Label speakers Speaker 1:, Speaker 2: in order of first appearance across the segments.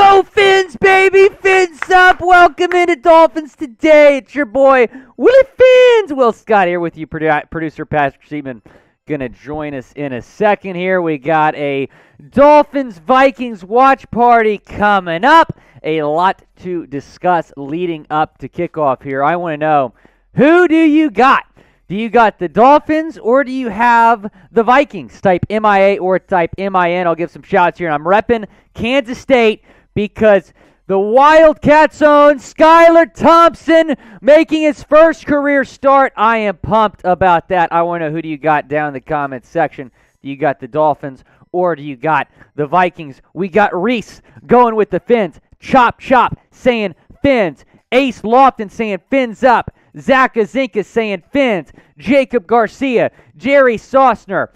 Speaker 1: Go Fins, baby! Fins up! Welcome into Dolphins Today. It's your boy, Willie Fins! Will Scott here with you, producer Patrick Seaman. Gonna join us in a second here. We got a Dolphins-Vikings watch party coming up. A lot to discuss leading up to kickoff here. I want to know, who do you got? Do you got the Dolphins or do you have the Vikings? Type MIA or type MIN. I'll give some shouts here. And I'm repping Kansas State because the Wildcats own Skylar Thompson making his first career start. I am pumped about that. I want to know, who do you got down in the comments section? Do you got the Dolphins or do you got the Vikings? We got Reese going with the Fins. Chop saying Fins. Ace Lofton saying Fins up. Zach Azinka saying Fins. Jacob Garcia, Jerry Sosner,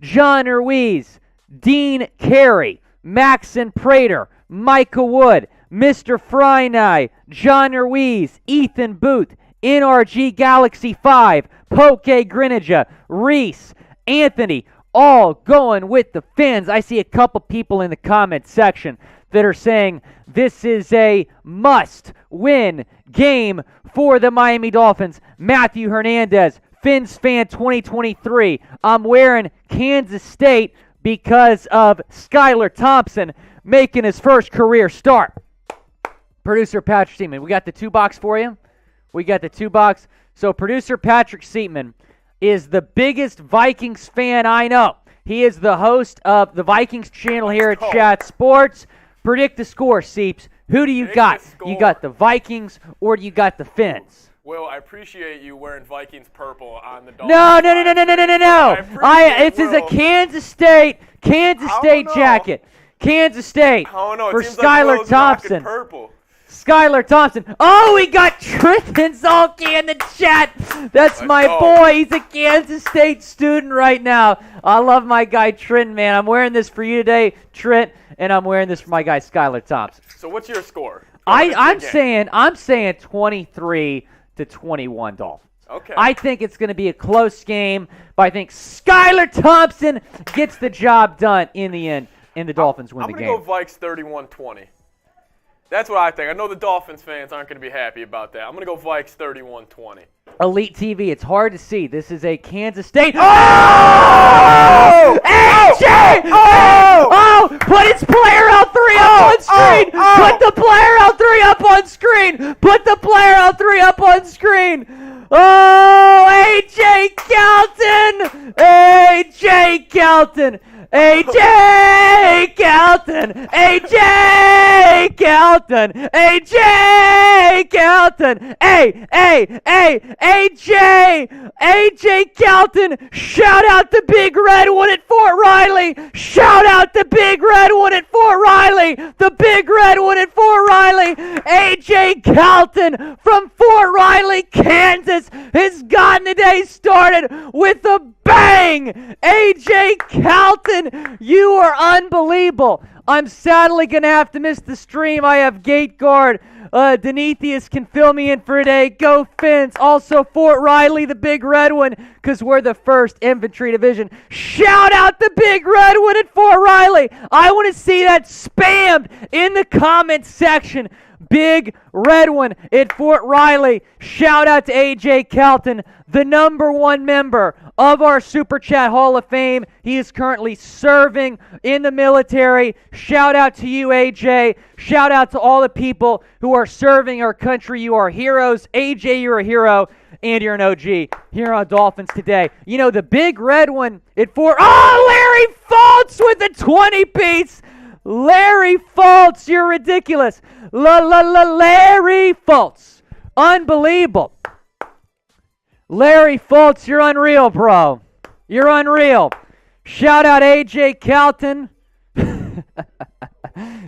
Speaker 1: John Ruiz, Dean Carey, Maxon Prater, Micah Wood, Mr. Frynai, John Ruiz, Ethan Booth, NRG Galaxy 5, Poke Grinija, Reese, Anthony, all going with the Fins. I see a couple people in the comment section that are saying this is a must-win game for the Miami Dolphins. Matthew Hernandez, Fins fan 2023. I'm wearing Kansas State because of Skylar Thompson making his first career start. Producer Patrick Seaman, we got the 2-box for you. We got the 2-box. So producer Patrick Seaman is the biggest Vikings fan I know. He is the host of the Vikings channel here at Chat Sports. Predict the score, Seeps. Who do you got? You got the Vikings or do you got the Fins?
Speaker 2: Will, I appreciate you wearing Vikings purple on the Dolphins.
Speaker 1: No. This is a Kansas State jacket. Kansas State for Skylar Thompson.
Speaker 2: Purple.
Speaker 1: Skylar Thompson. Oh, we got Trenton Zolke in the chat. That's my boy. He's a Kansas State student right now. I love my guy Trent, man. I'm wearing this for you today, Trent, and I'm wearing this for my guy Skylar Thompson.
Speaker 2: So what's your score?
Speaker 1: I'm saying 23-21 Dolphins.
Speaker 2: Okay.
Speaker 1: I think it's going to be a close game, but I think Skylar Thompson gets the job done in the end, and the Dolphins win the game.
Speaker 2: I'm going to go Vikes 31-20. That's what I think. I know the Dolphins fans aren't going to be happy about that. I'm going to go Vikes 31-20.
Speaker 1: Elite TV, it's hard to see. This is a Kansas State. Oh! AJ! Oh! Put his player out 3 up on screen! Put the player out 3 up on screen! Put the player out 3 up on screen! Oh! AJ Calton! AJ Calton! AJ Calton! AJ Calton! AJ Calton! AJ Calton! Shout out the Big Red One at Fort Riley! Shout out the Big Red One at Fort Riley! The Big Red One at Fort Riley! AJ Calton from Fort Riley, Kansas has gotten the day started with a bang! AJ Calton, you are unbelievable. I'm sadly going to have to miss the stream. I have gate guard. Denetheus can fill me in for today. Go Fins. Also Fort Riley, the Big Red One, because we're the 1st Infantry Division. Shout out the Big Red One at Fort Riley. I want to see that spammed in the comments section. Big Red One at Fort Riley. Shout out to AJ Calton, the #1 member of our Super Chat Hall of Fame. He is currently serving in the military. Shout out to you, AJ. Shout out to all the people who are serving our country. You are heroes. AJ, you're a hero, and you're an OG here on Dolphins Today. You know, the Big Red One at Fort... Oh, Larry Fultz with the 20-piece. Larry Fultz, you're ridiculous. Larry Fultz. Unbelievable. Larry Fultz, you're unreal, bro. You're unreal. Shout out AJ Calton.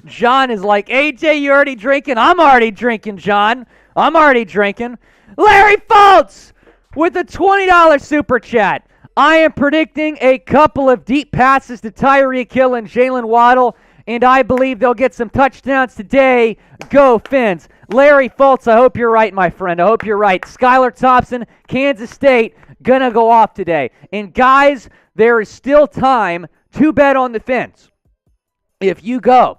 Speaker 1: John is like, AJ, you already drinking? I'm already drinking, John. I'm already drinking. Larry Fultz with a $20 super chat. I am predicting a couple of deep passes to Tyreek Hill and Jaylen Waddle, and I believe they'll get some touchdowns today. Go Fins. Larry Fultz, I hope you're right, my friend. I hope you're right. Skylar Thompson, Kansas State, gonna go off today. And guys, there is still time to bet on the Fins. If you go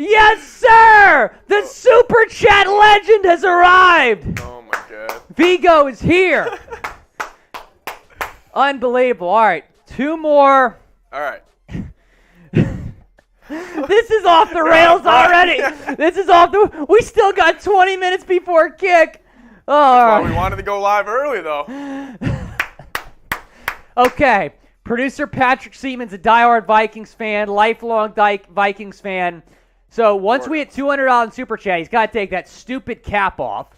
Speaker 1: Yes, sir! The Super Chat legend has arrived!
Speaker 2: Oh, my God.
Speaker 1: Vigo is here. Unbelievable. All right, 2 more.
Speaker 2: All right.
Speaker 1: This is off the rails already. This is off the. We still got 20 minutes before kick. Oh, all right.
Speaker 2: Well, we wanted to go live early, though.
Speaker 1: Okay. Producer Patrick Seaman's a diehard Vikings fan, lifelong Vikings fan. So once we hit $200 in Super Chat, he's got to take that stupid cap off.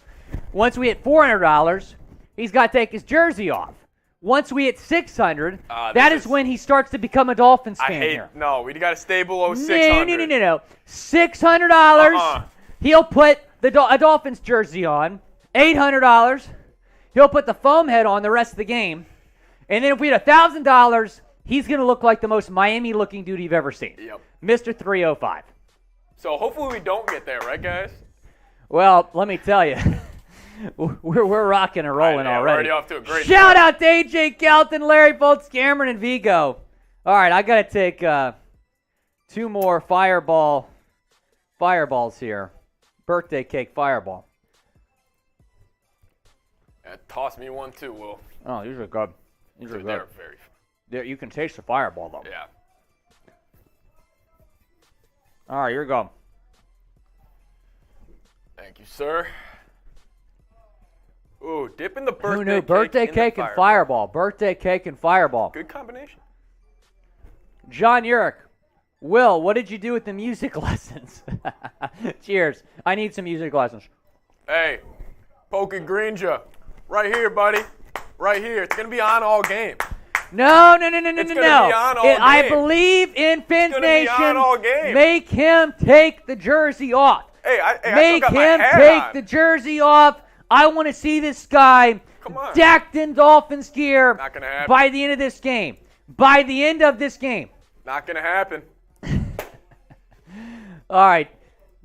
Speaker 1: Once we hit $400, he's got to take his jersey off. Once we hit 600, that is when he starts to become a Dolphins fan here.
Speaker 2: No, we got to stay below 600.
Speaker 1: No. $600, he'll put a Dolphins jersey on. $800, he'll put the foam head on the rest of the game. And then if we hit $1,000, he's going to look like the most Miami-looking dude you've ever seen.
Speaker 2: Yep.
Speaker 1: Mr. 305.
Speaker 2: So hopefully we don't get there, right, guys?
Speaker 1: Well, let me tell you. We're rocking and rolling already.
Speaker 2: We're already off to a great
Speaker 1: Shout
Speaker 2: start.
Speaker 1: out to AJ Calton, Larry Foltz, Cameron, and Vigo. All right, I got to take 2 more fireballs here. Birthday cake fireball.
Speaker 2: Yeah, toss me one too, Will.
Speaker 1: Oh, these are good. These are good.
Speaker 2: They're very.
Speaker 1: You can taste the fireball, though.
Speaker 2: Yeah.
Speaker 1: All right, here we go.
Speaker 2: Thank you, sir. Ooh, dipping the birthday
Speaker 1: Who knew?
Speaker 2: cake
Speaker 1: Birthday
Speaker 2: in
Speaker 1: cake
Speaker 2: the
Speaker 1: and fireball. Birthday cake and fireball.
Speaker 2: Good combination.
Speaker 1: John Urich. Will, what did you do with the music lessons? Cheers. I need some music lessons.
Speaker 2: Hey, Poke Grinja. Right here, buddy. Right here. It's going to be on all game.
Speaker 1: No.
Speaker 2: It's going to be on all game.
Speaker 1: I believe in Fins Nation.
Speaker 2: Be on all game.
Speaker 1: Make him take the jersey off.
Speaker 2: Hey, I
Speaker 1: Make
Speaker 2: still got
Speaker 1: him
Speaker 2: my hat
Speaker 1: take
Speaker 2: on.
Speaker 1: the jersey off. I want to see this guy decked in Dolphins gear
Speaker 2: Not gonna happen.
Speaker 1: by the end of this game. By the end of this game.
Speaker 2: Not going to happen.
Speaker 1: All right.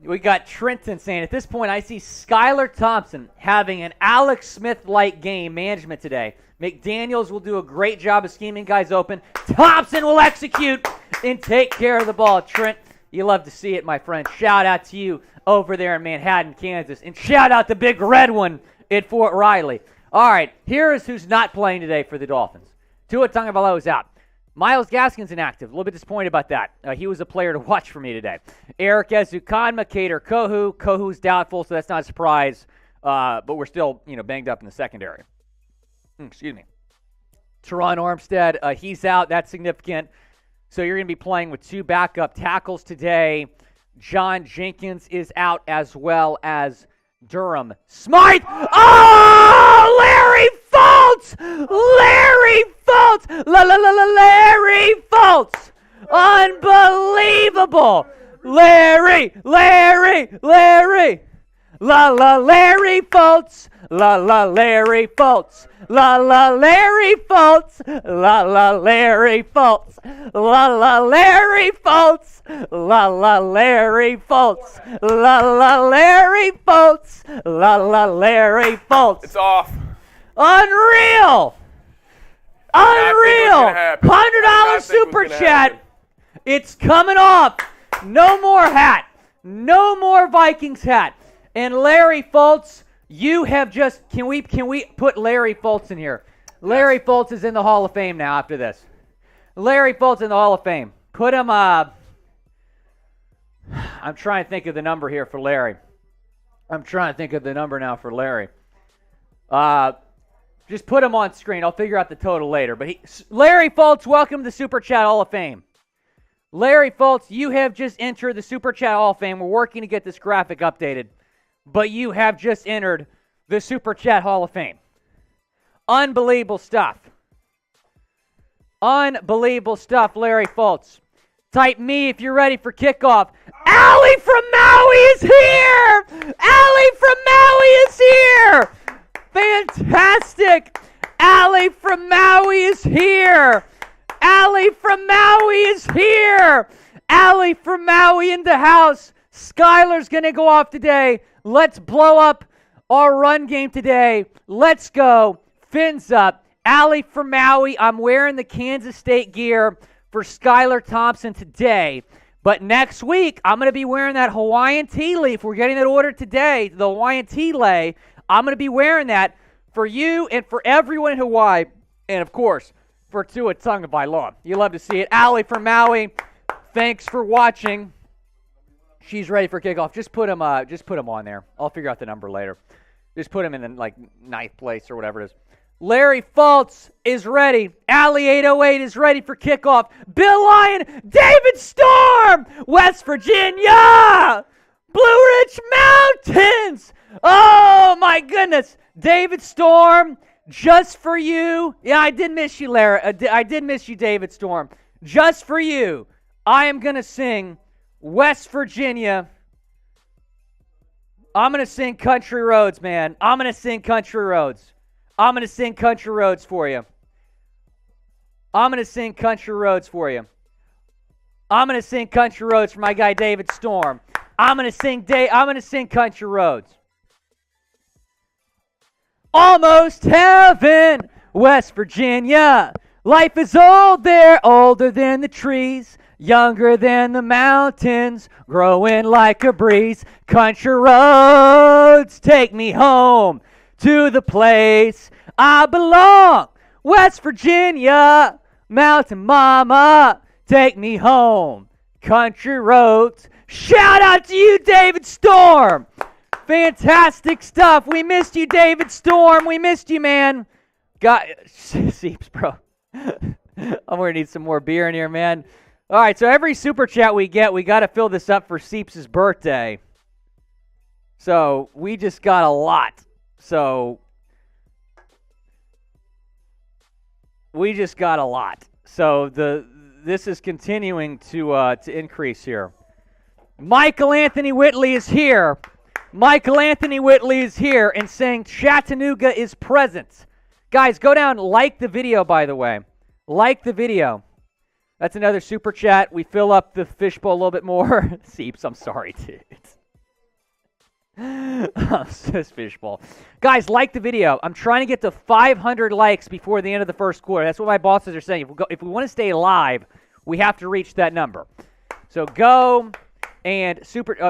Speaker 1: We got Trenton saying, at this point, I see Skylar Thompson having an Alex Smith-like game management today. McDaniels will do a great job of scheming guys open. Thompson will execute and take care of the ball. Trent, you love to see it, my friend. Shout out to you over there in Manhattan, Kansas. And shout out the big red one at Fort Riley. All right, here is who's not playing today for the Dolphins. Tua Tagovailoa is out. Myles Gaskin's inactive. A little bit disappointed about that. He was a player to watch for me today. Eric Ezukanma, Kader Kohu. Kohu's doubtful, so that's not a surprise. But we're still, banged up in the secondary. Excuse me. Teron Armstead, he's out. That's significant. So you're going to be playing with 2 backup tackles today. John Jenkins is out, as well as Durham Smythe. Oh, Larry Fultz! Larry Fultz! Larry Fultz! Unbelievable! Larry! Larry Fultz! Larry Fultz! Larry Fultz! Larry Fultz! Larry Fultz! Larry Fultz! Larry Fultz! Larry Fultz! Larry Fultz!
Speaker 2: It's off.
Speaker 1: Unreal! Unreal! $100 super chat.
Speaker 2: Happen.
Speaker 1: It's coming off. No more hat. No more Vikings hat. And Larry Fultz, you have just can we put Larry Fultz in here? Larry Fultz is in the Hall of Fame now after this. Larry Fultz in the Hall of Fame. Put him I'm trying to think of the number here for Larry. I'm trying to think of the number now for Larry. Just put him on screen. I'll figure out the total later. But Larry Fultz, welcome to the Super Chat Hall of Fame. Larry Fultz, you have just entered the Super Chat Hall of Fame. We're working to get this graphic updated. But you have just entered the Super Chat Hall of Fame. Unbelievable stuff. Unbelievable stuff, Larry Fultz. Type me if you're ready for kickoff. Allie from Maui is here! Allie from Maui is here! Fantastic! Allie from Maui is here! Allie from Maui is here! Allie from Maui in the house. Skylar's going to go off today. Let's blow up our run game today. Let's go. Fins up. Allie from Maui. I'm wearing the Kansas State gear for Skylar Thompson today. But next week, I'm going to be wearing that Hawaiian tea leaf. We're getting that ordered today, the Hawaiian tea lei. I'm going to be wearing that for you and for everyone in Hawaii. And, of course, for Tua Tagovailoa. You love to see it. Allie from Maui, thanks for watching. She's ready for kickoff. Just put him on there. I'll figure out the number later. Just put him in the, ninth place or whatever it is. Larry Fultz is ready. Allie 808 is ready for kickoff. Bill Lyon, David Storm, West Virginia, Blue Ridge Mountains. Oh, my goodness. David Storm, just for you. Yeah, I did miss you, Larry. I did miss you, David Storm. Just for you, I am going to sing West Virginia. I'm going to sing Country Roads, man. I'm going to sing Country Roads. I'm going to sing Country Roads for you. I'm going to sing Country Roads for you. I'm going to sing Country Roads for my guy David Storm. I'm going to sing Country Roads. Almost heaven, West Virginia. Life is old there, older than the trees, younger than the mountains, growing like a breeze. Country roads, take me home to the place I belong. West Virginia, mountain mama, take me home. Country roads. Shout out to you, David Storm. Fantastic stuff. We missed you, David Storm. We missed you, man. Seeps, bro. I'm going to need some more beer in here, man. All right, so every super chat we get, we got to fill this up for Seeps' birthday. So we just got a lot. So we just got a lot. So this is continuing to increase here. Michael Anthony Whitley is here. Michael Anthony Whitley is here and saying Chattanooga is present. Guys, go down, like the video, by the way. Like the video. That's another super chat. We fill up the fishbowl a little bit more. Seeps, I'm sorry, dude. This fishbowl. Guys, like the video. I'm trying to get to 500 likes before the end of the first quarter. That's what my bosses are saying. If we want to stay live, we have to reach that number. So go and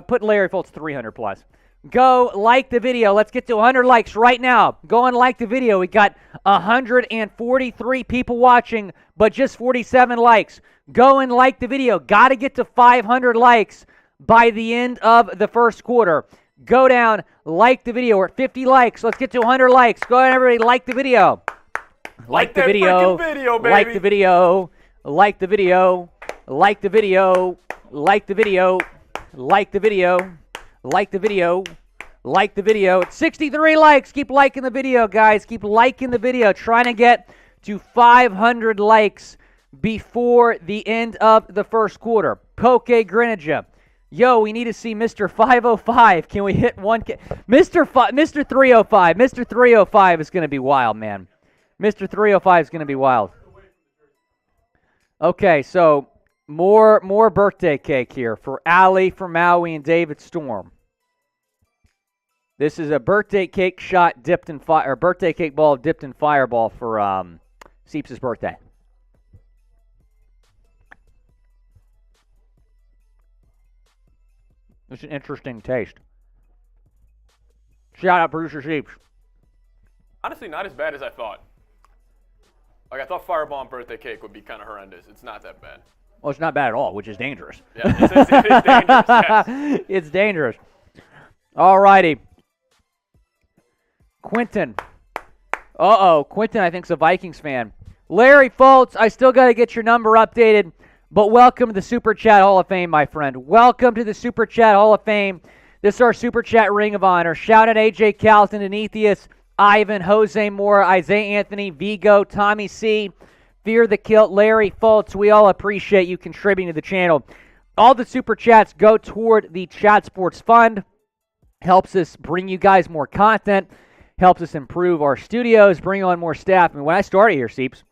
Speaker 1: put Larry Fultz 300 plus. Go like the video. Let's get to 100 likes right now. Go and like the video. We got 143 people watching, but just 47 likes. Go and like the video. Got to get to 500 likes by the end of the first quarter. Go down, like the video. We're at 50 likes. Let's get to 100 likes. Go ahead, everybody, like the video. Like the video. Like the video. Like the video. Like the video. Like the video. Like the video. Like the video. Like the video. It's 63 likes. Keep liking the video, guys. Keep liking the video. Trying to get to 500 likes before the end of the first quarter. Poke Greenidge. Yo, we need to see Mr. 505. Can we hit 1K? Mr. 305. Mr. 305 is going to be wild, man. Mr. 305 is going to be wild. Okay, so more birthday cake here for Allie from Maui and David Storm. This is a birthday cake shot dipped in fire, or birthday cake ball dipped in fireball for Seeps' birthday. It's an interesting taste. Shout out producer Seeps.
Speaker 2: Honestly, not as bad as I thought. Like, I thought fireball and birthday cake would be kind of horrendous. It's not that bad.
Speaker 1: Well, it's not bad at all, which is dangerous.
Speaker 2: Yeah, it is dangerous. Yes.
Speaker 1: It's dangerous. All righty. Quentin. Quentin, I think, is a Vikings fan. Larry Fultz, I still got to get your number updated, but welcome to the Super Chat Hall of Fame, my friend. Welcome to the Super Chat Hall of Fame. This is our Super Chat Ring of Honor. Shout out AJ Calton, Anetheus, Ivan, Jose Moore, Isaiah Anthony, Vigo, Tommy C., Fear the Kilt, Larry Fultz. We all appreciate you contributing to the channel. All the Super Chats go toward the Chat Sports Fund. Helps us bring you guys more content. Helps us improve our studios, bring on more staff. I mean, when I started here, Seeps,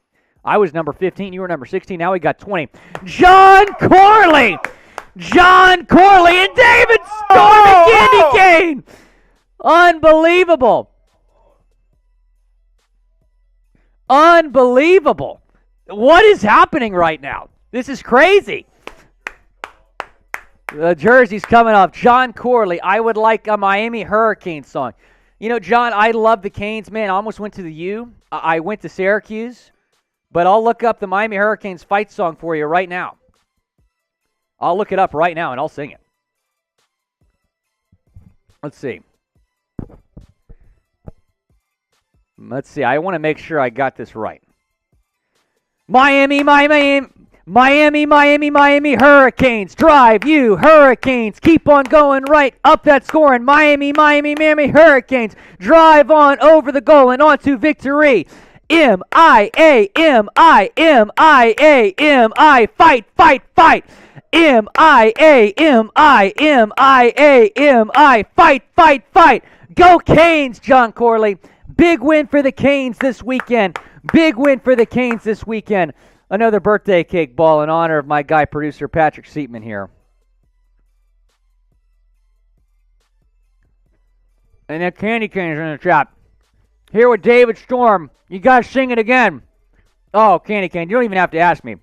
Speaker 1: I was number 15. You were number 16. Now we got 20. John Corley! John Corley and David Storm and Candy Cane! Unbelievable. Unbelievable. What is happening right now? This is crazy. The jersey's coming up. John Corley, I would like a Miami Hurricanes song. You know, John, I love the Canes, man. I almost went to the U. I went to Syracuse. But I'll look up the Miami Hurricanes fight song for you right now. I'll look it up right now, and I'll sing it. Let's see. I want to make sure I got this right. Miami Hurricanes. Drive, you Hurricanes. Keep on going right up that scoring. Miami Hurricanes. Drive on over the goal and on to victory. M-I-A, fight, fight, fight. M-I-A, fight, fight, fight. Go Canes, John Corley. Big win for the Canes this weekend. Another birthday cake ball in honor of my guy, producer Patrick Seatman here. And then Candy Cane's in the chat. Here with David Storm. You guys sing it again. Oh, Candy Cane, you don't even have to ask me.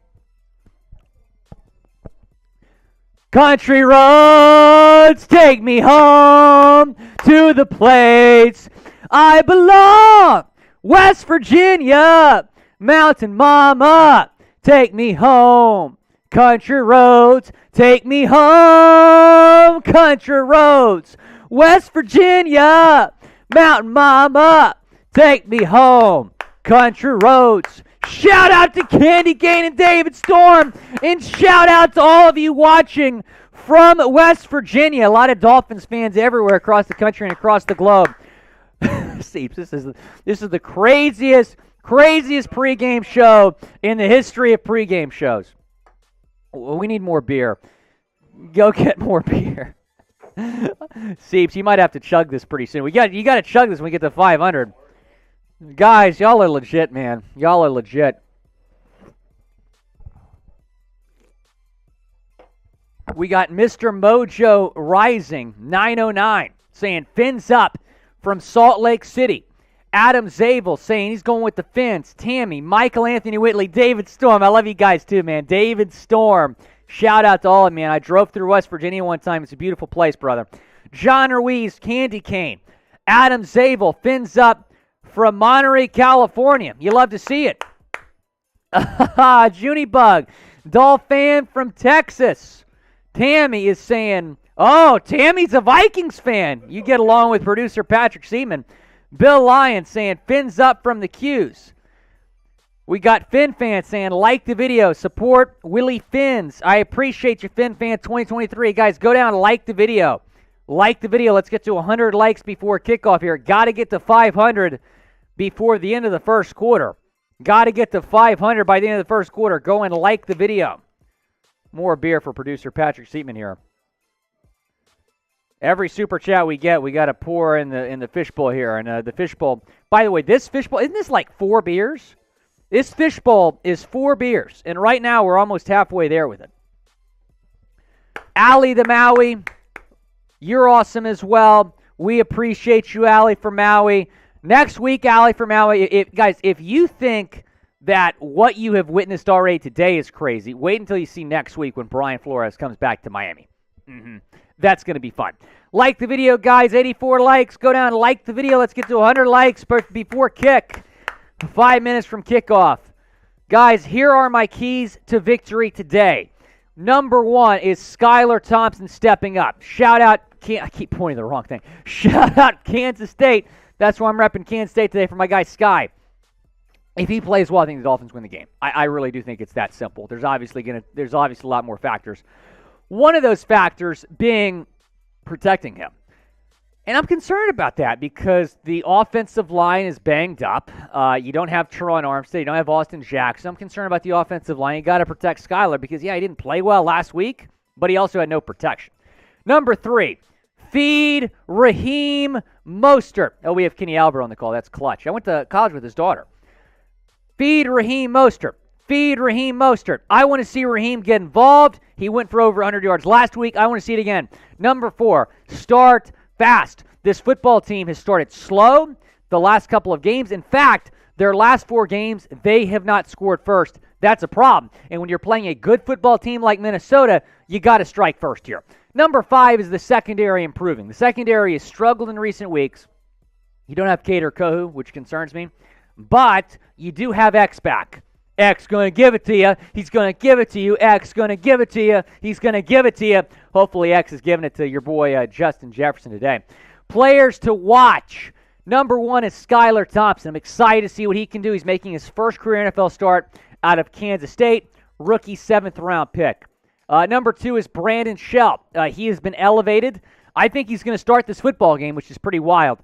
Speaker 1: Country roads take me home to the place I belong. West Virginia, Mountain Mama, take me home. Country roads take me home. Country roads, West Virginia, Mountain Mama, take me home. Country roads. Shout out to Candy Cane and David Storm. And shout out to all of you watching from West Virginia. A lot of Dolphins fans everywhere across the country and across the globe. Seeps, this is the craziest pregame show in the history of pregame shows. We need more beer. Go get more beer. Seeps, you might have to chug this pretty soon. You got to chug this when we get to 500. Guys, y'all are legit, man. Y'all are legit. We got Mr. Mojo Rising 909 saying fins up from Salt Lake City. Adam Zabel saying he's going with the Fins. Tammy, Michael Anthony Whitley, David Storm. I love you guys too, man. David Storm. Shout out to all of you, man. I drove through West Virginia one time. It's a beautiful place, brother. John Ruiz, Candy Cane. Adam Zabel, fins up from Monterey, California. You love to see it. Junibug, Dolphin from Texas. Tammy is saying, oh, Tammy's a Vikings fan. You get along with producer Patrick Seaman. Bill Lyon saying, fins up from the Qs. We got Fin fans saying, like the video, support Willie Fins. I appreciate you, Fin fan 2023. Guys, go down and like the video. Like the video. Let's get to 100 likes before kickoff here. Got to get to 500 before the end of the first quarter. Got to get to 500 by the end of the first quarter. Go and like the video. More beer for producer Patrick Seatman here. Every super chat we get, we got to pour in the fishbowl here. And the fishbowl, by the way, this fishbowl, isn't this like 4 beers? This fishbowl is 4 beers. And right now we're almost halfway there with it. Allie the Maui, you're awesome as well. We appreciate you, Allie from Maui. Next week, Allie from Maui, guys, if you think that what you have witnessed already today is crazy, wait until you see next week when Brian Flores comes back to Miami. That's going to be fun. Like the video, guys. 84 likes. Go down and like the video. Let's get to 100 likes before kick. 5 minutes from kickoff. Guys, here are my keys to victory today. Number 1 is Skylar Thompson stepping up. Shout out, I keep pointing the wrong thing. Shout out Kansas State. That's why I'm repping Kansas State today for my guy Sky. If he plays well, I think the Dolphins win the game. I really do think it's that simple. There's obviously a lot more factors. One of those factors being protecting him. And I'm concerned about that because the offensive line is banged up. You don't have Teron Armstead. You don't have Austin Jackson. I'm concerned about the offensive line. You got to protect Skylar because, he didn't play well last week, but he also had no protection. Number 3, feed Raheem Mostert. Oh, we have Kenny Albert on the call. That's clutch. I went to college with his daughter. Feed Raheem Mostert. Feed Raheem Mostert. I want to see Raheem get involved. He went for over 100 yards last week. I want to see it again. Number 4, start fast. This football team has started slow the last couple of games. In fact, their last 4 games, they have not scored first. That's a problem. And when you're playing a good football team like Minnesota, you got to strike first here. Number 5 is the secondary improving. The secondary has struggled in recent weeks. You don't have Kader Kohu, which concerns me. But you do have X back. X going to give it to you. He's going to give it to you. X going to give it to you. He's going to give it to you. Hopefully X is giving it to your boy Justin Jefferson today. Players to watch. Number 1 is Skylar Thompson. I'm excited to see what he can do. He's making his first career NFL start out of Kansas State. Rookie 7th-round pick. Number 2 is Brandon Shell. He has been elevated. I think he's going to start this football game, which is pretty wild.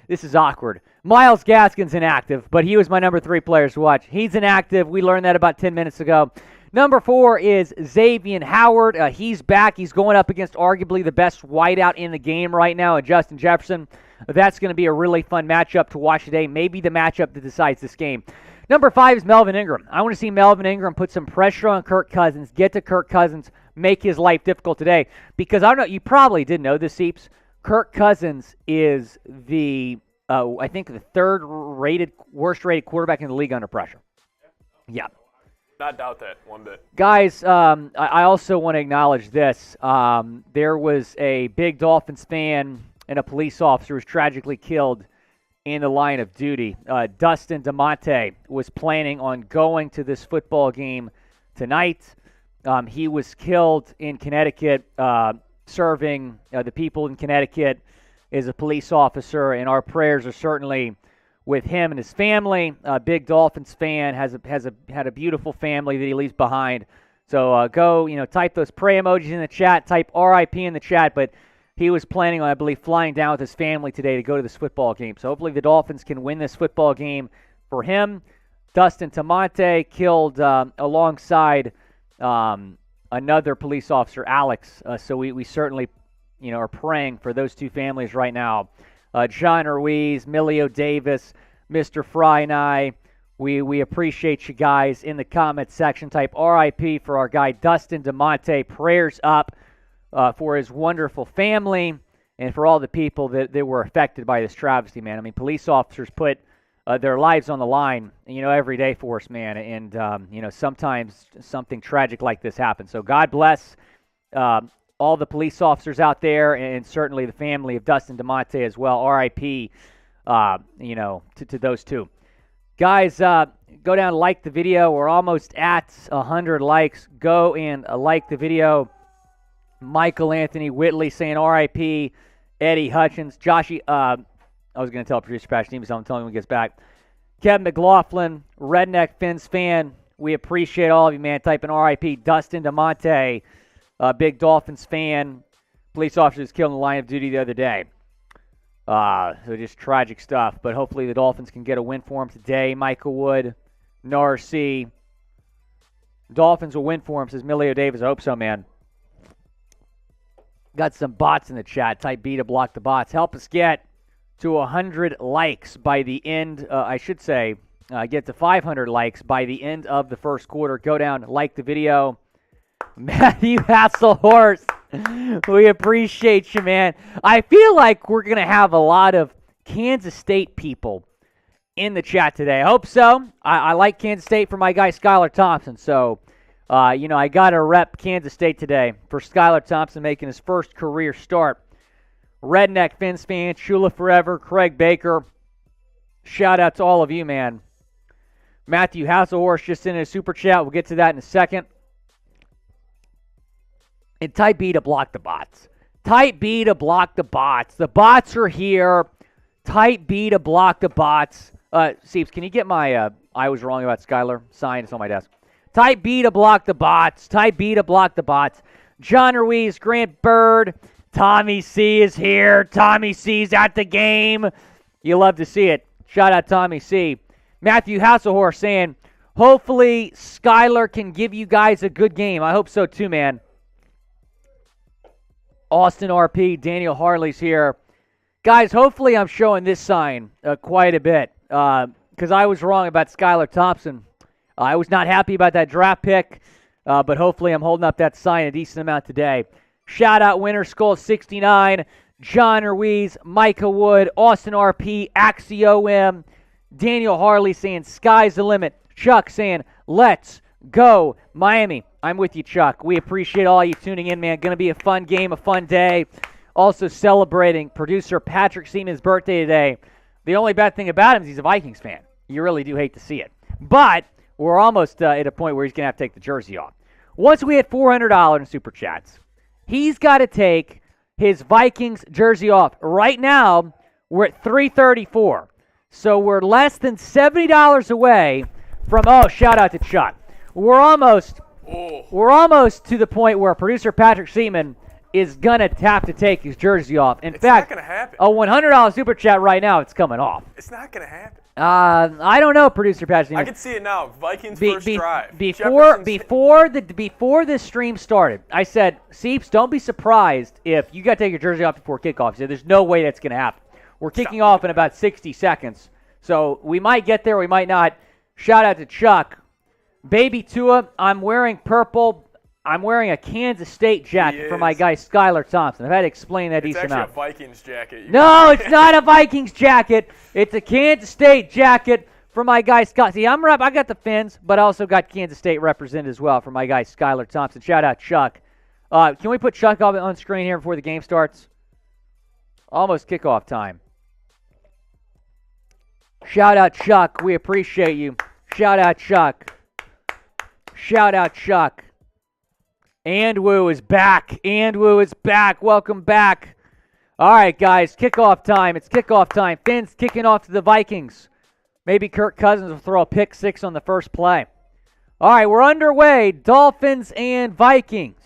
Speaker 1: This is awkward. Myles Gaskin's inactive, but he was my number 3 player to watch. He's inactive. We learned that about 10 minutes ago. Number 4 is Xavien Howard. He's back. He's going up against arguably the best wideout in the game right now, Justin Jefferson. That's going to be a really fun matchup to watch today. Maybe the matchup that decides this game. Number 5 is Melvin Ingram. I want to see Melvin Ingram put some pressure on Kirk Cousins, get to Kirk Cousins, make his life difficult today. Because I don't know, you probably didn't know this, Seeps. Kirk Cousins is I think the 3rd worst rated quarterback in the league under pressure. Yeah.
Speaker 2: Not doubt that one bit.
Speaker 1: Guys, I also want to acknowledge this. There was a big Dolphins fan and a police officer who was tragically killed in the line of duty. Dustin DeMonte was planning on going to this football game tonight. He was killed in Connecticut, serving the people in Connecticut as a police officer, and our prayers are certainly with him and his family. A big Dolphins fan, had a beautiful family that he leaves behind. So go, type those pray emojis in the chat, type RIP in the chat, but he was planning on, I believe, flying down with his family today to go to this football game. So hopefully the Dolphins can win this football game for him. Dustin DeMonte killed alongside another police officer, Alex. So we certainly, are praying for those 2 families right now. John Ruiz, Milio Davis, Mr. Fry and I, we appreciate you guys. In the comment section, type RIP for our guy Dustin DeMonte. Prayers up for his wonderful family and for all the people that were affected by this travesty, man. I mean, police officers put their lives on the line, every day for us, man. And, sometimes something tragic like this happens. So God bless all the police officers out there and certainly the family of Dustin DeMonte as well. RIP, to those 2. Guys, go down and like the video. We're almost at 100 likes. Go and like the video. Michael Anthony Whitley saying RIP. Eddie Hutchins. Joshy, I was going to tell producer Patch Team, so I'm telling him when he gets back. Kevin McLaughlin, Redneck Fins fan. We appreciate all of you, man. Type in RIP. Dustin DeMonte, big Dolphins fan. Police officers killed in the line of duty the other day. So just tragic stuff. But hopefully the Dolphins can get a win for him today. Michael Wood, Narcy. Dolphins will win for him, says Milio Davis. I hope so, man. Got some bots in the chat. Type B to block the bots. Help us get to 100 likes by the end. Get to 500 likes by the end of the first quarter. Go down, like the video. Matthew Hasselhorst, we appreciate you, man. I feel like we're going to have a lot of Kansas State people in the chat today. I hope so. I like Kansas State for my guy Skylar Thompson. So, I got to rep Kansas State today for Skylar Thompson making his first career start. Redneck Fins fan, Shula Forever, Craig Baker. Shout out to all of you, man. Matthew Hasselhorst just in a super chat. We'll get to that in a second. And type B to block the bots. Type B to block the bots. The bots are here. Type B to block the bots. Seeps, can you get my I was wrong about Skylar sign? It's on my desk. Type B to block the bots. Type B to block the bots. John Ruiz, Grant Bird. Tommy C is here. Tommy C's at the game. You love to see it. Shout out Tommy C. Matthew Hasselhorst saying, hopefully Skylar can give you guys a good game. I hope so too, man. Austin RP, Daniel Harley's here. Guys, hopefully I'm showing this sign quite a bit because I was wrong about Skylar Thompson. I was not happy about that draft pick, but hopefully I'm holding up that sign a decent amount today. Shout out Winter Skull 69, John Ruiz, Micah Wood, Austin RP, Axiom, Daniel Harley saying sky's the limit. Chuck saying, let's go Miami. I'm with you, Chuck. We appreciate all you tuning in, man. Going to be a fun game, a fun day. Also celebrating producer Patrick Seaman's birthday today. The only bad thing about him is he's a Vikings fan. You really do hate to see it. But we're almost at a point where he's going to have to take the jersey off. Once we hit $400 in Super Chats, he's got to take his Vikings jersey off. Right now, we're at $334. So we're less than $70 away from, shout out to Chuck. We're almost to the point where producer Patrick Seaman is going to have to take his jersey off. In fact,
Speaker 2: not going to happen.
Speaker 1: A $100 Super Chat right now, it's coming off.
Speaker 2: It's not going to happen.
Speaker 1: I don't know, producer Patrick Seaman.
Speaker 2: I can see it now. Vikings first drive.
Speaker 1: Before this stream started, I said, Seeps, don't be surprised if you got to take your jersey off before kickoff. He said, there's no way that's going to happen. We're kicking off in about 60 seconds. So we might get there, we might not. Shout out to Chuck. Baby Tua, I'm wearing purple. I'm wearing a Kansas State jacket for my guy Skylar Thompson. I've had to explain that decent amount.
Speaker 2: It's actually a Vikings jacket.
Speaker 1: No, it's not a Vikings jacket. It's a Kansas State jacket for my guy Scott. See, I got the Fins, but I also got Kansas State represented as well for my guy Skylar Thompson. Shout out Chuck. Can we put Chuck on screen here before the game starts? Almost kickoff time. Shout out Chuck. We appreciate you. Shout out Chuck. Shout out Chuck. Andwoo is back. Andwoo is back. Welcome back. All right, guys. Kickoff time. It's kickoff time. Fins kicking off to the Vikings. Maybe Kirk Cousins will throw a pick six on the first play. All right, we're underway. Dolphins and Vikings.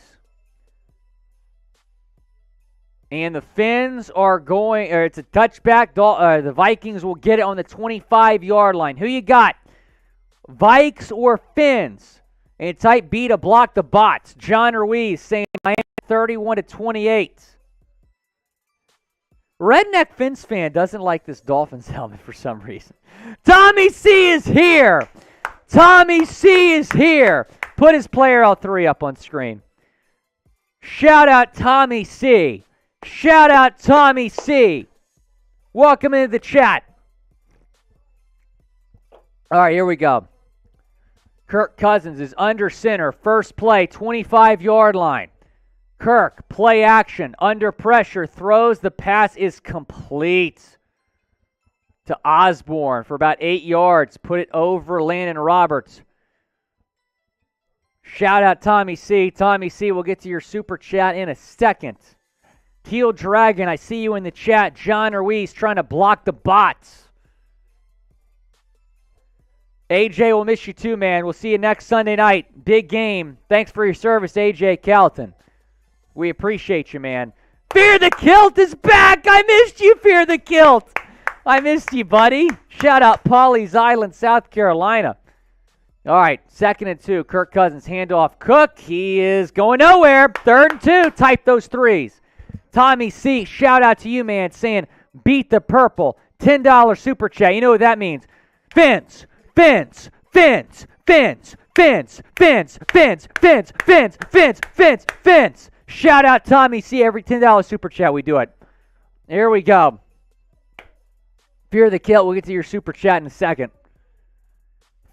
Speaker 1: And the Fins are going, or it's a touchback. The Vikings will get it on the 25-yard line. Who you got? Vikes or Fins? And type B to block the bots. John Ruiz saying Miami 31-28. Redneck Fins fan doesn't like this Dolphins helmet for some reason. Tommy C is here. Tommy C is here. Put his player L3 up on screen. Shout out Tommy C. Shout out Tommy C. Welcome into the chat. All right, here we go. Kirk Cousins is under center. First play, 25-yard line. Kirk, play action, under pressure, throws. The pass is complete to Osborne for about 8 yards. Put it over Landon Roberts. Shout out Tommy C. Tommy C, we'll get to your super chat in a second. Teal Dragon, I see you in the chat. John Ruiz trying to block the bots. AJ, we'll miss you too, man. We'll see you next Sunday night. Big game. Thanks for your service, AJ Calton. We appreciate you, man. Fear the Kilt is back. I missed you, Fear the Kilt. I missed you, buddy. Shout out Pawleys Island, South Carolina. All right, 2nd and 2. Kirk Cousins, handoff. Cook, he is going nowhere. 3rd and 2. Type those threes. Tommy C, shout out to you, man, saying beat the purple. $10 super chat. You know what that means. Fins, fins, fins, fins, fins, fins, fins, fins, fins, fins, fins, fins. Shout out Tommy C. Every $10 super chat we do it. Here we go. Fear the Kilt. We'll get to your super chat in a second.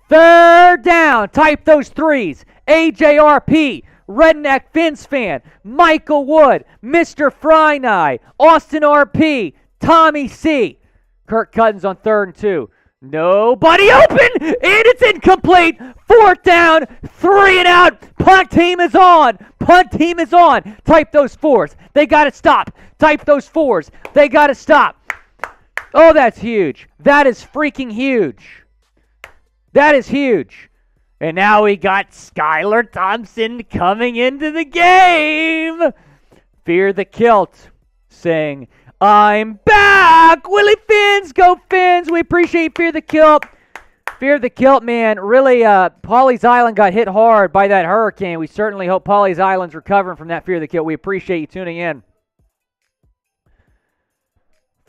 Speaker 1: 3rd down. Type those threes. AJRP. Redneck Fins fan. Michael Wood. Mr. Fryneye. Austin RP. Tommy C. Kirk Cousins on 3rd and 2. Nobody open, and it's incomplete. 4th down, 3 and out. Punt team is on. Punt team is on. Type those fours. They got to stop. Type those fours. They got to stop. Oh, that's huge. That is freaking huge. That is huge. And now we got Skylar Thompson coming into the game. Fear the Kilt saying, I'm back! Willie Fins! Go Fins! We appreciate Fear the Kilt. Fear the Kilt, man. Really, Pawleys Island got hit hard by that hurricane. We certainly hope Pawleys Island's recovering from that Fear the Kilt. We appreciate you tuning in.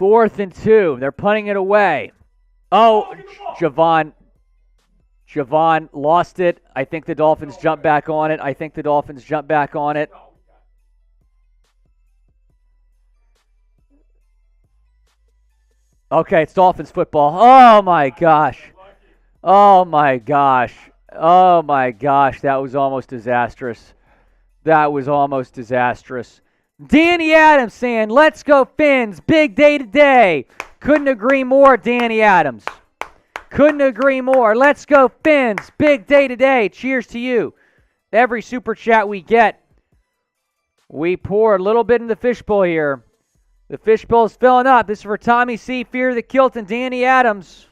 Speaker 1: 4th and 2. They're punting it away. Oh, Javon lost it. I think the Dolphins jump back on it. Okay, it's Dolphins football. Oh, my gosh. Oh, my gosh. Oh, my gosh. That was almost disastrous. That was almost disastrous. Danny Adams saying, let's go Fins. Big day today. Couldn't agree more, Danny Adams. Couldn't agree more. Let's go Fins. Big day today. Cheers to you. Every super chat we get, we pour a little bit in the fishbowl here. The fishbowl is filling up. This is for Tommy C., Fear the Kilt, and Danny Adams.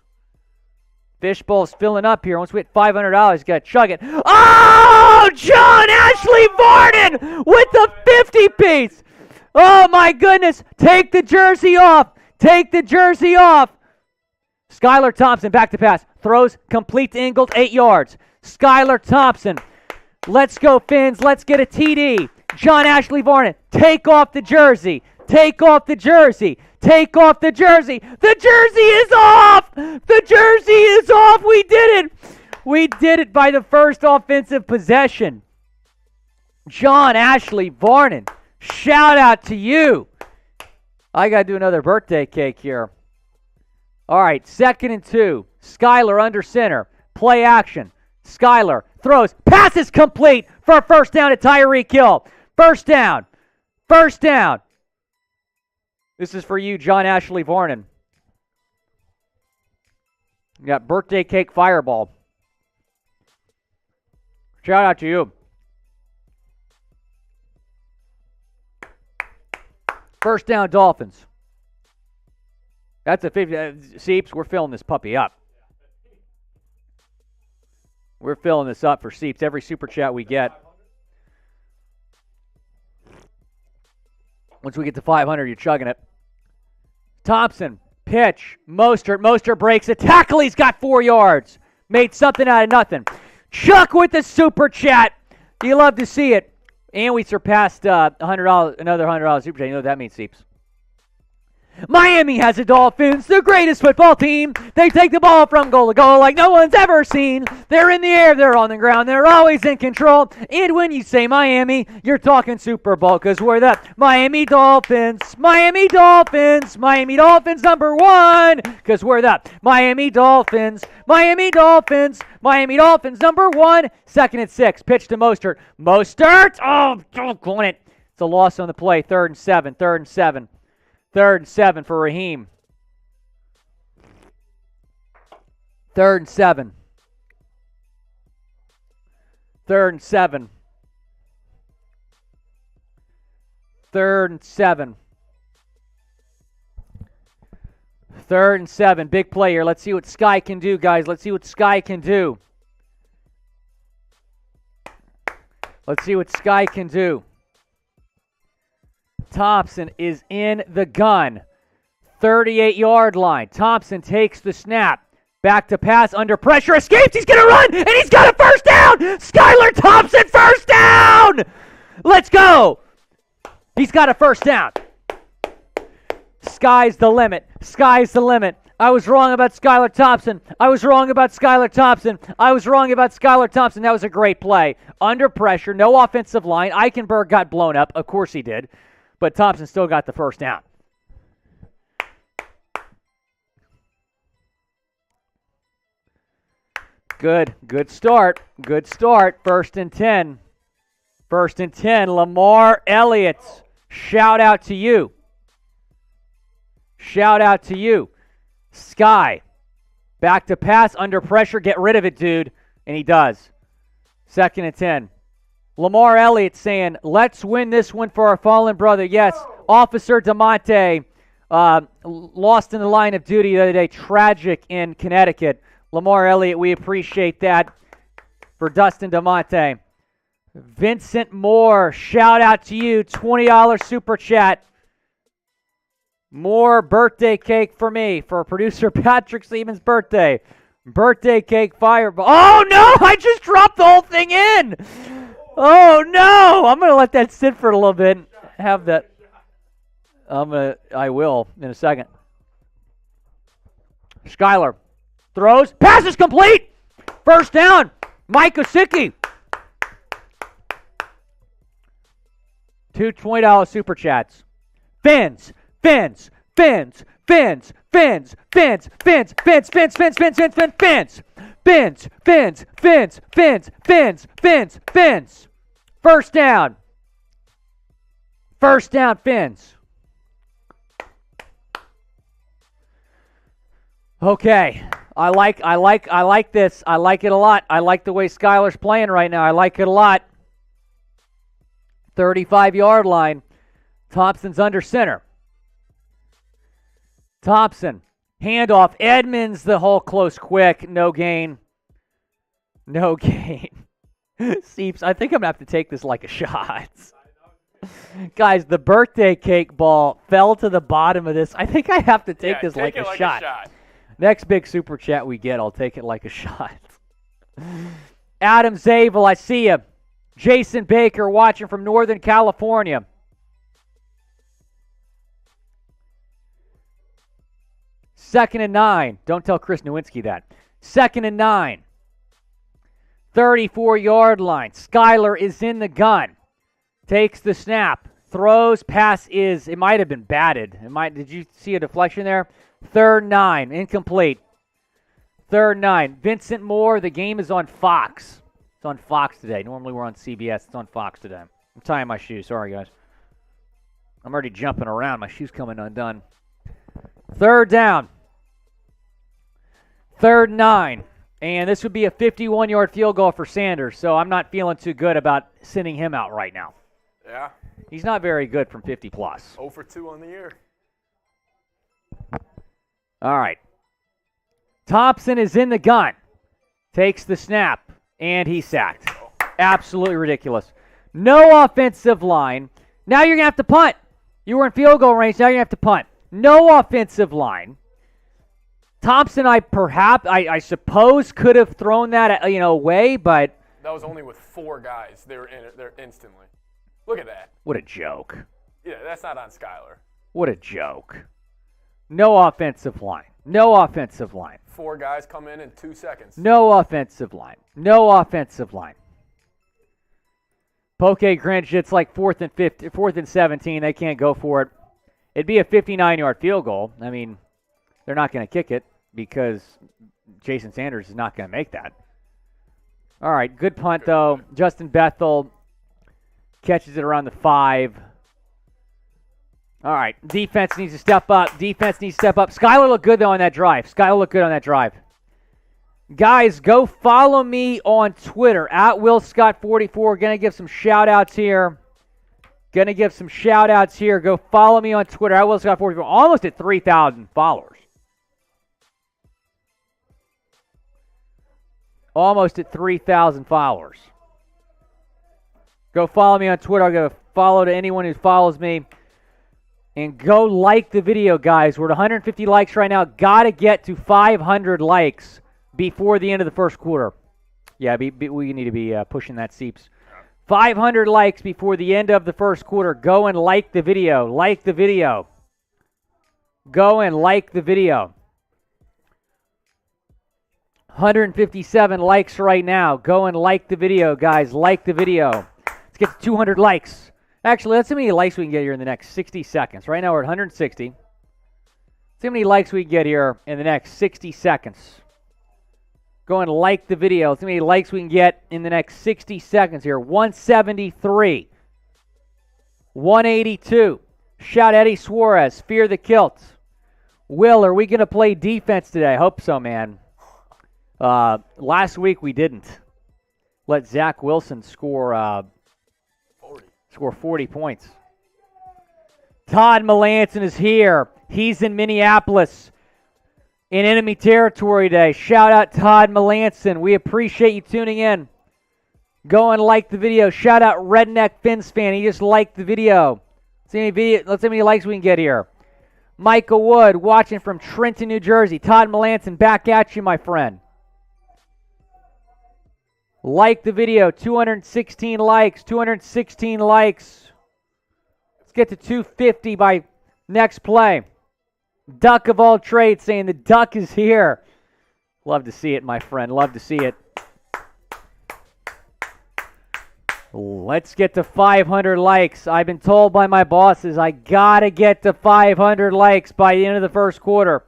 Speaker 1: Fishbowl's filling up here. Once we hit $500, you got to chug it. Oh, John Ashley Varden with the 50-piece. Oh, my goodness. Take the jersey off. Take the jersey off. Skylar Thompson, back to pass. Throws, complete to Ingold, 8 yards. Skylar Thompson. Let's go, Fins. Let's get a TD. John Ashley Varden, take off the jersey. Take off the jersey. Take off the jersey. The jersey is off. The jersey is off. We did it. We did it by the first offensive possession. John Ashley Varden, shout out to you. I got to do another birthday cake here. All right, 2nd and 2. Skylar under center. Play action. Skylar throws. Passes complete for a first down to Tyreek Hill. First down. First down. This is for you, John Ashley Varden. You got birthday cake fireball. Shout out to you. First down, Dolphins. That's a 50. Seeps, we're filling this puppy up. We're filling this up for Seeps. Every super chat we get. Once we get to 500, you're chugging it. Thompson, pitch. Mostert breaks a tackle. He's got 4 yards. Made something out of nothing. Chuck with the super chat. You love to see it. And we surpassed $100, another $100 super chat. You know what that means, Seeps. Miami has the Dolphins, the greatest football team. They take the ball from goal to goal like no one's ever seen. They're in the air, they're on the ground, they're always in control. And when you say Miami, you're talking Super Bowl because we're the Miami Dolphins. Miami Dolphins. Miami Dolphins #1 because we're the Miami Dolphins. Miami Dolphins. Miami Dolphins #1. 2nd and 6. Pitch to Mostert. Mostert. Oh, doggone it. It's a loss on the play. 3rd and 7. 3rd and 7. 3rd and 7 for Raheem. 3rd and 7. 3rd and 7. 3rd and 7. 3rd and 7. Big play here. Let's see what Sky can do, guys. Let's see what Sky can do. Let's see what Sky can do. Thompson is in the gun. 38-yard line. Thompson takes the snap. Back to pass under pressure. Escapes. He's going to run. And he's got a first down. Skylar Thompson, first down. Let's go. He's got a first down. Sky's the limit. Sky's the limit. I was wrong about Skylar Thompson. I was wrong about Skylar Thompson. I was wrong about Skylar Thompson. That was a great play. Under pressure. No offensive line. Eichenberg got blown up. Of course he did. But Thompson still got the first down. Good start. Good start. 1st and 10. 1st and 10. Lamar Elliott. Shout out to you. Shout out to you. Sky. Back to pass. Under pressure. Get rid of it, dude. And he does. 2nd and 10. Lamar Elliott saying, let's win this one for our fallen brother. Yes, Officer DeMonte lost in the line of duty the other day. Tragic in Connecticut. Lamar Elliott, we appreciate that for Dustin DeMonte. Vincent Moore, shout out to you. $20 super chat. More birthday cake for me, for producer Patrick Siemens' birthday. Birthday cake fireball. Oh, no, I just dropped the whole thing in. Oh, no! I'm going to let that sit for a little bit. Have that. I will in a second. Skylar throws. Pass is complete! First down. Mike Osicki. 2 $20 super chats. Fins. Fins. Fins. Fins. Fins. Fins. Fins. Fins. Fins. Fins. Fins. Fins. Fins. Fins. Fins. First down. First down, Fins. Okay. I like this. I like it a lot. I like the way Skylar's playing right now. I like it a lot. 35-yard line. Thompson's under center. Thompson. Handoff. Edmonds the hole close quick. No gain. No gain. Seeps, I think I'm going to have to take this like a shot. Guys, the birthday cake ball fell to the bottom of this. I think I have to take this like a shot. Next big super chat we get, I'll take it like a shot. Adam Zabel, I see you. Jason Baker watching from Northern California. Second and 9. Don't tell Chris Nowinski that. Second and 9. 34-yard line. Skylar is in the gun. Takes the snap. Throws. Pass is, it might have been batted. Did you see a deflection there? Third 9. Incomplete. Third 9. Vincent Moore, the game is on Fox. It's on Fox today. Normally we're on CBS. It's on Fox today. I'm tying my shoes. Sorry, guys. I'm already jumping around. My shoe's coming undone. Third down. Third 9. And this would be a 51-yard field goal for Sanders, so I'm not feeling too good about sending him out right now.
Speaker 2: Yeah.
Speaker 1: He's not very good from 50-plus.
Speaker 2: 0 for 2 on the year.
Speaker 1: All right. Thompson is in the gun. Takes the snap, and he's sacked. Absolutely ridiculous. No offensive line. Now you're going to have to punt. You were in field goal range. Now you're going to have to punt. No offensive line. Thompson, I suppose, could have thrown that away, but
Speaker 2: that was only with 4 guys. They were in it there instantly. Look at that.
Speaker 1: What a joke.
Speaker 2: Yeah, that's not on Skylar.
Speaker 1: What a joke. No offensive line. No offensive line.
Speaker 2: 4 guys come in 2 seconds.
Speaker 1: No offensive line. No offensive line. Poke Grinch, it's like 4th and 17. They can't go for it. It'd be a 59-yard field goal. I mean, they're not going to kick it because Jason Sanders is not going to make that. All right, good punt, though. Justin Bethel catches it around the 5. All right, defense needs to step up. Skylar looked good, though, on that drive. Guys, go follow me on Twitter, at WillScott44. Going to give some shout-outs here. Go follow me on Twitter, at WillScott44. Almost at 3,000 followers. Almost at 3,000 followers. Go follow me on Twitter. I'll give a follow to anyone who follows me. And go like the video, guys. We're at 150 likes right now. Got to get to 500 likes before the end of the first quarter. Yeah, we need to be pushing that, Seeps. 500 likes before the end of the first quarter. Go and like the video. Go and like the video. 157 likes right now. Go and like the video, guys. Like the video. Let's get to 200 likes. Actually, let's see how many likes we can get here in the next 60 seconds. Right now we're at 160. Let's see how many likes we can get here in the next 60 seconds. Go and like the video. Let's see how many likes we can get in the next 60 seconds here. 173. 182. Shout Eddie Suarez. Fear the Kilt. Will, are we going to play defense today? I hope so, man. Last week we didn't. Let Zach Wilson score 40 points. Todd Melanson is here. He's in Minneapolis in enemy territory today. Shout out Todd Melanson. We appreciate you tuning in. Go and like the video. Shout out Redneck Fins fan. He just liked the video. Let's see how many likes we can get here. Michael Wood watching from Trenton, New Jersey. Todd Melanson, back at you, my friend. Like the video. 216 likes. 216 likes. Let's get to 250 by next play. Duck of all trades saying the duck is here. Love to see it, my friend. Love to see it. Let's get to 500 likes. I've been told by my bosses I got to get to 500 likes by the end of the first quarter.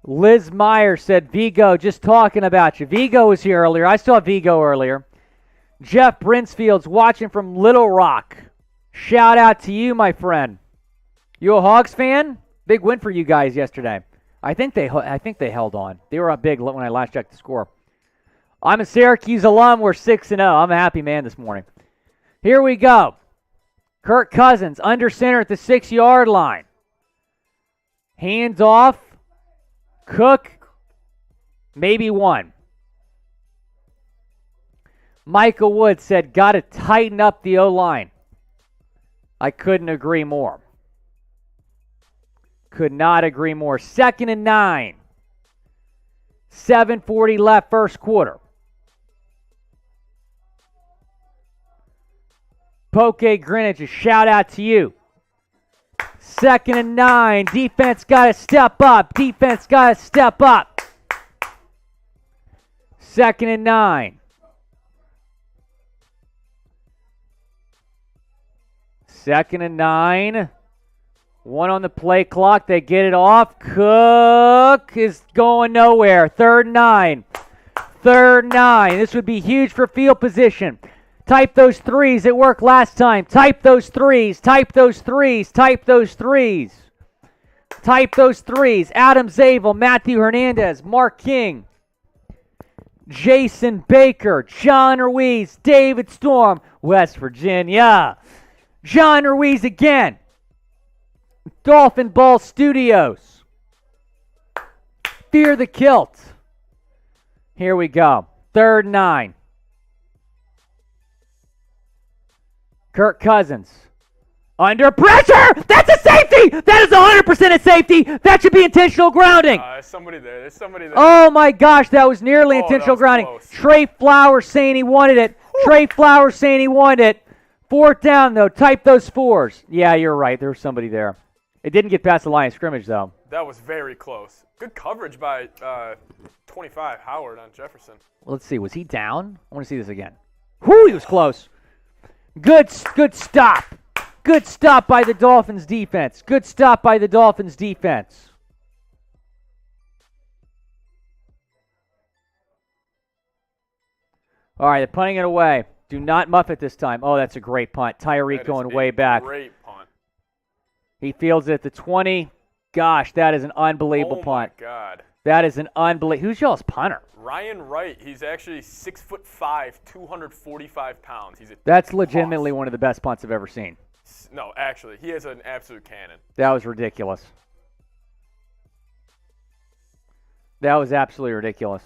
Speaker 1: Liz Meyer said, Vigo, just talking about you. Vigo was here earlier. I saw Vigo earlier. Jeff Brinsfield's watching from Little Rock. Shout out to you, my friend. You a Hogs fan? Big win for you guys yesterday. I think they held on. They were up big when I last checked the score. I'm a Syracuse alum. We're 6-0. I'm a happy man this morning. Here we go. Kirk Cousins under center at the 6-yard line. Hands off. Cook. Maybe one. Michael Wood said, got to tighten up the O-line. I couldn't agree more. Could not agree more. 2nd and 9. 7:40 left first quarter. Poke Greenwich, a shout out to you. 2nd and 9. Defense got to step up. Defense got to step up. 2nd and 9. 2nd and 9. One on the play clock. They get it off. Cook is going nowhere. 3rd and 9. 3rd and 9. This would be huge for field position. Type those threes. It worked last time. Type those threes. Type those threes. Type those threes. Type those threes. Adam Zabel, Matthew Hernandez, Mark King, Jason Baker, John Ruiz, David Storm, West Virginia. John Ruiz again. Dolphin Ball Studios. Fear the Kilt. Here we go. 3rd and 9. Kirk Cousins. Under pressure! That's a safety! That is 100% a safety! That should be intentional grounding!
Speaker 2: There's somebody there. There's somebody there.
Speaker 1: Oh my gosh, that was nearly intentional grounding.
Speaker 2: Close.
Speaker 1: Trey Flowers saying he wanted it. Trey Flowers saying he wanted it. 4th down, though. Type those 4s. Yeah, you're right. There was somebody there. It didn't get past the line of scrimmage, though.
Speaker 2: That was very close. Good coverage by 25 Howard on Jefferson.
Speaker 1: Let's see. Was he down? I want to see this again. Whew, he was close. Good stop. Good stop by the Dolphins defense. Good stop by the Dolphins defense. All right, they're punting it away. Do not muff it this time. Oh, that's a great punt. Tyreek going way back.
Speaker 2: Great punt.
Speaker 1: He fields it at the 20. Gosh, that is an unbelievable punt.
Speaker 2: Oh, my God.
Speaker 1: That is an unbelievable. Who's y'all's punter?
Speaker 2: Ryan Wright. He's actually 6'5", 245 pounds.
Speaker 1: That's legitimately one of the best punts I've ever seen.
Speaker 2: No, actually, he has an absolute cannon.
Speaker 1: That was ridiculous. That was absolutely ridiculous.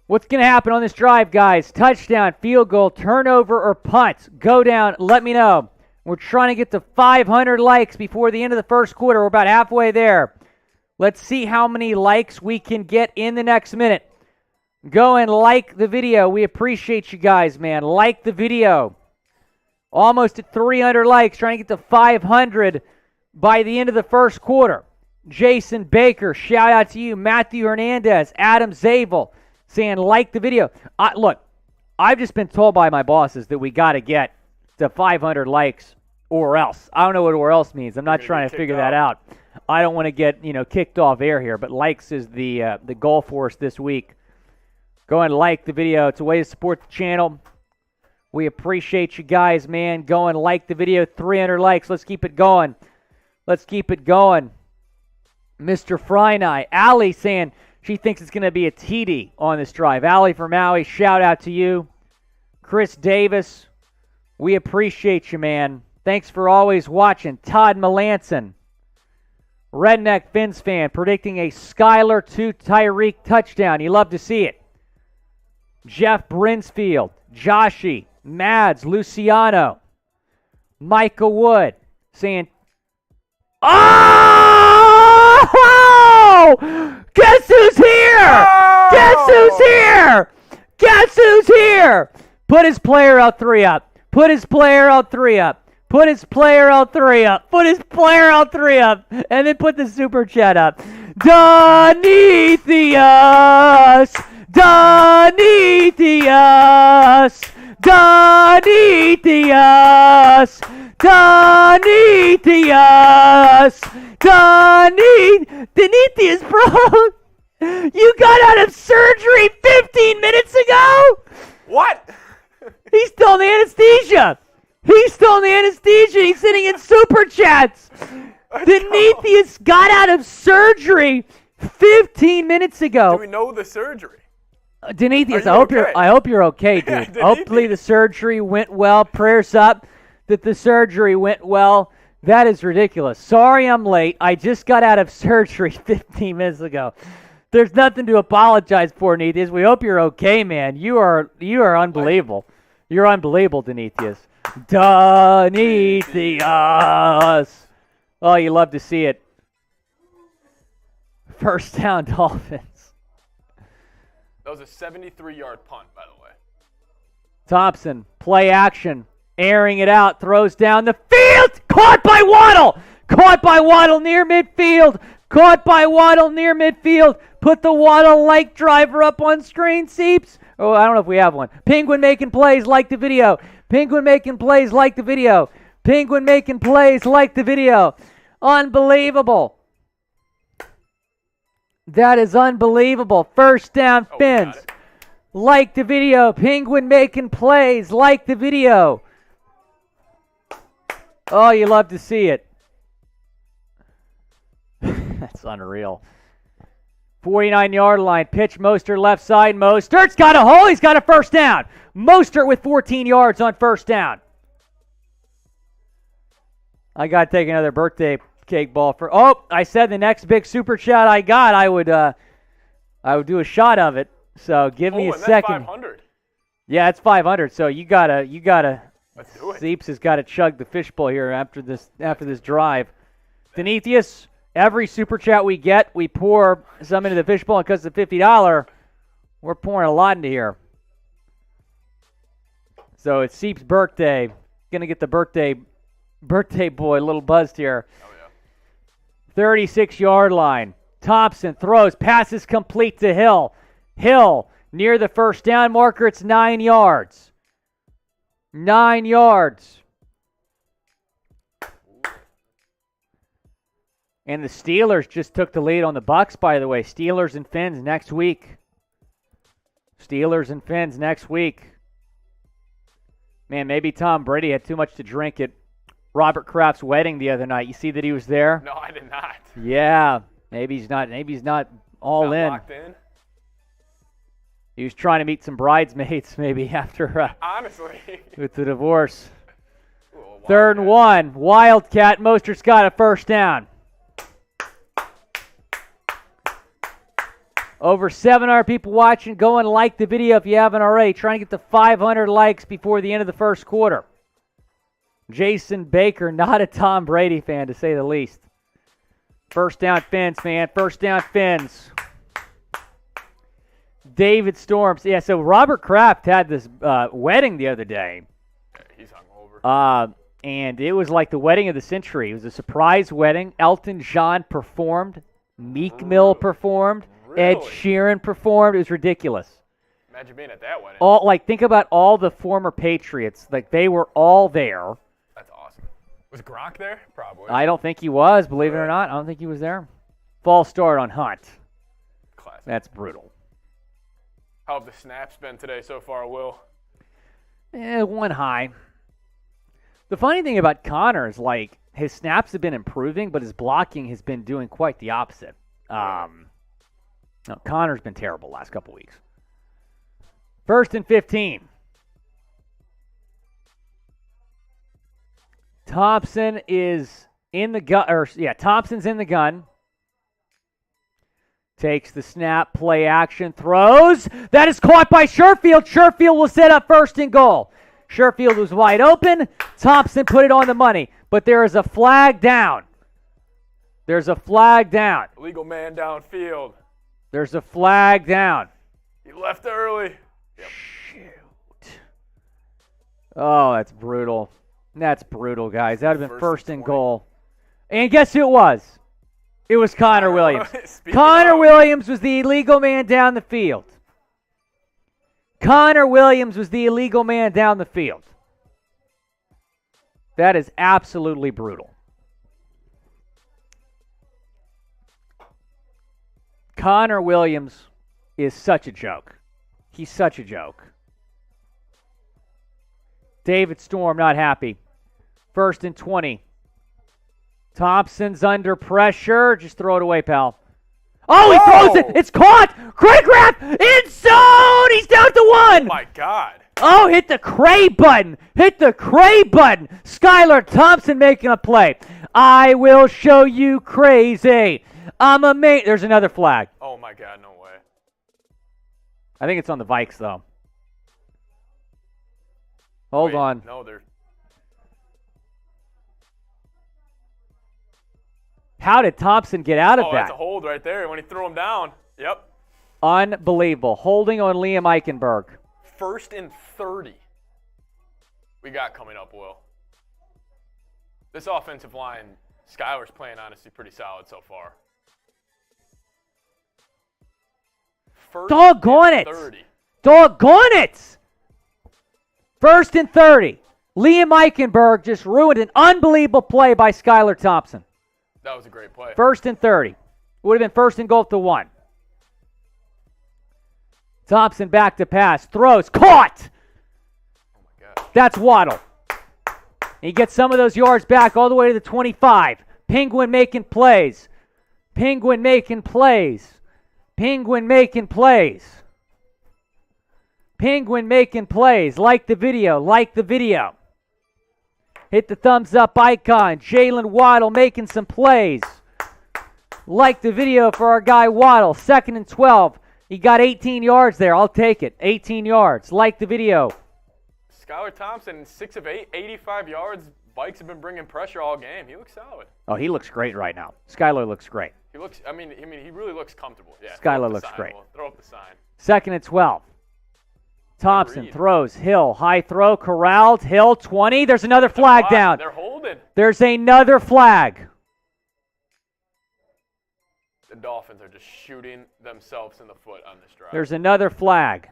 Speaker 1: What's going to happen on this drive, guys? Touchdown, field goal, turnover, or punt? Go down. Let me know. We're trying to get to 500 likes before the end of the first quarter. We're about halfway there. Let's see how many likes we can get in the next minute. Go and like the video. We appreciate you guys, man. Like the video. Almost at 300 likes. Trying to get to 500 by the end of the first quarter. Jason Baker, shout out to you. Matthew Hernandez, Adam Zabel, saying like the video. Look, I've just been told by my bosses that we got to get to 500 likes or else. I don't know what or else means. I'm not trying to figure that out. I don't want to get, kicked off air here, but likes is the goal for us this week. Go and like the video. It's a way to support the channel. We appreciate you guys, man. Go and like the video. 300 likes. Let's keep it going. Let's keep it going. Mr. Frynai. Allie saying she thinks it's going to be a TD on this drive. Allie from Maui, shout out to you. Chris Davis, we appreciate you, man. Thanks for always watching. Todd Melanson. Redneck Fins fan predicting a Skylar to Tyreek touchdown. You love to see it. Jeff Brinsfield, Joshy, Mads, Luciano, Michael Wood saying, oh! Guess who's here? Oh! Guess who's here? Guess who's here? Put his player out 3 up. Put his player out 3 up. Put his player out 3 up. Put his player out 3 up. And then put the super chat up. Donethius. Donethius. Donethius. Donethius. Demetrius, bro. You got out of surgery 15 minutes ago?
Speaker 2: What?
Speaker 1: He's still in anesthesia. He's sitting in super chats. Demetrius got out of surgery 15 minutes ago.
Speaker 2: Do we know the surgery?
Speaker 1: Demetrius,
Speaker 2: okay?
Speaker 1: I hope you're okay, dude.
Speaker 2: Yeah,
Speaker 1: Hopefully the surgery went well. Prayers up that the surgery went well. That is ridiculous. Sorry I'm late. I just got out of surgery 15 minutes ago. There's nothing to apologize for, Demetrius. We hope you're okay, man. You are unbelievable. You're unbelievable, Demetrius. Demetrius. Oh, you love to see it. First down, Dolphins.
Speaker 2: That was a 73-yard punt, by the way.
Speaker 1: Thompson, play action, airing it out, throws down the field. Caught by Waddle. Near midfield. Put the Waddle like driver up on screen, Seeps. Oh, I don't know if we have one. Penguin making plays, like the video. Unbelievable. That is unbelievable. First down, Fins. Like the video. Penguin making plays, like the video. Oh, you love to see it. That's unreal. 49-yard line. Pitch Mostert left side. Mostert's got a hole. He's got a first down. Mostert with 14 yards on first down. I got to take another birthday cake ball for. Oh, I said the next big super chat I got, I would do a shot of it. So give me a second.
Speaker 2: 500.
Speaker 1: Yeah, it's 500. So you gotta.
Speaker 2: Let's do it.
Speaker 1: Seeps has got to chug the fishbowl here after this drive. Demetrius, every super chat we get, we pour some into the fishbowl, and because it's a $50, we're pouring a lot into here. So it's Seeps' birthday. Gonna get the birthday boy a little buzzed here.
Speaker 2: Oh yeah.
Speaker 1: 36-yard line. Thompson throws, passes complete to Hill. Hill near the first down marker. It's 9 yards. 9 yards. And the Steelers just took the lead on the Bucs, by the way. Steelers and Fins next week. Man, maybe Tom Brady had too much to drink at Robert Kraft's wedding the other night. You see that he was there?
Speaker 2: No, I did not.
Speaker 1: Yeah. Maybe he's not all in.
Speaker 2: Locked in.
Speaker 1: He was trying to meet some bridesmaids maybe after
Speaker 2: Honestly.
Speaker 1: with the divorce.
Speaker 2: Ooh,
Speaker 1: Third and 1. Wildcat. Mostert's got a first down. Over 700 people watching. Go and like the video if you haven't already. Trying to get to 500 likes before the end of the first quarter. Jason Baker, not a Tom Brady fan to say the least. First down, Fins, man. David Storms. Yeah, so Robert Kraft had this wedding the other day.
Speaker 2: He's hungover.
Speaker 1: And it was like the wedding of the century. It was a surprise wedding. Elton John performed. Meek Mill performed.
Speaker 2: Really?
Speaker 1: Ed Sheeran performed. It was ridiculous.
Speaker 2: Imagine being at that wedding.
Speaker 1: Think about all the former Patriots. Like, they were all there.
Speaker 2: That's awesome. Was Gronk there? Probably.
Speaker 1: I don't think he was, believe it or not. I don't think he was there. False start on Hunt.
Speaker 2: Classic.
Speaker 1: That's brutal.
Speaker 2: How have the snaps been today so far, Will?
Speaker 1: One high. The funny thing about Connor is, like, his snaps have been improving, but his blocking has been doing quite the opposite. Connor's been terrible last couple weeks. First and 15. Thompson is in the gun. Thompson's in the gun. Takes the snap, play action, throws. That is caught by Sherfield. Sherfield will set up first and goal. Sherfield was wide open. Thompson put it on the money. But there is a flag down.
Speaker 2: Illegal man downfield.
Speaker 1: There's a flag down.
Speaker 2: He left early. Yep.
Speaker 1: Shoot. Oh, that's brutal. That's brutal, guys. That would have been first and goal. And guess who it was? It was Connor Williams. Connor Williams was the illegal man down the field. That is absolutely brutal. Connor Williams is such a joke. He's such a joke. David Storm not happy. 1st and 20. Thompson's under pressure. Just throw it away, pal. Oh, he throws it. It's caught. Great grab. End zone. He's down to 1.
Speaker 2: Oh, my God.
Speaker 1: Oh, hit the Cray button. Hit the Cray button. Skylar Thompson making a play. I will show you crazy. I'm a mate. There's another flag.
Speaker 2: Oh, my God. No way.
Speaker 1: I think it's on the Vikes, though. Hold on.
Speaker 2: No, they're...
Speaker 1: How did Thompson get out of that?
Speaker 2: That's a hold right there when he threw him down. Yep.
Speaker 1: Unbelievable. Holding on Liam Eichenberg.
Speaker 2: 1st and 30. We got coming up, Will. This offensive line, Skylar's playing honestly pretty solid so far.
Speaker 1: Doggone it.
Speaker 2: 30.
Speaker 1: Doggone it. 1st and 30. Liam Eichenberg just ruined an unbelievable play by Skylar Thompson.
Speaker 2: That was a great play.
Speaker 1: 1st and 30. Would have been 1st and goal to 1. Thompson back to pass. Throws. Caught!
Speaker 2: Oh, my God.
Speaker 1: That's Waddle. He gets some of those yards back all the way to the 25. Penguin making plays. Penguin making plays. Penguin making plays. Penguin making plays. Like the video. Like the video. Hit the thumbs up icon. Jaylen Waddle making some plays. Like the video for our guy Waddle. 2nd and 12. He got 18 yards there. I'll take it. 18 yards. Like the video.
Speaker 2: Skylar Thompson, 6 of 8, 85 yards. Vikes have been bringing pressure all game. He looks solid.
Speaker 1: Oh, he looks great right now. Skylar looks great.
Speaker 2: He looks. I mean, he really looks comfortable. Yeah.
Speaker 1: Skylar looks great.
Speaker 2: We'll throw up the sign.
Speaker 1: 2nd and 12. Thompson throws. Hill. High throw. Corralled. Hill. 20. There's another flag down.
Speaker 2: They're holding.
Speaker 1: There's another flag.
Speaker 2: The Dolphins are just shooting themselves in the foot on this drive.
Speaker 1: There's another flag.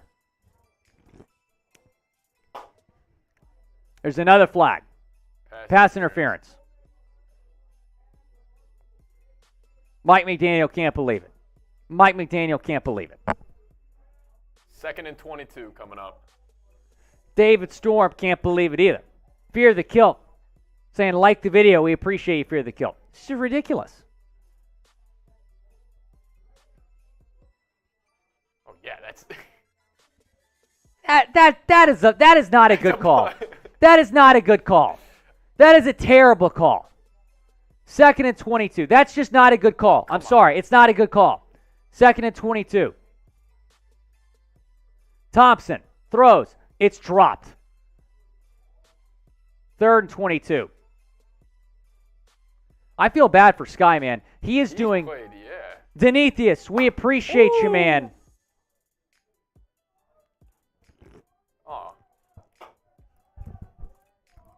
Speaker 1: There's another flag. Pass interference. Mike McDaniel can't believe it. Mike McDaniel can't believe it.
Speaker 2: 2nd and 22 coming up.
Speaker 1: David Storm can't believe it either. Fear the kilt. Saying, like the video, we appreciate you, Fear the kilt. This is ridiculous.
Speaker 2: Oh, yeah, that's...
Speaker 1: that is not a good call. That is not a good call. That is a terrible call. 2nd and 22. That's just not a good call. I'm sorry. It's not a good call. 2nd and 22. Thompson throws. It's dropped. 3rd and 22. I feel bad for Sky, man. He's doing...
Speaker 2: Played, yeah.
Speaker 1: Denethius, we appreciate you, man.
Speaker 2: Oh.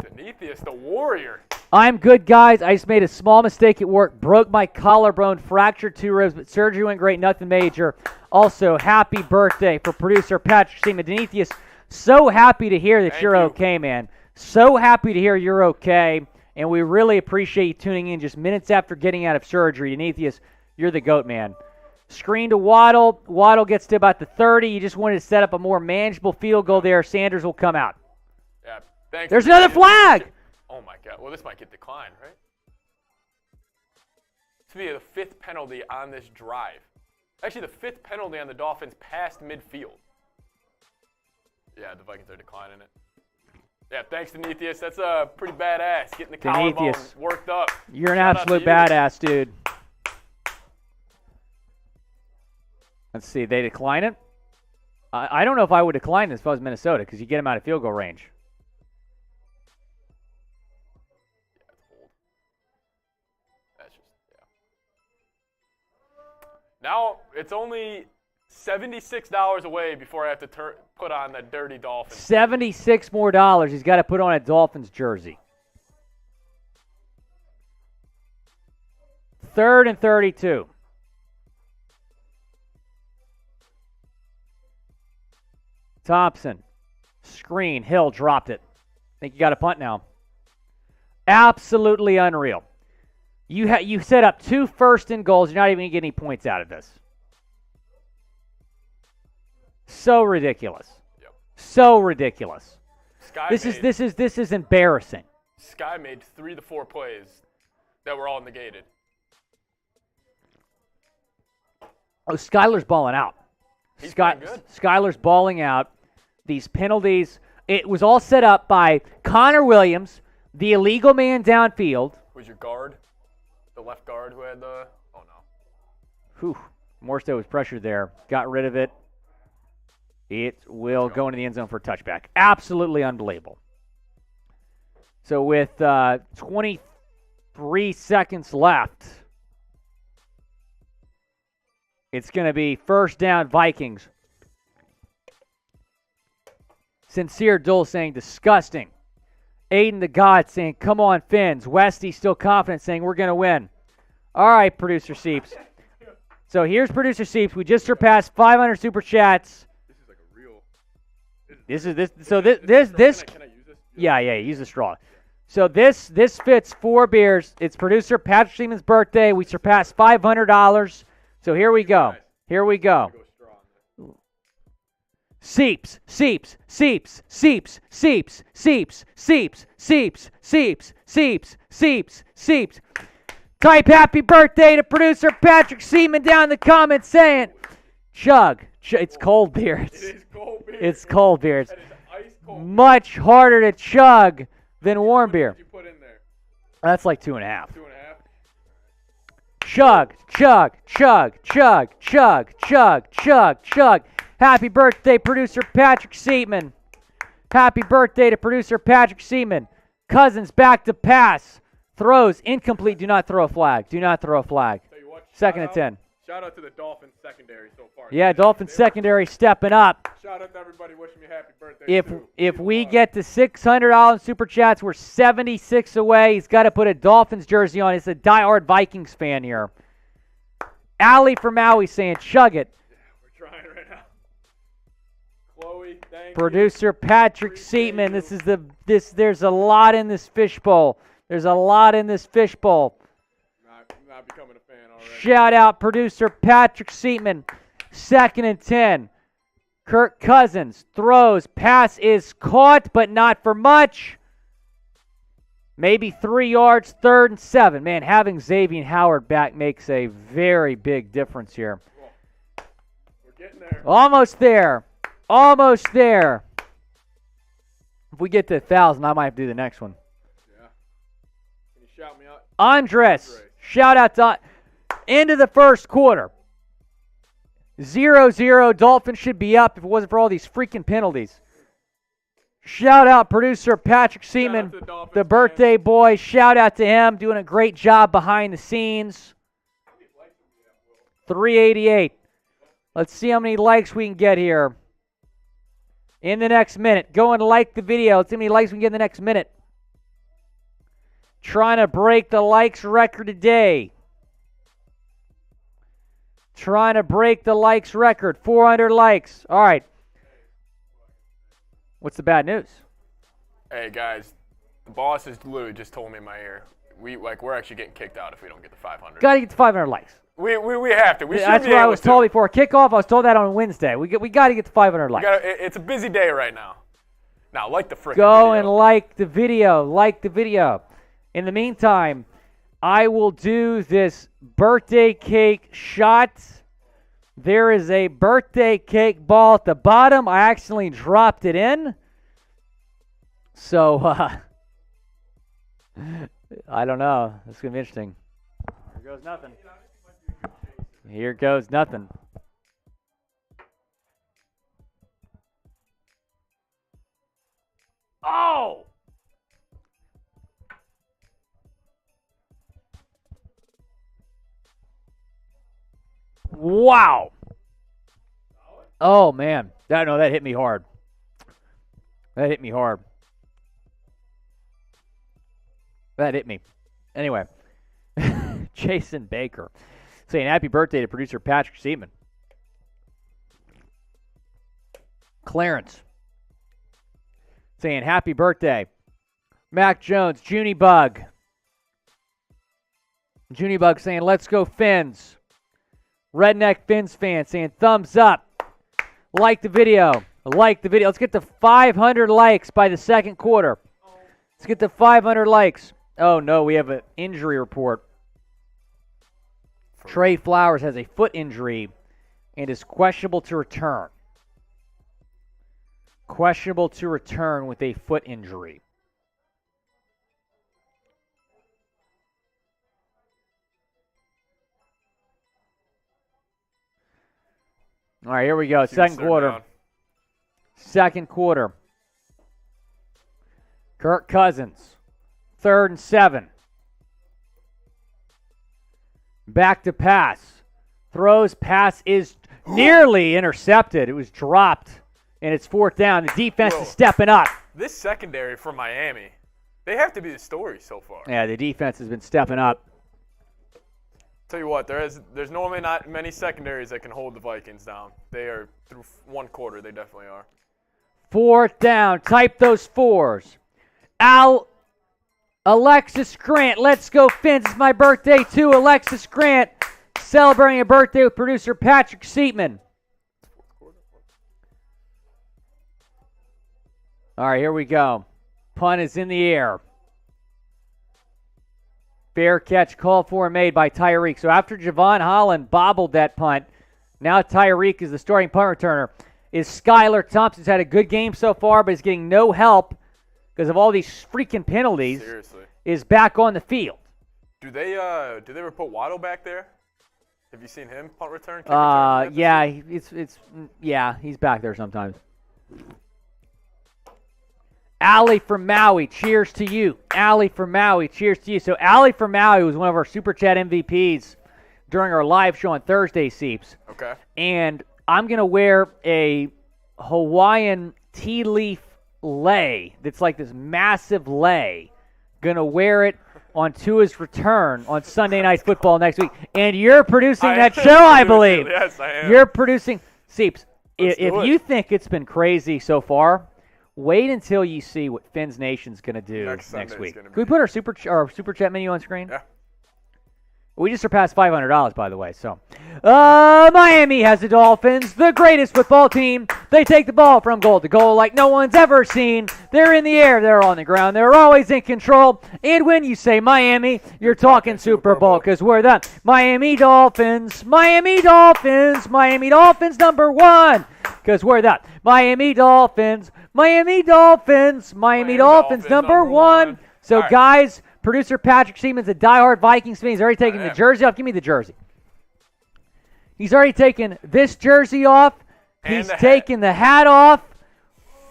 Speaker 2: Denethius, the warrior.
Speaker 1: I'm good, guys. I just made a small mistake at work. Broke my collarbone, fractured 2 ribs, but surgery went great, nothing major. Also, happy birthday for producer Patrick Seaman. Denethius, so happy to hear that you're okay, man. So happy to hear you're okay, and we really appreciate you tuning in just minutes after getting out of surgery. Denethius, you're the GOAT, man. Screen to Waddle. Waddle gets to about the 30. You just wanted to set up a more manageable field goal there. Sanders will come out.
Speaker 2: Yeah, thanks.
Speaker 1: There's another flag.
Speaker 2: Oh, my God. Well, this might get declined, right? This will be the 5th penalty on this drive. Actually, the 5th penalty on the Dolphins past midfield. Yeah, the Vikings are declining it. Yeah, thanks, Denethius. That's pretty badass, getting the collarbone worked up.
Speaker 1: You're an absolute badass, dude. Let's see. They decline it? I don't know if I would decline this if I was Minnesota because you get them out of field goal range.
Speaker 2: Now, it's only $76 away before I have to put on the dirty Dolphins.
Speaker 1: $76 more. He's got to put on a Dolphins jersey. 3rd and 32. Thompson. Screen. Hill dropped it. I think you got a punt now. Absolutely unreal. You set up 2 first and goals. You're not even going to get any points out of this. So ridiculous.
Speaker 2: Yep.
Speaker 1: So ridiculous.
Speaker 2: This
Speaker 1: is embarrassing.
Speaker 2: Sky made 3 to 4 plays that were all negated.
Speaker 1: Oh, Skylar's balling out.
Speaker 2: He's playing good.
Speaker 1: Skylar's balling out. These penalties, it was all set up by Connor Williams, the illegal man downfield.
Speaker 2: Who's your guard? The left guard who had the... Oh, no.
Speaker 1: Whew. Mostert was pressured there. Got rid of it. It will go into the end zone for a touchback. Absolutely unbelievable. So with 23 seconds left, it's going to be first down Vikings. Sincere Dole saying disgusting. Aiden the God saying, come on, Fins. Westy still confident saying we're going to win. All right, Producer Seeps. So here's Producer Seeps. We just surpassed 500 super chats.
Speaker 2: This is like a real...
Speaker 1: Can I use this? Yeah, use the straw. So this fits 4 beers. It's Producer Patrick Seaman's birthday. We surpassed $500. So here we go. Here we go. Seeps, Seeps, Seeps, Seeps, Seeps, Seeps, Seeps, Seeps, Seeps, Seeps, Seeps, Seeps. Type happy birthday to Producer Patrick Seaman down in the comments saying, chug. It's cold beer.
Speaker 2: It is cold beer.
Speaker 1: It's cold beer. It's
Speaker 2: ice cold
Speaker 1: much harder to chug than warm beer.
Speaker 2: What did you put in there?
Speaker 1: That's like 2.5.
Speaker 2: 2.5?
Speaker 1: Chug, chug, chug, chug, chug, chug, chug, chug. Happy birthday, Producer Patrick Seaman. Happy birthday to Producer Patrick Seaman. Cousins back to pass. Throws incomplete. Do not throw a flag. Do not throw a flag.
Speaker 2: Tell you what,
Speaker 1: Second and 10.
Speaker 2: Shout out to the Dolphins secondary so far.
Speaker 1: Yeah, Dolphins secondary stepping up.
Speaker 2: Shout out to everybody wishing me happy birthday.
Speaker 1: If we get to $600 super chats, we're 76 away. He's got to put a Dolphins jersey on. He's a diehard Vikings fan here. Allie from Maui saying, chug it.
Speaker 2: Yeah, we're trying right now. Chloe, thank
Speaker 1: Producer
Speaker 2: you.
Speaker 1: Patrick
Speaker 2: Appreciate
Speaker 1: Seaman.
Speaker 2: you.
Speaker 1: There's a lot in this fishbowl. There's a lot in this fishbowl.
Speaker 2: Not becoming a fan already.
Speaker 1: Shout out Producer Patrick Seaman. Second and 10. Kirk Cousins throws. Pass is caught, but not for much. Maybe 3 yards, 3rd and 7. Man, having Xavien Howard back makes a very big difference here.
Speaker 2: We're getting there.
Speaker 1: Almost there. Almost there. If we get to 1,000, I might have to do the next one.
Speaker 2: Yeah. Can you shout me out?
Speaker 1: Andres. Shout out to end of the first quarter. 0-0. Dolphins should be up if it wasn't for all these freaking penalties. Shout out Producer Patrick Seaman, the birthday boy. Shout out to him, doing a great job behind the scenes. 388. Let's see how many likes we can get here in the next minute. Go and like the video. Let's see how many likes we can get in the next minute. Trying to break the likes record today. Trying to break the likes record. 400 likes. All right. What's the bad news?
Speaker 2: Hey, guys. The boss's Lou just told me in my ear. We're actually getting kicked out if we don't get to 500.
Speaker 1: Got to get to 500 likes.
Speaker 2: We have to.
Speaker 1: That's what I was told before kickoff. I was told that on Wednesday. We got to get to 500 likes.
Speaker 2: It's a busy day right now. Now, like the freaking
Speaker 1: Go
Speaker 2: video.
Speaker 1: and like the video. Like the video. In the meantime, I will do this birthday cake shot. There is a birthday cake ball at the bottom. I accidentally dropped it in. So, I don't know. It's going to be interesting. Here goes nothing. Here goes nothing. Oh! Wow. Oh, man. That hit me hard. That hit me hard. That hit me. Anyway. Jason Baker saying happy birthday to producer Patrick Seaman. Clarence saying happy birthday. Mac Jones, Junie Bug. Junie Bug saying let's go Fins. Redneck Fins fan saying thumbs up. Like the video. Like the video. Let's get to 500 likes by the second quarter. Let's get to 500 likes. Oh, no, we have an injury report. Trey Flowers has a foot injury and is questionable to return. Questionable to return with a foot injury. All right, here we go. Second quarter. Second quarter. Kirk Cousins, 3rd and 7. Back to pass. Throws, pass is nearly intercepted. It was dropped, and it's 4th down. The defense is stepping up.
Speaker 2: This secondary for Miami, they have to be the story so far.
Speaker 1: Yeah, the defense has been stepping up.
Speaker 2: Tell you what, there's normally not many secondaries that can hold the Vikings down. They are, through one quarter, they definitely are.
Speaker 1: 4th down. Type those 4s. Alexis Grant. Let's go, Fins. It's my birthday, too. Alexis Grant celebrating a birthday with producer Patrick Seatman. All right, here we go. Punt is in the air. Fair catch called for and made by Tyreek. So after Javon Holland bobbled that punt, now Tyreek is the starting punt returner. Is Skylar Thompson's had a good game so far, but is getting no help because of all these freaking penalties.
Speaker 2: Seriously. Is
Speaker 1: back on the field.
Speaker 2: Do they ever put Waddle back there? Have you seen him punt return?
Speaker 1: Yeah, he's back there sometimes. Allie from Maui, cheers to you. Allie from Maui, cheers to you. So Allie from Maui was one of our Super Chat MVPs during our live show on Thursday, Seeps.
Speaker 2: Okay.
Speaker 1: And I'm going to wear a Hawaiian tea leaf lei that's like this massive lei. Going to wear it on Tua's return on Sunday Night Football next week. And you're producing that show, I believe.
Speaker 2: Yes, I am.
Speaker 1: You're producing. Seeps, if
Speaker 2: do it.
Speaker 1: you think it's been crazy so far, wait until you see what Fins Nation's going to do next week. Can we put our super chat menu on screen?
Speaker 2: Yeah.
Speaker 1: We just surpassed $500, by the way. So, Miami has the Dolphins, the greatest football team. They take the ball from goal to goal like no one's ever seen. They're in the air. They're on the ground. They're always in control. And when you say Miami, you're talking Super Bowl because we're the Miami Dolphins. Miami Dolphins. Miami Dolphins #1 because we're the Miami Dolphins. Miami Dolphins. Miami Dolphins #1. So,
Speaker 2: right.
Speaker 1: Guys, producer Patrick Seaman's a diehard Vikings fan. He's already taken the jersey off. Give me the jersey. He's already taken this jersey off. He's taken the hat off.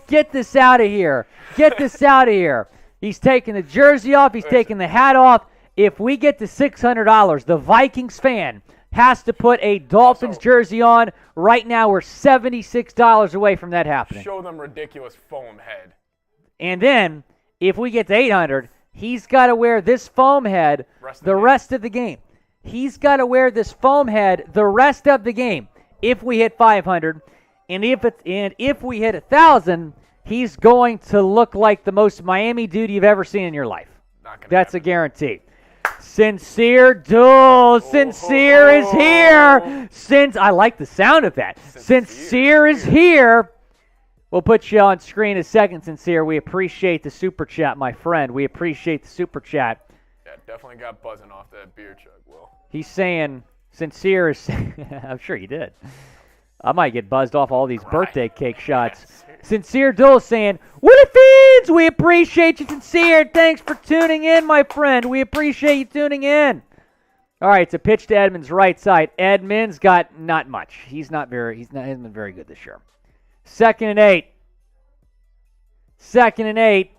Speaker 1: Get this out of here. Get this out of here. He's taking the jersey off. He's taking the hat off. If we get to $600, the Vikings fan has to put a Dolphins jersey on. Right now, we're $76 away from that happening.
Speaker 2: Show them ridiculous foam head.
Speaker 1: And then, if we get to $800, he's got to wear this foam head the rest of the game. He's got to wear this foam head the rest of the game. If we hit 500, and if we hit 1,000, he's going to look like the most Miami dude you've ever seen in your life. That's a guarantee. Sincere Duel. Sincere is here. I like the sound of that. Sincere is here. We'll put you on screen in a second, Sincere. We appreciate the super chat, my friend. We appreciate the super chat.
Speaker 2: Yeah, definitely got buzzing off that beer chug, Will.
Speaker 1: He's saying, Sincere is I'm sure he did. I might get buzzed off all these birthday cake shots. Sincere Duel saying, "What it feeds! We appreciate you, Sincere. Thanks for tuning in, my friend. We appreciate you tuning in." All right, it's a pitch to Edmonds' right side. Edmonds got not much. He hasn't been very good this year. 2nd and 8. 2nd and 8.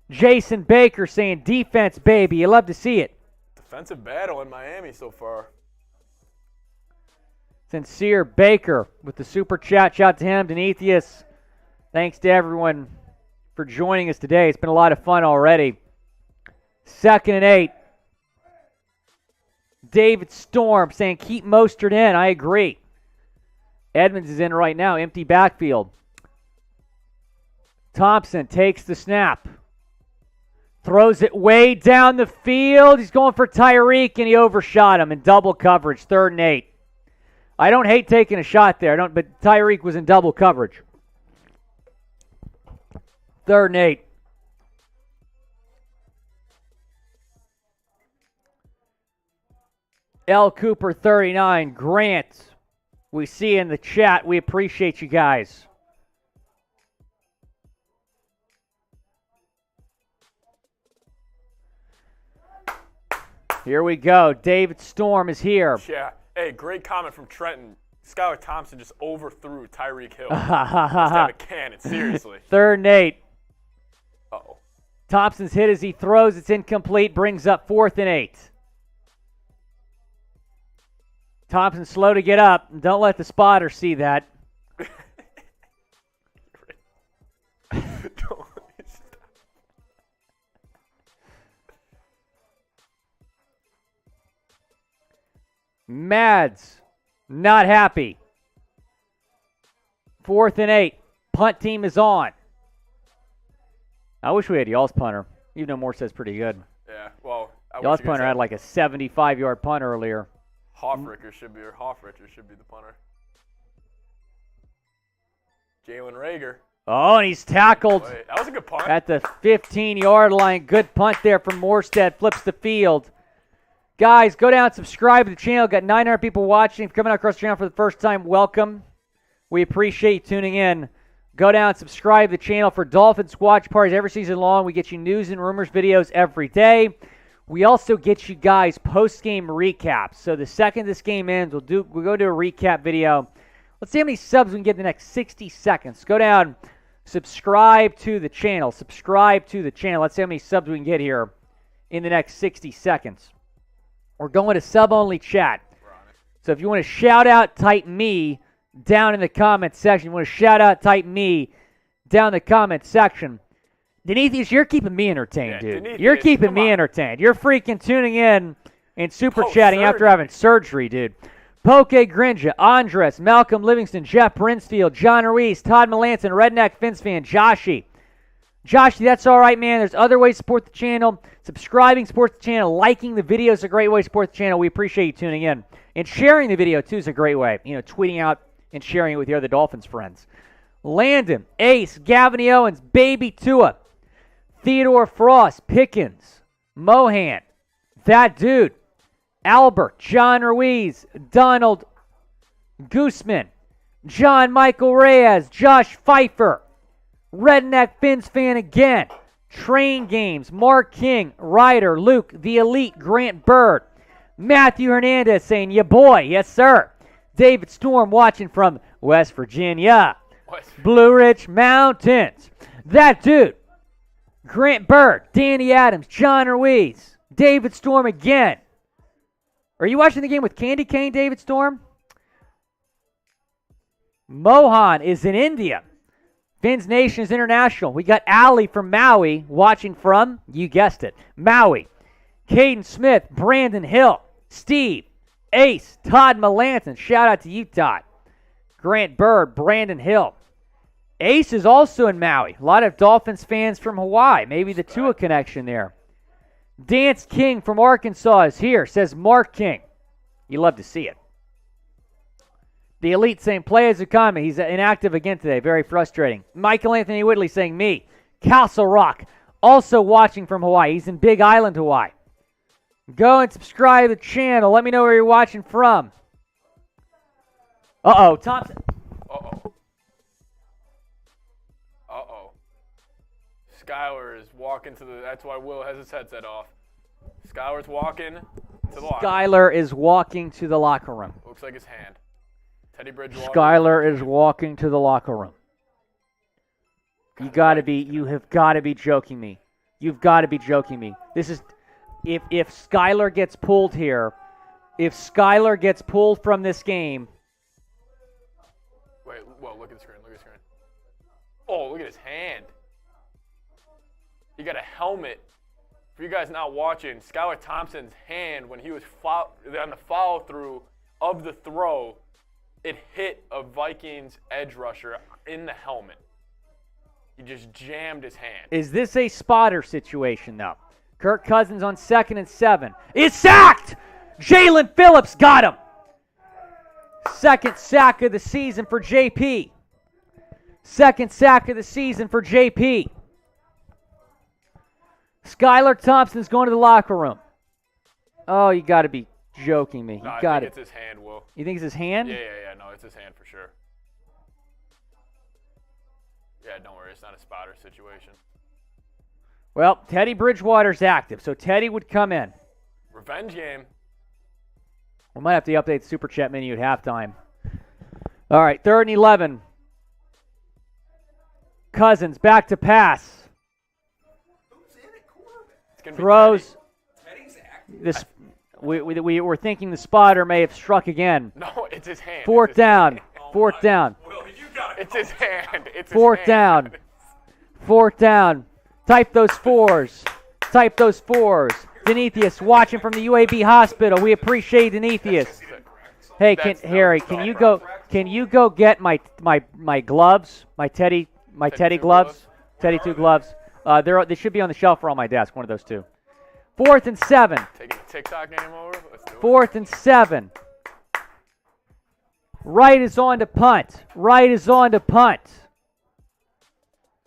Speaker 1: Jason Baker saying, "Defense, baby." You love to see it.
Speaker 2: Defensive battle in Miami so far.
Speaker 1: Sincere Baker with the super chat. Shout out to him, Denetheus. Thanks to everyone for joining us today. It's been a lot of fun already. 2nd and 8. David Storm saying, "Keep Mostert in." I agree. Edmonds is in right now. Empty backfield. Thompson takes the snap. Throws it way down the field. He's going for Tyreek, and he overshot him in double coverage. 3rd and 8. I don't hate taking a shot there. But Tyreek was in double coverage. 3rd and 8. L. Cooper 39. Grant, we see you in the chat. We appreciate you guys. Here we go. David Storm is here.
Speaker 2: Yeah. Hey, great comment from Trenton. Skylar Thompson just overthrew Tyreek Hill. Just have a cannon, seriously.
Speaker 1: 3rd and 8.
Speaker 2: Uh-oh.
Speaker 1: Thompson's hit as he throws. It's incomplete. Brings up 4th and 8. Thompson slow to get up. Don't let the spotter see that. Mads, not happy. 4th and 8. Punt team is on. I wish we had y'all's punter. Even though Morstead's pretty good.
Speaker 2: Yeah, well.
Speaker 1: Y'all's punter had like a 75-yard punt earlier.
Speaker 2: Hofrichter should be the punter. Jaylen Rager.
Speaker 1: Oh, and he's tackled.
Speaker 2: That was a good punt.
Speaker 1: At the 15-yard line. Good punt there from Morstead. Flips the field. Guys, go down and subscribe to the channel. Got 900 people watching. If you're coming across the channel for the first time, welcome. We appreciate you tuning in. Go down and subscribe to the channel for Dolphins watch parties every season long. We get you news and rumors videos every day. We also get you guys post-game recaps. So the second this game ends, we'll go do a recap video. Let's see how many subs we can get in the next 60 seconds. Go down, subscribe to the channel. Subscribe to the channel. Let's see how many subs we can get here in the next 60 seconds. We're going to sub-only chat. So if you want to shout out, type me down in the comment section. You want to shout out, type me down in the comment section. Deneathius, you're keeping me entertained, dude.
Speaker 2: Deneathius,
Speaker 1: you're keeping me entertained. You're freaking tuning in and super chatting after having surgery, dude. Poke Grinja, Andres, Malcolm Livingston, Jeff Brinsfield, John Ruiz, Todd Melanson, Redneck Fins fan, Joshy. Joshy, that's all right, man. There's other ways to support the channel. Subscribing supports the channel. Liking the video is a great way to support the channel. We appreciate you tuning in. And sharing the video, too, is a great way. Tweeting out and sharing it with your other Dolphins friends. Landon, Ace, Gavin Owens, Baby Tua, Theodore Frost, Pickens, Mohan, That Dude, Albert, John Ruiz, Donald Gooseman, John Michael Reyes, Josh Pfeiffer, Redneck Fins fan again, Train Games, Mark King, Ryder, Luke, The Elite, Grant Bird, Matthew Hernandez saying, yeah boy, yes sir. David Storm watching from West Virginia. Blue Ridge Mountains. That Dude. Grant Bird, Danny Adams, John Ruiz, David Storm again. Are you watching the game with Candy Cane, David Storm? Mohan is in India. Fins Nation is international. We got Ali from Maui watching from, you guessed it, Maui. Caden Smith, Brandon Hill, Steve, Ace, Todd Melanson. Shout out to you, Todd. Grant Bird, Brandon Hill. Ace is also in Maui. A lot of Dolphins fans from Hawaii. Maybe the Tua connection there. Dance King from Arkansas is here, says Mark King. You love to see it. The Elite saying, play as a comment. He's inactive again today. Very frustrating. Michael Anthony Whitley saying, me. Castle Rock, also watching from Hawaii. He's in Big Island, Hawaii. Go and subscribe to the channel. Let me know where you're watching from. Uh-oh, Thompson.
Speaker 2: Skylar is walking to the... That's why Will has his headset off. Skylar's walking to the locker room.
Speaker 1: Skylar is walking to the locker room.
Speaker 2: Looks like his hand. Teddy Bridgewater.
Speaker 1: Skylar is walking to the locker room. You have got to be joking me. You've got to be joking me. This is... If Skylar gets pulled here, if Skylar gets pulled from this game...
Speaker 2: Wait, whoa, look at the screen, Oh, look at his hand. He got a helmet. For you guys not watching, Skylar Thompson's hand, when he was on the follow-through of the throw, it hit a Vikings edge rusher in the helmet. He just jammed his hand.
Speaker 1: Is this a spotter situation, though? Kirk Cousins on 2nd and 7. Is sacked! Jaylen Phillips got him. Second sack of the season for JP. Second sack of the season for JP. Skylar Thompson's going to the locker room. Oh, you got to be joking me.
Speaker 2: No,
Speaker 1: You got
Speaker 2: I
Speaker 1: it.
Speaker 2: think it's his hand, Will.
Speaker 1: You think it's his hand?
Speaker 2: Yeah. No, it's his hand for sure. Yeah, don't worry. It's not a spotter situation.
Speaker 1: Well, Teddy Bridgewater's active, so Teddy would come in.
Speaker 2: Revenge game.
Speaker 1: We might have to update the Super Chat menu at halftime. All right, 3rd and 11. Cousins back to pass.
Speaker 2: It's gonna be
Speaker 1: Throws.
Speaker 2: Teddy's active.
Speaker 1: This we were thinking the spotter may have struck again.
Speaker 2: No, it's his hand.
Speaker 1: Fourth
Speaker 2: It's his
Speaker 1: down.
Speaker 2: hand.
Speaker 1: Fourth down.
Speaker 3: Will, you got it.
Speaker 2: It's his hand. It's his
Speaker 1: Fourth
Speaker 2: hand.
Speaker 1: down. Fourth down. Type those fours. Type those fours. Denetheus watching from the UAB hospital. We appreciate Denetheus. Hey, Harry, can you go get my gloves? My Teddy
Speaker 2: Teddy
Speaker 1: gloves?
Speaker 2: gloves?
Speaker 1: Teddy 2 gloves. They should be on the shelf or on my desk, one of those two. 4th and 7.
Speaker 2: Taking the TikTok game over. Let's do it.
Speaker 1: 4th and 7. Right is on to punt. Right is on to punt.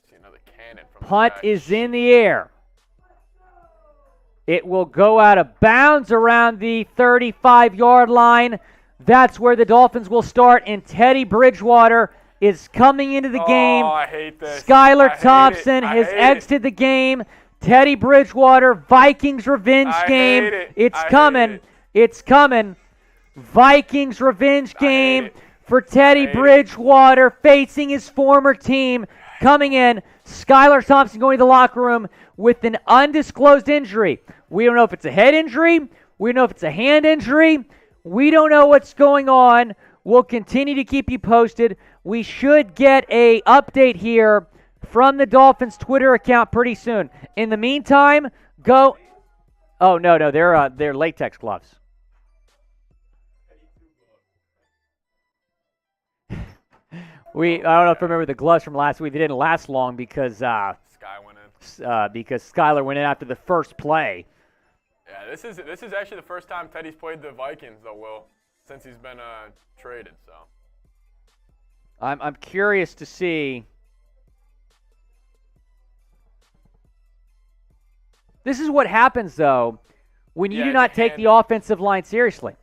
Speaker 2: See another cannon from
Speaker 1: Punt
Speaker 2: the
Speaker 1: is in the air. It will go out of bounds around the 35-yard line. That's where the Dolphins will start, and Teddy Bridgewater is coming into the game.
Speaker 2: Oh, I hate this.
Speaker 1: Skylar
Speaker 2: I hate
Speaker 1: Thompson
Speaker 2: it. I
Speaker 1: has
Speaker 2: hate it.
Speaker 1: exited the game. Teddy Bridgewater, Vikings revenge
Speaker 2: I
Speaker 1: game.
Speaker 2: hate it.
Speaker 1: It's
Speaker 2: I hate
Speaker 1: coming.
Speaker 2: it.
Speaker 1: It's coming. Vikings revenge game
Speaker 2: it.
Speaker 1: for Teddy
Speaker 2: hate it.
Speaker 1: Bridgewater facing his former team. Coming in, Skylar Thompson going to the locker room with an undisclosed injury. We don't know if it's a head injury. We don't know if it's a hand injury. We don't know what's going on. We'll continue to keep you posted. We should get a update here from the Dolphins Twitter account pretty soon. In the meantime, go. Oh no, they're latex gloves. I don't know if you remember the gloves from last week. They didn't last long because
Speaker 2: Sky went in.
Speaker 1: because Skylar went in after the first play.
Speaker 2: Yeah, this is actually the first time Teddy's played the Vikings, though, Will, since he's been traded. So
Speaker 1: I'm curious to see. This is what happens though when you
Speaker 2: Yeah,
Speaker 1: do
Speaker 2: it's
Speaker 1: not
Speaker 2: a
Speaker 1: take
Speaker 2: hand.
Speaker 1: the offensive line seriously.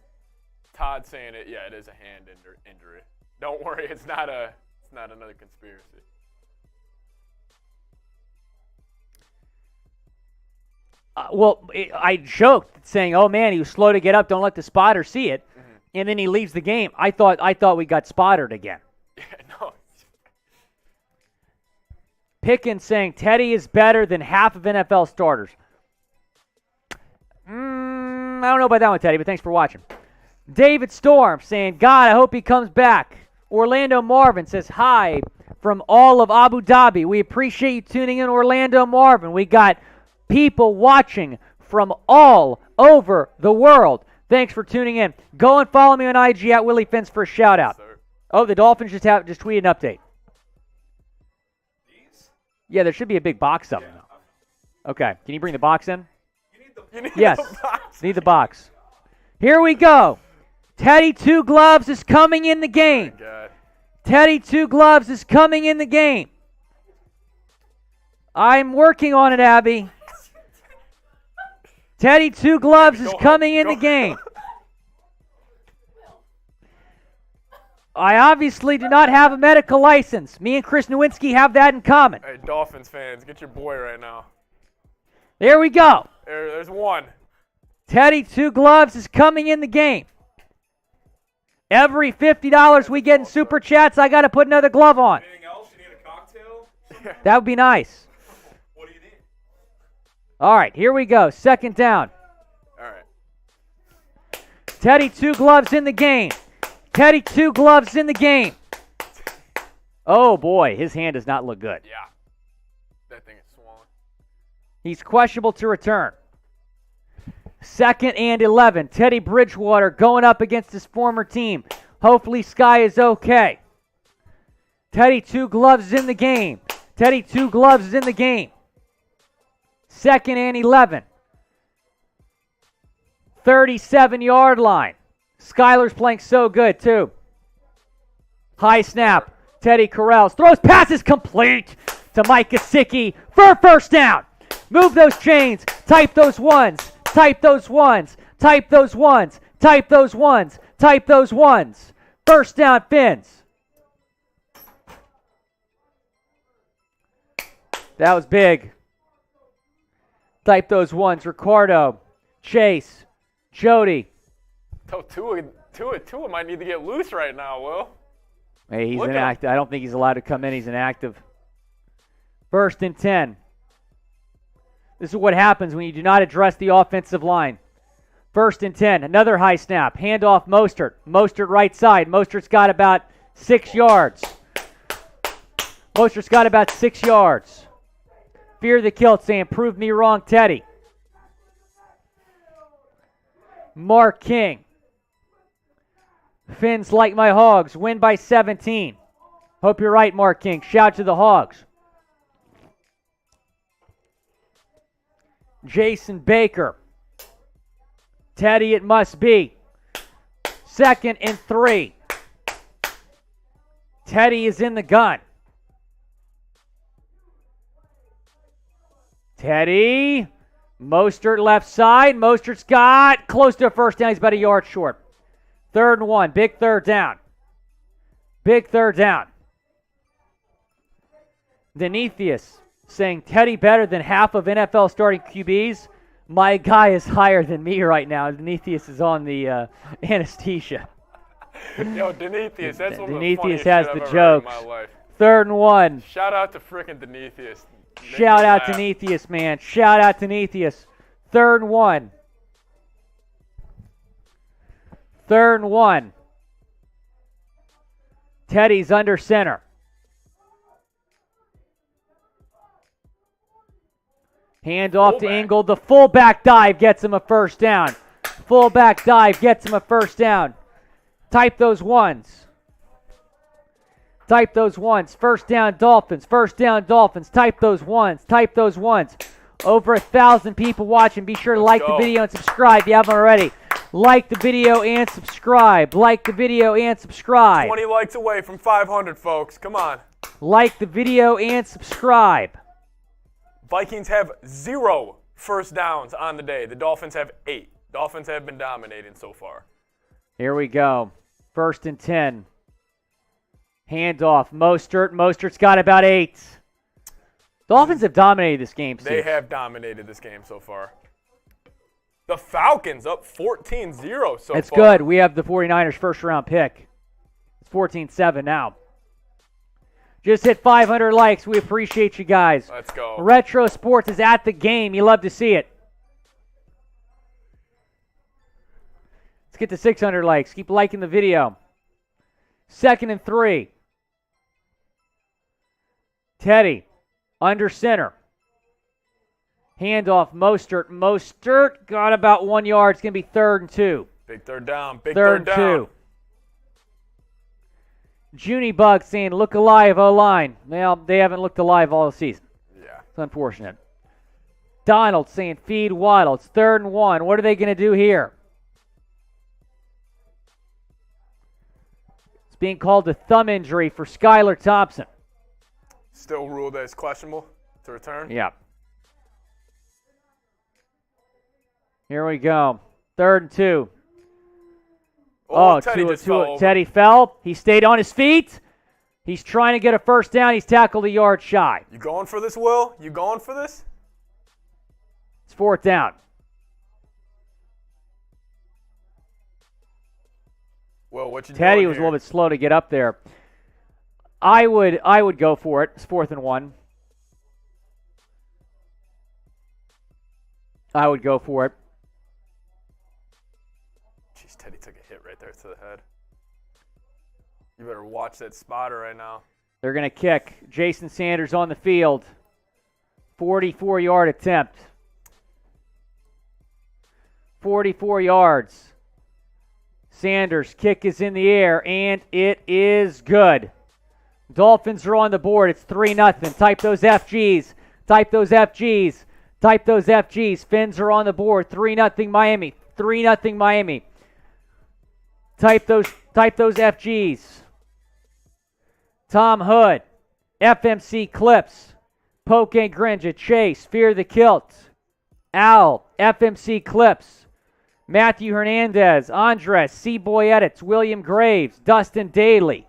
Speaker 2: Todd's saying it. Yeah, it is a hand injury. Don't worry, it's not another conspiracy.
Speaker 1: I joked saying, "Oh man, he was slow to get up. Don't let the spotter see it," and then he leaves the game. I thought we got spotted again.
Speaker 2: Yeah, no.
Speaker 1: Pickens saying Teddy is better than half of NFL starters. I don't know about that one, Teddy, but thanks for watching. David Storm saying, God, I hope he comes back. Orlando Marvin says, hi from all of Abu Dhabi. We appreciate you tuning in, Orlando Marvin. We got people watching from all over the world. Thanks for tuning in. Go and follow me on IG at Willie Fins for a shout-out.
Speaker 2: Sir.
Speaker 1: Oh, the Dolphins just tweeted an update. Yeah, there should be a big box of them. Okay, can you bring the box in?
Speaker 2: You need
Speaker 1: Yes,
Speaker 2: the box.
Speaker 1: need the box. Here we go. Teddy Two Gloves is coming in the game.
Speaker 2: God.
Speaker 1: Teddy Two Gloves is coming in the game. I'm working on it, Abby. Teddy Two Gloves is coming in the game. I obviously do not have a medical license. Me and Chris Nowinski have that in common.
Speaker 2: Hey, Dolphins fans, get your boy right now.
Speaker 1: There we go.
Speaker 2: There's one.
Speaker 1: Teddy Two Gloves is coming in the game. Every $50 we get in Super Chats, I got to put another glove on.
Speaker 3: Anything else? You need a cocktail?
Speaker 1: That would be nice.
Speaker 3: What do you need?
Speaker 1: All right, here we go. Second down.
Speaker 2: All right.
Speaker 1: Teddy Two Gloves in the game. Teddy Two Gloves in the game. Oh, boy, his hand does not look good.
Speaker 2: Yeah. That thing is swollen.
Speaker 1: He's questionable to return. 2nd and 11. Teddy Bridgewater going up against his former team. Hopefully Sky is okay. Teddy Two Gloves is in the game. Teddy Two Gloves is in the game. 2nd and 11. 37-yard line. Skylar's playing so good, too. High snap. Teddy Corrals throws passes complete to Mike Gesicki for a first down. Move those chains. Type those ones. Type those ones. Type those ones. Type those ones. Type those ones. First down, Fins. That was big. Type those ones. Ricardo, Chase, Jody.
Speaker 2: Tua might need to get loose right now, Will.
Speaker 1: Hey, he's inactive. I don't think he's allowed to come in. He's inactive. First and 10. This is what happens when you do not address the offensive line. First and 10. Another high snap. Handoff Mostert. Mostert right side. Mostert's got about 6 yards. Mostert's got about 6 yards. Fear the kilt saying, prove me wrong, Teddy. Mark King. Fins like my Hogs. Win by 17. Hope you're right, Mark King. Shout to the Hogs. Jason Baker. Teddy it must be. 2nd and 3. Teddy is in the gun. Teddy. Mostert left side. Mostert's got close to a first down. He's about a yard short. 3rd and 1. Big third down. Big third down. Denethius saying Teddy better than half of NFL starting QBs. My guy is higher than me right now. Denethius is on the anesthesia.
Speaker 2: Yo, Denethius, that's one of the
Speaker 1: Denethius
Speaker 2: funniest
Speaker 1: has
Speaker 2: shit
Speaker 1: the
Speaker 2: I've ever heard in
Speaker 1: jokes.
Speaker 2: my life.
Speaker 1: 3rd and 1.
Speaker 2: Shout out to frickin' Denethius.
Speaker 1: Shout out to Denethius, man. Shout out to Denethius. 3rd and 1. 3rd and 1. Teddy's under center. Hand off to Ingold. The fullback dive gets him a first down. Fullback dive gets him a first down. Type those ones. Type those ones. First down, Dolphins. First down, Dolphins. Type those ones. Type those ones. Over 1,000 people watching. Be sure to like the video and subscribe if you haven't already. Like the video and subscribe. Like the video and subscribe.
Speaker 2: 20 likes away from 500, folks. Come on.
Speaker 1: Like the video and subscribe.
Speaker 2: Vikings have 0 first downs on the day. The Dolphins have 8. Dolphins have been dominating so far.
Speaker 1: Here we go. 1st and 10. Handoff. Mostert. Mostert's got about 8. Dolphins have dominated this game, Steve.
Speaker 2: They have dominated this game so far. The Falcons up 14-0 so far.
Speaker 1: That's good. We have the 49ers first round pick. It's 14-7 now. Just hit 500 likes. We appreciate you guys.
Speaker 2: Let's go.
Speaker 1: Retro Sports is at the game. You love to see it. Let's get to 600 likes. Keep liking the video. 2nd and 3. Teddy under center. Handoff Mostert. Mostert got about 1 yard. It's going to be 3rd and 2.
Speaker 2: Big third down. Big
Speaker 1: 3rd
Speaker 2: third
Speaker 1: and
Speaker 2: down.
Speaker 1: 2. Junie Bug saying, look alive, O-line. Well, they haven't looked alive all season.
Speaker 2: Yeah.
Speaker 1: It's unfortunate. Donald saying, feed Waddle. It's 3rd and 1. What are they going to do here? It's being called a thumb injury for Skylar Thompson.
Speaker 2: Still ruled as questionable to return.
Speaker 1: Yeah. Here we go. 3rd and 2. Teddy fell. He stayed on his feet. He's trying to get a first down. He's tackled a yard shy.
Speaker 2: You going for this, Will? You going for this?
Speaker 1: It's 4th down.
Speaker 2: Will, what you doing
Speaker 1: Teddy was
Speaker 2: here?
Speaker 1: a little bit slow to get up there. I would go for it. It's 4th and 1. I would go for it.
Speaker 2: Jeez, Teddy took a hit right there to the head. You better watch that spotter right now.
Speaker 1: They're going to kick. Jason Sanders on the field. 44-yard attempt. 44 yards. Sanders' kick is in the air, and it is good. Dolphins are on the board. It's 3-0. Type those FGs. Type those FGs. Type those FGs. Fins are on the board. 3-0 Miami. 3-0 Miami. Type those FGs. Tom Hood, FMC Clips, Poke Grinja, Chase, Fear the Kilt, Al, FMC Clips, Matthew Hernandez, Andres, C-Boy Edits, William Graves, Dustin Daly,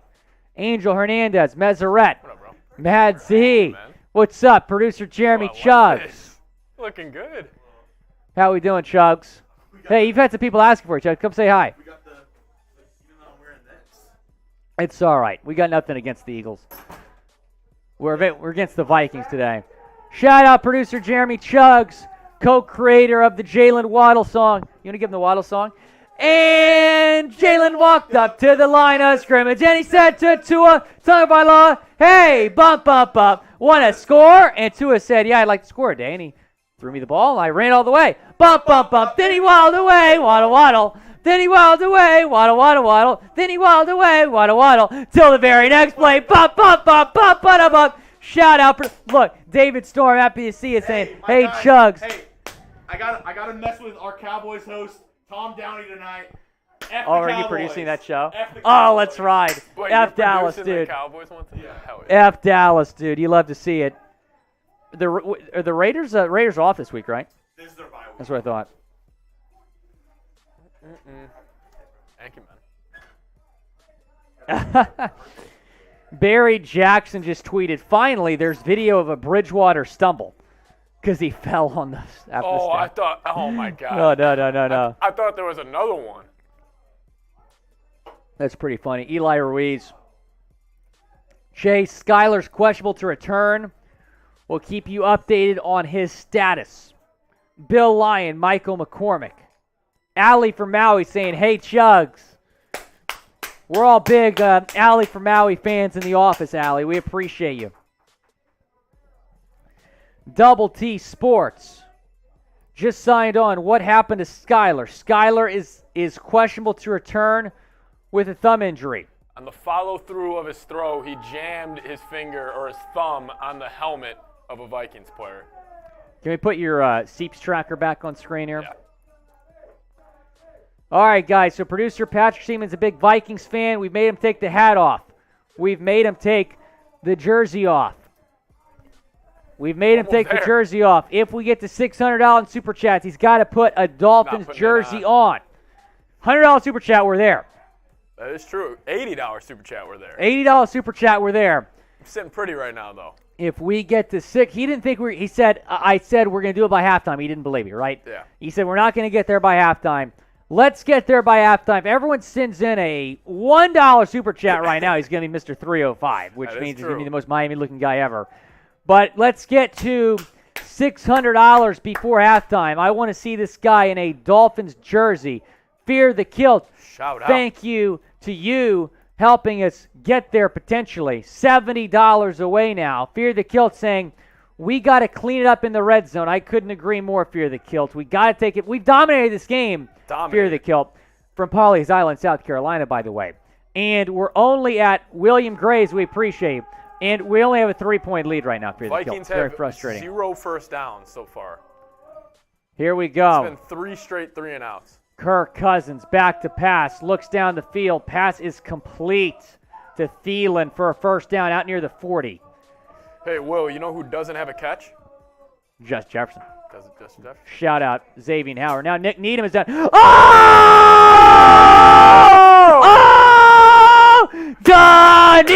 Speaker 1: Angel Hernandez, Meseret,
Speaker 2: What up, bro?
Speaker 1: Mad Z.
Speaker 2: man.
Speaker 1: What's up? Producer Jeremy
Speaker 2: Wow,
Speaker 1: Chugs.
Speaker 2: this? Looking good.
Speaker 1: How we doing, Chugs? Hey, you've had some people asking for you, Chugs. Come say hi.
Speaker 3: We got even though I'm wearing this.
Speaker 1: It's all right. We got nothing against the Eagles. We're against the Vikings today. Shout out producer Jeremy Chugs, co-creator of the Jaylen Waddle song. You want to give him the Waddle song? And Jaylen walked up to the line of scrimmage, and he said to Tua Tagovailoa, "Hey, bump, bump, bump. Want to score?" And Tua said, "Yeah, I'd like to score today." And he threw me the ball, and I ran all the way. Bump, bump, bump. Then he waddled away, waddle, waddle. Then he waddled away, waddle, waddle, waddle. Then he waddled away, waddle, waddle. Till the very next play, bump, bump, bump, bump, bump, bump. Shout out. Look, David Storm, happy to see you saying, "Hey,
Speaker 3: guy,
Speaker 1: Chugs."
Speaker 3: Hey, I gotta mess with our Cowboys host, Tom Downey, tonight. F the
Speaker 1: Already
Speaker 3: Cowboys.
Speaker 1: producing that show?
Speaker 3: F the
Speaker 1: Oh,
Speaker 3: Cowboys.
Speaker 1: let's ride.
Speaker 2: Wait,
Speaker 1: F
Speaker 2: you're
Speaker 1: Dallas,
Speaker 2: producing
Speaker 1: dude.
Speaker 2: The Cowboys one too? Hell yeah.
Speaker 1: F Dallas, dude. You love to see it. Are the Raiders? Raiders are off this week, right?
Speaker 3: This is their bye week.
Speaker 1: That's what I thought.
Speaker 2: Thank you, man.
Speaker 1: Barry Jackson just tweeted, "Finally, there's video of a Bridgewater stumble because he fell on the after
Speaker 2: Oh,
Speaker 1: the
Speaker 2: I
Speaker 1: step."
Speaker 2: thought. Oh my God.
Speaker 1: No.
Speaker 2: I thought there was another one.
Speaker 1: That's pretty funny. Eli Ruiz. Chase, Skylar's questionable to return. We'll keep you updated on his status. Bill Lyon, Michael McCormick. Allie from Maui saying, "Hey, Chugs." We're all big Allie from Maui fans in the office, Allie. We appreciate you. Double T Sports. Just signed on. What happened to Skylar? Skylar is questionable to return with a thumb injury.
Speaker 2: On the follow-through of his throw, he jammed his finger or his thumb on the helmet of a Vikings player.
Speaker 1: Can we put your Seeps tracker back on screen here?
Speaker 2: Yeah.
Speaker 1: All right, guys. So producer Patrick Seaman's a big Vikings fan. We've made him take the hat off. We've made him take the jersey off. We've made him take the jersey off. If we get to $600 in Super Chats, he's got to put a Dolphins jersey on. $100 Super Chat, we're there.
Speaker 2: That is true. $80 Super Chat, we're there.
Speaker 1: $80 Super Chat, we're there.
Speaker 2: I'm sitting pretty right now, though.
Speaker 1: If we get to six, he didn't think he said, I said we're going to do it by halftime. He didn't believe me, right?
Speaker 2: Yeah.
Speaker 1: He said we're not going to get there by halftime. Let's get there by halftime. If everyone sends in a $1 Super Chat right now, he's going to be Mr. 305, which means he's going to be the most Miami-looking guy ever. But let's get to $600 before halftime. I want to see this guy in a Dolphins jersey. Fear the Kilt.
Speaker 2: Shout out.
Speaker 1: Thank you to you helping us get there potentially. $70 away now. Fear the Kilt saying, we got to clean it up in the red zone. I couldn't agree more, Fear the Kilt. We got to take it. We've dominated this game, Fear the Kilt, from Pawleys Island, South Carolina, by the way. And we're only at William Graves. We appreciate you. And we only have a 3-point lead right now, Fear the Kilt.
Speaker 2: Vikings
Speaker 1: Very
Speaker 2: have
Speaker 1: frustrating.
Speaker 2: 0 first downs so far.
Speaker 1: Here we go.
Speaker 2: It's been 3 straight 3-and-outs.
Speaker 1: Kirk Cousins back to pass, looks down the field. Pass is complete to Thielen for a first down out near the 40.
Speaker 2: Hey, Will, you know who doesn't have a catch?
Speaker 1: Just Jefferson.
Speaker 2: Does it just Jeff?
Speaker 1: Shout out Xavien Howard. Now Nick Needham is down. Oh! Oh! Donethius!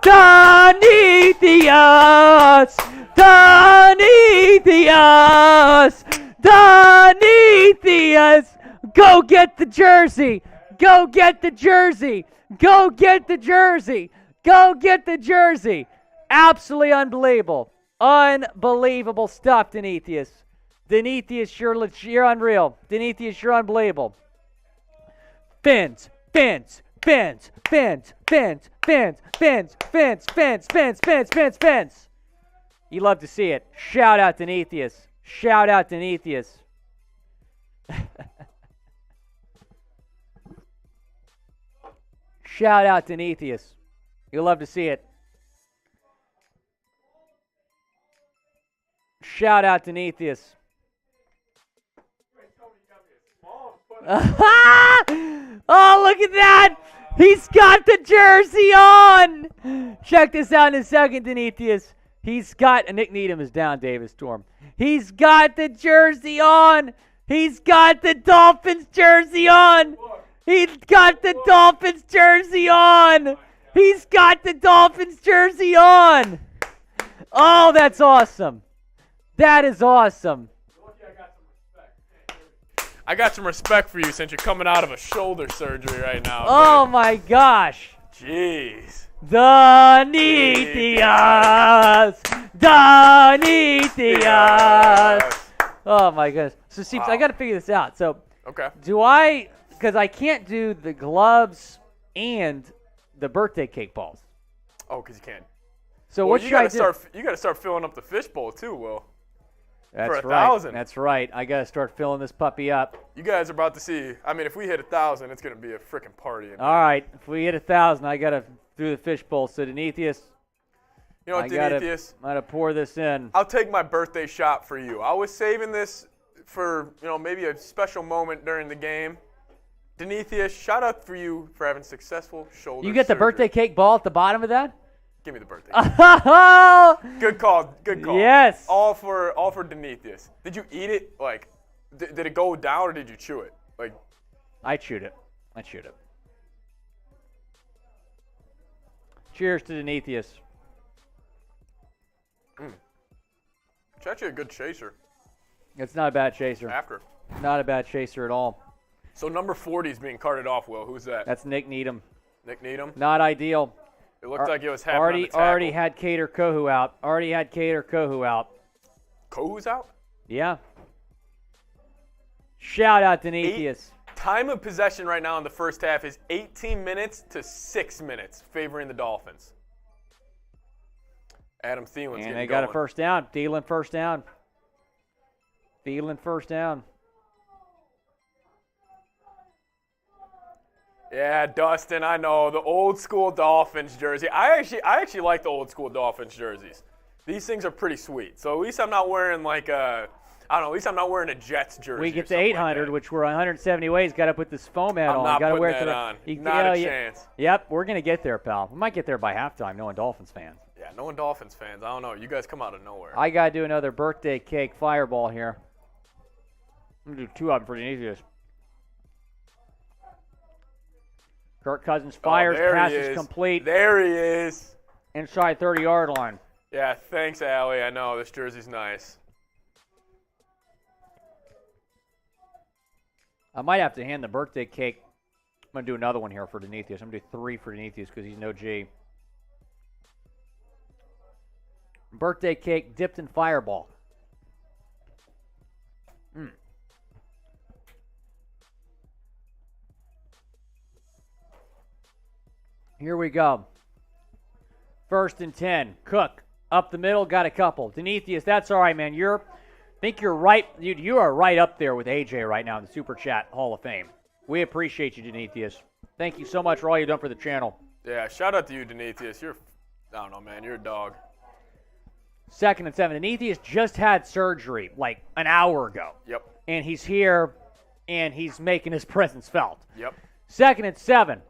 Speaker 1: Donethius! Donethius! Donethius! Go get the jersey! Go get the jersey! Go get the jersey! Go get the jersey! Absolutely unbelievable. Unbelievable stuff, Donethius. Donethius, you're unreal. Donethius, you're unbelievable. Fins, fins, fins, fins, fins, fins, fins, fins, fins, fins, fins, fins, fins. You love to see it. Shout out Donethius. Shout out Donethius. Shout out Donethius. You'll love to see it. Shout out Donethius. Oh, look at that. He's got the jersey on. Check this out in a second, Demetrius. He's got, Nick Needham is down, Davis Storm. He's got the jersey on. He's got the Dolphins jersey on. He's got the Dolphins jersey on. He's got the Dolphins jersey on. Oh, that's awesome. That is awesome.
Speaker 2: I got some respect for you since you're coming out of a shoulder surgery right now.
Speaker 1: Oh, my gosh.
Speaker 2: Jeez.
Speaker 1: Demetrius. Demetrius. Oh, my goodness. So, see, I got to figure this out. So,
Speaker 2: okay.
Speaker 1: Because I can't do the gloves and the birthday cake balls.
Speaker 2: Oh, because you can't.
Speaker 1: So what should I do?
Speaker 2: You got to start filling up the fishbowl too, Will.
Speaker 1: That's
Speaker 2: for
Speaker 1: right.
Speaker 2: 1,000.
Speaker 1: That's right. I got to start filling this puppy up.
Speaker 2: You guys are about to see. I mean, if we hit 1,000, it's going to be a freaking party.
Speaker 1: All right. If we hit 1,000, I got to do the fishbowl. So, Demetrius,
Speaker 2: you know what, Demetrius?
Speaker 1: I got to pour this in.
Speaker 2: I'll take my birthday shot for you. I was saving this for, maybe a special moment during the game. Demetrius, shout out for you for having successful shoulder
Speaker 1: You get the
Speaker 2: surgery.
Speaker 1: birthday cake ball at the bottom of that?
Speaker 2: Give me the birthday.
Speaker 1: Good
Speaker 2: call. Good call.
Speaker 1: Yes.
Speaker 2: All for Demetrius. Did you eat it? Like, did it go down or did you chew it? Like,
Speaker 1: I chewed it. Cheers to Demetrius.
Speaker 2: it's actually a good chaser.
Speaker 1: It's not a bad chaser.
Speaker 2: After.
Speaker 1: Not a bad chaser at all.
Speaker 2: So number 40 is being carted off, Will. Who's that?
Speaker 1: That's Nick Needham.
Speaker 2: Nick Needham?
Speaker 1: Not ideal.
Speaker 2: It looked like it was happening on the tackle.
Speaker 1: Already had Cater Kohu out.
Speaker 2: Kohu's out?
Speaker 1: Yeah. Shout out to Demetrius.
Speaker 2: Time of possession right now in the first half is 18 minutes to 6 minutes, favoring the Dolphins. Adam Thielen's getting going.
Speaker 1: And they got a first down. Thielen first down.
Speaker 2: Yeah, Dustin, I know. The old school Dolphins jersey. I actually like the old school Dolphins jerseys. These things are pretty sweet. So at least I'm not wearing at least I'm not wearing a Jets jersey.
Speaker 1: We get to 800, which we're 170 ways. Got to put this foam hat on.
Speaker 2: I'm not
Speaker 1: Gotta
Speaker 2: putting
Speaker 1: wear
Speaker 2: that
Speaker 1: it
Speaker 2: on.
Speaker 1: Yeah,
Speaker 2: Not a chance.
Speaker 1: Yep, we're going to get there, pal. We might get there by halftime, knowing Dolphins fans.
Speaker 2: Yeah, knowing Dolphins fans, I don't know. You guys come out of nowhere.
Speaker 1: I got to do another birthday cake fireball here. I'm going to do two of them for Demetrius. Kirk Cousins fires, pass is complete.
Speaker 2: There he is.
Speaker 1: Inside 30-yard line.
Speaker 2: Yeah, thanks, Allie. I know, this jersey's nice.
Speaker 1: I might have to hand the birthday cake. I'm going to do another one here for Demetrius. I'm going to do 3 for Demetrius because he's no G. Birthday cake dipped in fireball. Here we go. 1st and 10. Cook up the middle, got a couple. Demetrius, that's all right, man. I think you're right. You are right up there with AJ right now in the Super Chat Hall of Fame. We appreciate you, Demetrius. Thank you so much for all you've done for the channel.
Speaker 2: Yeah, shout out to you, Demetrius. I don't know, man. You're a dog.
Speaker 1: 2nd and 7. Demetrius just had surgery like an hour ago.
Speaker 2: Yep.
Speaker 1: And he's here, and he's making his presence felt.
Speaker 2: Yep.
Speaker 1: 2nd and 7.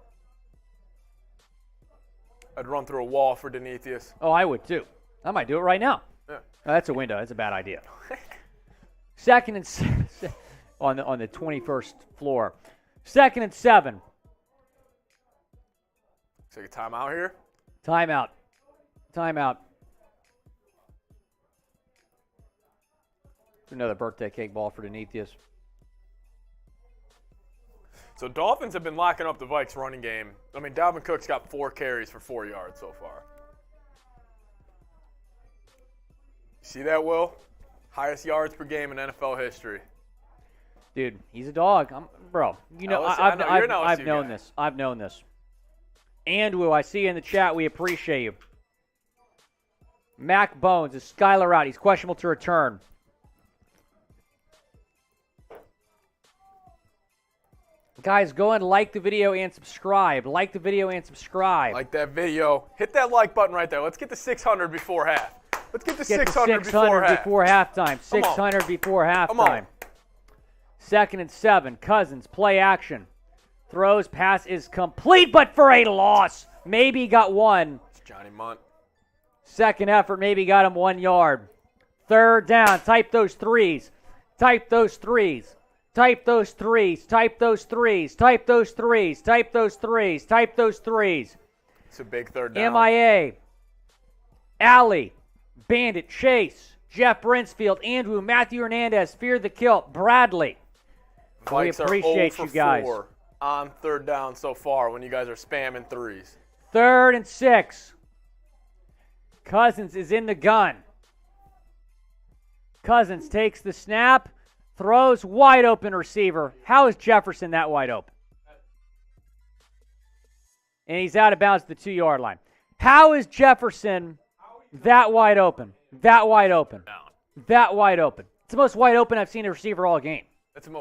Speaker 2: I'd run through a wall for Demetrius.
Speaker 1: Oh, I would too. I might do it right now.
Speaker 2: Yeah.
Speaker 1: Oh, that's a window. That's a bad idea. 2nd and 7 on the 21st floor. 2nd and 7.
Speaker 2: Take a timeout here.
Speaker 1: Timeout. Another birthday cake ball for Demetrius.
Speaker 2: So Dolphins have been locking up the Vikes running game. I mean, Dalvin Cook's got 4 carries for 4 yards so far. See that, Will? Highest yards per game in NFL history.
Speaker 1: Dude, he's a dog. Bro, I've known this. I've known this. Andrew, I see you in the chat. We appreciate you. Mac Bones, is Skylar out? He's questionable to return. Guys, go and like the video and subscribe. Like that video.
Speaker 2: Hit that like button right there. Let's get to 600 before half. Let's get to 600
Speaker 1: before halftime. 600 before halftime. 2nd and 7. Cousins, play action. Throws, pass is complete, but for a loss. Maybe got one.
Speaker 2: It's Johnny Munt.
Speaker 1: Second effort, maybe got him 1 yard. Third down, type those threes. Type those threes. Type those threes. Type those threes. Type those threes. Type those threes. Type those threes.
Speaker 2: It's a big third down.
Speaker 1: MIA. Alley. Bandit. Chase. Jeff Brinsfield. Andrew. Matthew Hernandez. Fear the Kilt. Bradley. We
Speaker 2: Vikes
Speaker 1: appreciate
Speaker 2: are 0
Speaker 1: you
Speaker 2: for
Speaker 1: guys.
Speaker 2: 4 on third down so far when you guys are spamming threes.
Speaker 1: 3rd and 6. Cousins is in the gun. Cousins takes the snap, throws, wide open receiver. How is Jefferson that wide open? And he's out of bounds at the 2-yard line. How is Jefferson that wide open? That wide open. That wide open. It's the most wide open I've seen a receiver all game.
Speaker 2: That's the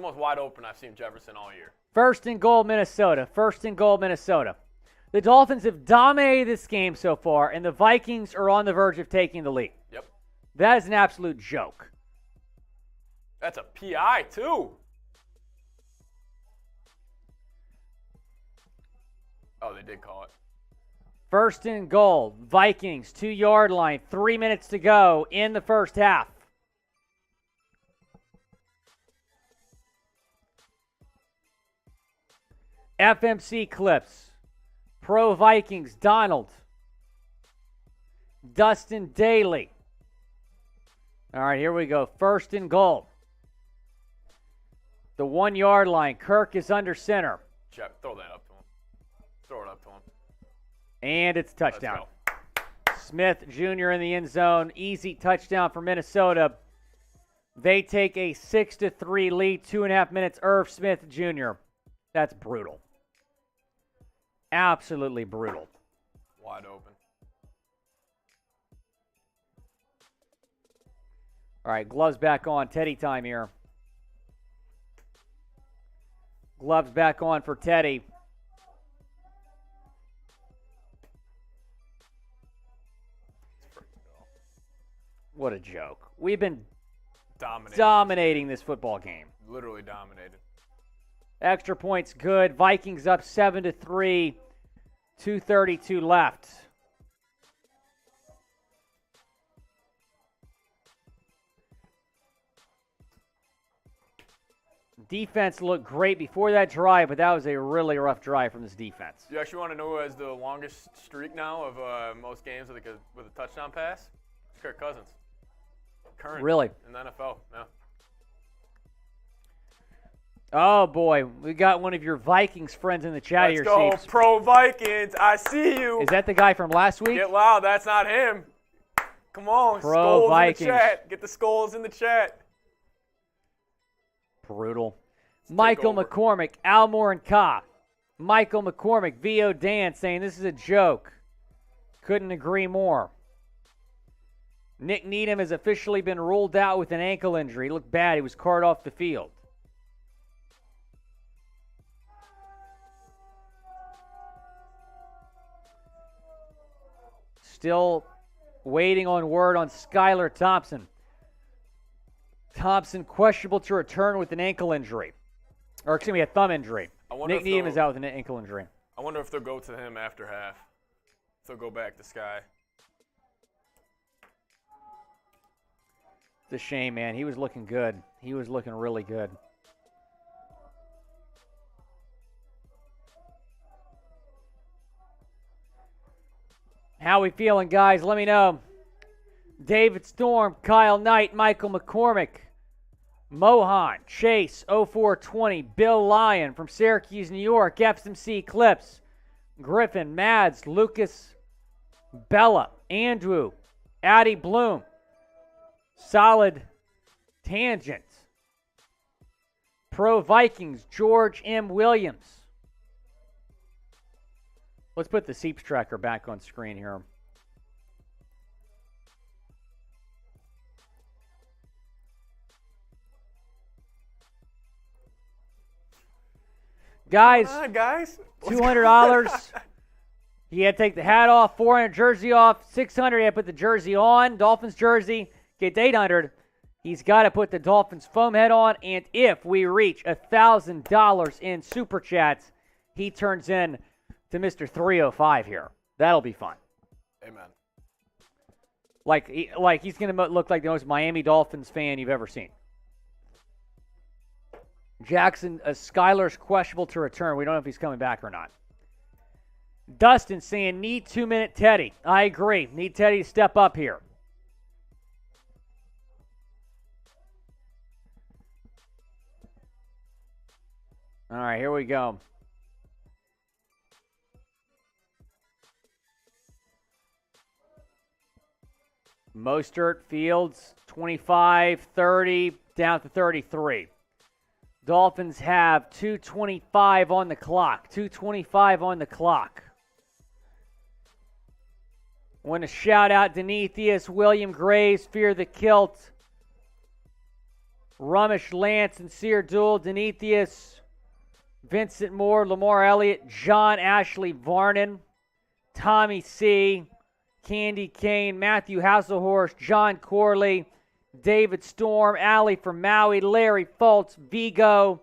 Speaker 2: most wide open I've seen Jefferson all year.
Speaker 1: 1st and goal, Minnesota. 1st and goal, Minnesota. The Dolphins have dominated this game so far, and the Vikings are on the verge of taking the lead.
Speaker 2: Yep.
Speaker 1: That is an absolute joke.
Speaker 2: That's a PI, too. Oh, they did call it.
Speaker 1: 1st and goal, Vikings, 2-yard line, 3 minutes to go in the first half. FMC clips. Pro Vikings, Donald. Dustin Daly. All right, here we go. 1st and goal. The 1-yard line. Kirk is under center.
Speaker 2: Jeff, throw that up to him. Throw it up to him.
Speaker 1: And it's a touchdown.
Speaker 2: Let's go.
Speaker 1: Smith Jr. in the end zone. Easy touchdown for Minnesota. They take a 6-3 lead. 2.5 minutes. Irv Smith Jr. That's brutal. Absolutely brutal.
Speaker 2: Wide open.
Speaker 1: All right, gloves back on. Teddy time here. Gloves back on for Teddy. What a joke. We've been dominating this football game.
Speaker 2: Literally dominated.
Speaker 1: Extra points good. Vikings up 7-3. 2:32 left. Defense looked great before that drive, but that was a really rough drive from this defense.
Speaker 2: You actually want to know who has the longest streak now of most games with a touchdown pass? It's Kirk Cousins. Current
Speaker 1: Really?
Speaker 2: in the NFL, yeah.
Speaker 1: Oh, boy. We got one of your Vikings friends in the chat here,
Speaker 2: Let's go,
Speaker 1: Chiefs.
Speaker 2: Pro Vikings. I see you.
Speaker 1: Is that the guy from last week?
Speaker 2: Get loud. That's not him. Come on.
Speaker 1: Pro
Speaker 2: skulls
Speaker 1: Vikings.
Speaker 2: in the chat. Get the skulls in the chat.
Speaker 1: Brutal. Michael
Speaker 2: over.
Speaker 1: McCormick, Almore and Ka. Michael McCormick, V.O. Dan saying this is a joke. Couldn't agree more. Nick Needham has officially been ruled out with an ankle injury. He looked bad. He was carted off the field. Still waiting on word on Skylar Thompson. Thompson questionable to return with an ankle injury. Or, excuse me, a thumb injury. Nick Needham is out with an ankle injury.
Speaker 2: I wonder if they'll go to him after half. If they'll go back to Sky.
Speaker 1: It's a shame, man. He was looking good. He was looking really good. How we feeling, guys? Let me know. David Storm, Kyle Knight, Michael McCormick, Mohan, Chase, 0420, Bill Lyon from Syracuse, New York, FMC Clips, Griffin, Mads, Lucas, Bella, Andrew, Addie Bloom, Solid Tangent, Pro Vikings, George M. Williams. Let's put the Seeps tracker back on screen here. Guys, $200. He had to take the hat off, $400 jersey off, $600 he had to put the jersey on, Dolphins jersey, gets $800. He's got to put the Dolphins foam head on, and if we reach $1,000 in Super Chats, he turns in to Mr. 305 here. That'll be fun.
Speaker 2: Amen.
Speaker 1: Like he's going to look like the most Miami Dolphins fan you've ever seen. Jackson, Skylar's questionable to return. We don't know if he's coming back or not. Dustin saying, need 2-minute Teddy. I agree. Need Teddy to step up here. All right, here we go. Mostert, Fields, 25, 30, down to 33. Dolphins have 2:25 on the clock. 2:25 on the clock. Want to shout out Denetheus, William Graves, Fear the Kilt, Rumish Lance, Sincere Duel, Denetheus, Vincent Moore, Lamar Elliott, John Ashley Varnon, Tommy C., Candy Kane, Matthew Hasselhorst, John Corley, David Storm, Allie from Maui, Larry Fultz, Vigo,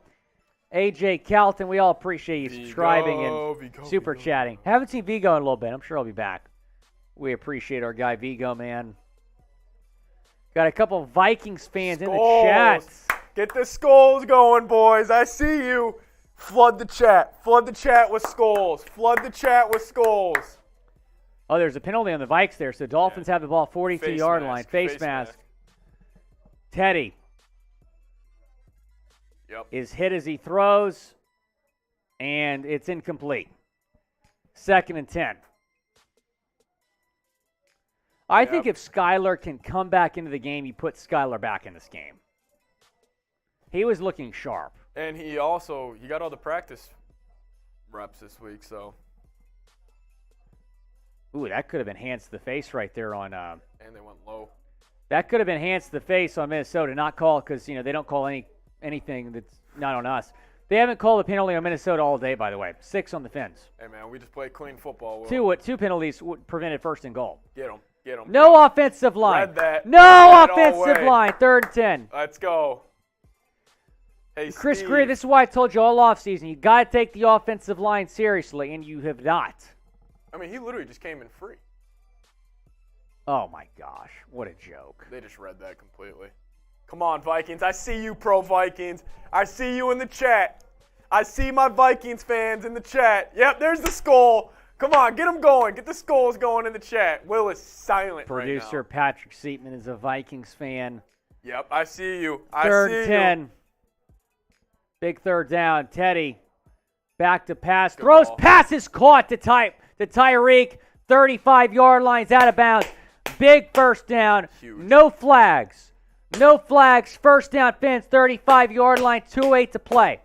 Speaker 1: AJ Calton. We all appreciate you subscribing and super chatting. Haven't seen Vigo in a little bit. I'm sure I'll be back. We appreciate our guy Vigo, man. Got a couple of Vikings fans in the chat.
Speaker 2: Get the skulls going, boys. I see you. Flood the chat. Flood the chat with skulls. Flood the chat with skulls.
Speaker 1: Oh, there's a penalty on the Vikes there. So Dolphins have the ball 42-yard line. Face mask. Teddy is hit as he throws, and it's incomplete. 2nd and 10. I think if Skylar can come back into the game, you put Skylar back in this game. He was looking sharp.
Speaker 2: And he got all the practice reps this week, so.
Speaker 1: Ooh, that could have enhanced the face right there on.
Speaker 2: And they went low.
Speaker 1: That could have enhanced the face on Minnesota. Not call because they don't call anything that's not on us. They haven't called a penalty on Minnesota all day, by the way. 6 on the Fins.
Speaker 2: Hey man, we just play clean football.
Speaker 1: Two penalties prevented 1st and goal.
Speaker 2: Get them.
Speaker 1: No offensive line.
Speaker 2: Read that.
Speaker 1: No offensive line. 3rd and 10.
Speaker 2: Let's go. Hey,
Speaker 1: Chris
Speaker 2: Steve.
Speaker 1: Greer, this is why I told you all offseason, you got to take the offensive line seriously, and you have not.
Speaker 2: I mean, he literally just came in free.
Speaker 1: Oh, my gosh. What a joke.
Speaker 2: They just read that completely. Come on, Vikings. I see you, pro Vikings. I see you in the chat. I see my Vikings fans in the chat. Yep, there's the skull. Come on, get them going. Get the skulls going in the chat. Will is silent
Speaker 1: Producer
Speaker 2: right now.
Speaker 1: Patrick Seatman is a Vikings fan.
Speaker 2: Yep, I see you.
Speaker 1: 3rd and 10. Big 3rd down. Teddy back to pass.
Speaker 2: Good
Speaker 1: Throws.
Speaker 2: ball.
Speaker 1: Passes caught to Tyreek. 35-yard lines out of bounds. Big 1st down.
Speaker 2: Huge.
Speaker 1: No flags. No flags. 1st down Fins. 35-yard line. 2:08 to play.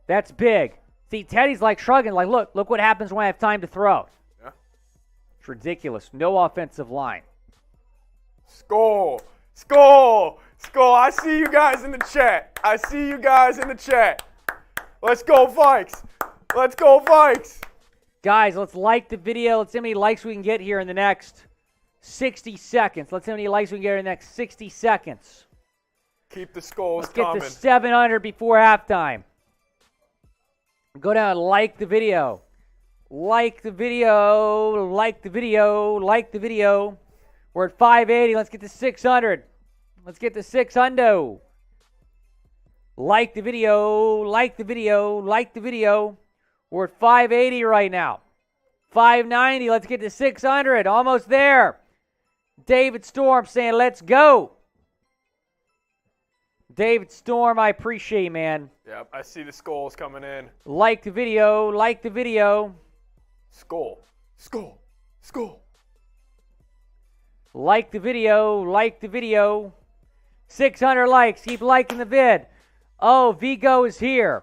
Speaker 1: That's big. See, Teddy's like shrugging, like, look what happens when I have time to throw.
Speaker 2: Yeah.
Speaker 1: It's ridiculous. No offensive line.
Speaker 2: Skull. I see you guys in the chat. Let's go, Vikes.
Speaker 1: Guys, let's like the video. Let's see how many likes we can get here in the next 60 seconds. Let's see how many likes we can get in the next 60 seconds.
Speaker 2: Keep the skulls
Speaker 1: Let's get
Speaker 2: coming.
Speaker 1: to 700 before halftime. Go down and like the video. Like the video. We're at 580. Let's get to 600. Like the video. We're at 580 right now. 590. Let's get to 600. Almost there. David Storm saying, let's go. David Storm, I appreciate you, man.
Speaker 2: Yep, I see the skulls coming in.
Speaker 1: Like the video.
Speaker 2: Skull.
Speaker 1: Like the video. 600 likes. Keep liking the vid. Oh, Vigo is here.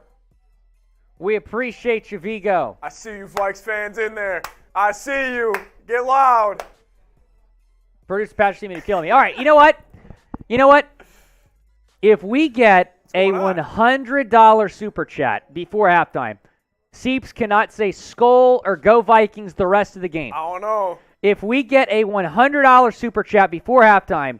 Speaker 1: We appreciate you, Vigo.
Speaker 2: I see you, Vikes fans in there. I see you. Get loud.
Speaker 1: Producer Patrick Seaman to kill me. All right, you know what? If we get a $100 super chat before halftime, Seeps cannot say skull or go Vikings the rest of the game.
Speaker 2: I don't know.
Speaker 1: If we get a $100 super chat before halftime,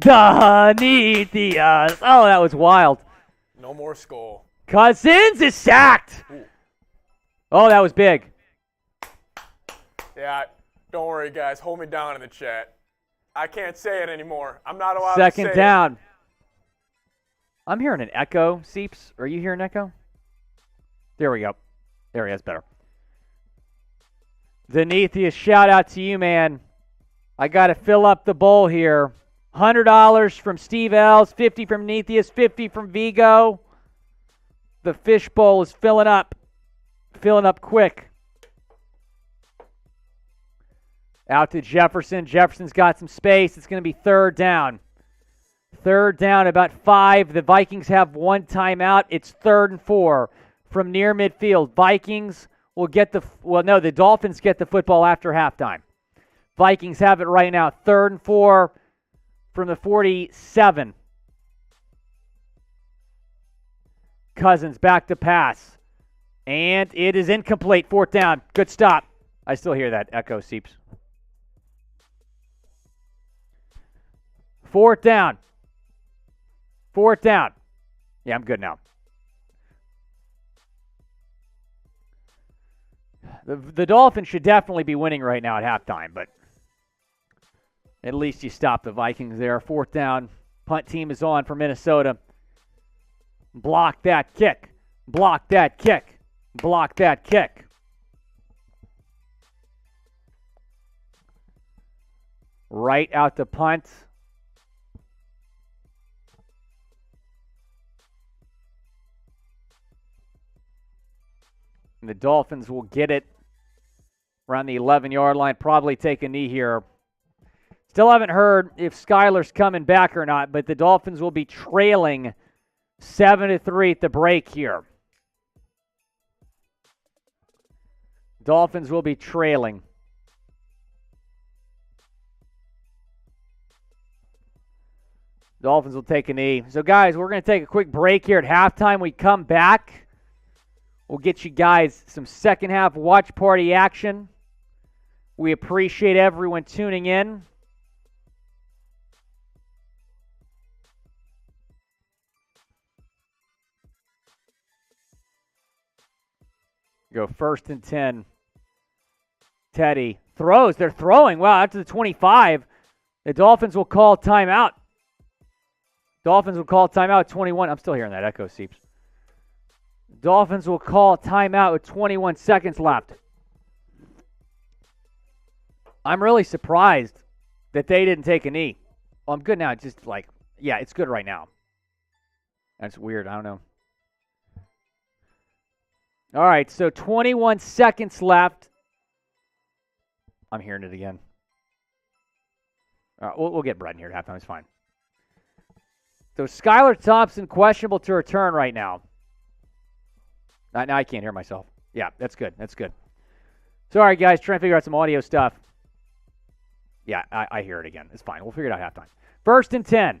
Speaker 1: The Nithias. Oh, that was wild.
Speaker 2: No more skull.
Speaker 1: Cousins is sacked.
Speaker 2: Ooh.
Speaker 1: Oh, that was big.
Speaker 2: Yeah, don't worry, guys. Hold me down in the chat. I can't say it anymore. I'm not allowed to say it.
Speaker 1: Second down. I'm hearing an echo, Seeps. Are you hearing an echo? There we go. There he is, better. Zenithius, shout out to you, man. I got to fill up the bowl here. $100 from Steve Els, 50 from Nethius, 50 from Vigo. The fish bowl is filling up quick. Out to Jefferson. Jefferson's got some space. It's going to be third down. Third down, about 5. The Vikings have one timeout. It's 3rd and 4 from near midfield. Vikings will get the Dolphins get the football after halftime. Vikings have it right now. 3rd and 4 from the 47. Cousins back to pass. And it is incomplete. 4th down. Good stop. I still hear that echo, Seeps. 4th down. 4th down. Yeah, I'm good now. The Dolphins should definitely be winning right now at halftime, but at least you stop the Vikings there. 4th down. Punt team is on for Minnesota. Block that kick. Block that kick. Block that kick. Right out the punt. And the Dolphins will get it around the 11-yard line, probably take a knee here. Still haven't heard if Skylar's coming back or not, but the Dolphins will be trailing 7-3 at the break here. Dolphins will be trailing. Dolphins will take a knee. So, guys, we're going to take a quick break here at halftime. We come back. We'll get you guys some second half watch party action. We appreciate everyone tuning in. Go 1st and 10. Teddy throws. They're throwing. Wow, out to the 25. The Dolphins will call timeout. Dolphins will call timeout at 21. I'm still hearing that echo, Seeps. Dolphins will call timeout with 21 seconds left. I'm really surprised that they didn't take a knee. Well, I'm good now. It's just like, yeah, it's good right now. That's weird. I don't know. All right, so 21 seconds left. I'm hearing it again. All right, we'll get Brett in here at halftime. It's fine. So Skylar Thompson questionable to return right now. Now I can't hear myself. Yeah, that's good. That's good. Sorry, guys. Trying to figure out some audio stuff. Yeah, I hear it again. It's fine. We'll figure it out halftime. 1st and 10.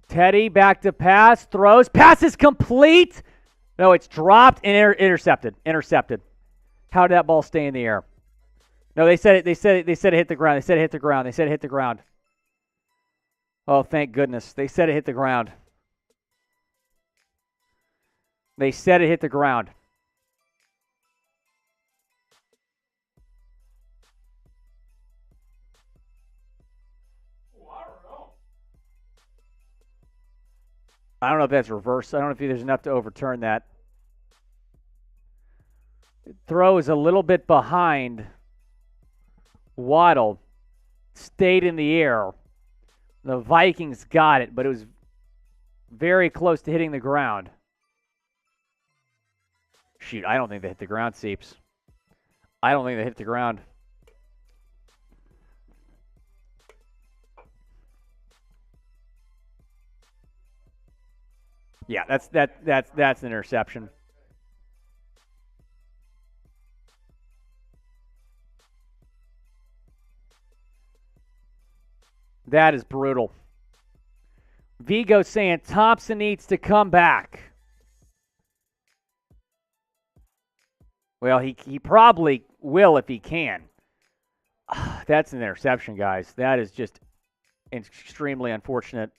Speaker 1: Teddy back to pass. Throws. Pass is complete. No, it's dropped and intercepted. Intercepted. How did that ball stay in the air? No, they said it hit the ground. They said it hit the ground. They said it hit the ground. Oh, thank goodness. They said it hit the ground. They said it hit the ground. I don't know if that's reverse. I don't know if there's enough to overturn that. Throw is a little bit behind. Waddle stayed in the air. The Vikings got it, but it was very close to hitting the ground. Shoot, I don't think they hit the ground, Seeps. I don't think they hit the ground. Yeah, that's an interception. That is brutal. Vigo saying Thompson needs to come back. Well, he probably will if he can. That's an interception, guys. That is just extremely unfortunate.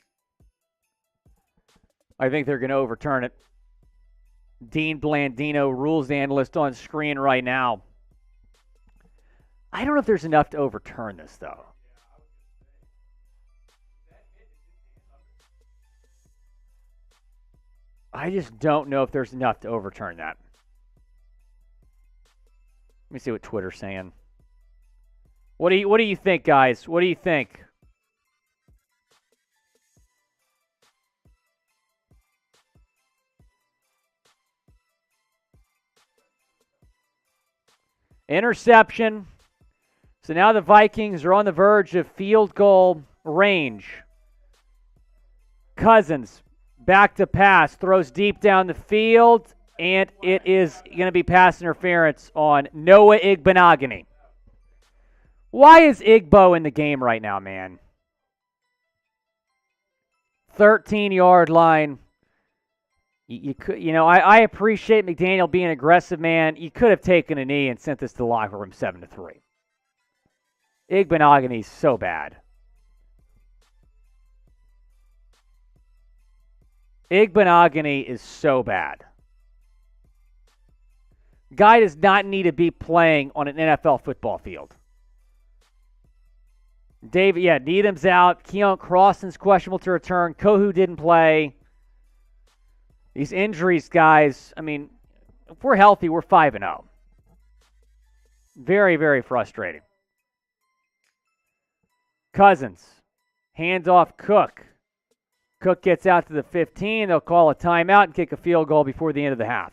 Speaker 1: I think they're going to overturn it. Dean Blandino, rules analyst on screen right now. I don't know if there's enough to overturn this, though. I just don't know if there's enough to overturn that. Let me see what Twitter's saying. What do you think, guys? What do you think? Interception. So now the Vikings are on the verge of field goal range. Cousins back to pass, throws deep down the field, and it is going to be pass interference on Noah Igbenogany. Why is Igbo in the game right now, man? 13-yard line. You could, I appreciate McDaniel being aggressive, man. You could have taken a knee and sent this to the locker room 7-3. Igbenogany's so bad. Igbenogany is so bad. Guy does not need to be playing on an NFL football field. Needham's out. Keon Crosson's questionable to return. Kohu didn't play. These injuries, guys, I mean, if we're healthy, we're 5-0. Very, very frustrating. Cousins. Hands off Cook. Cook gets out to the 15. They'll call a timeout and kick a field goal before the end of the half.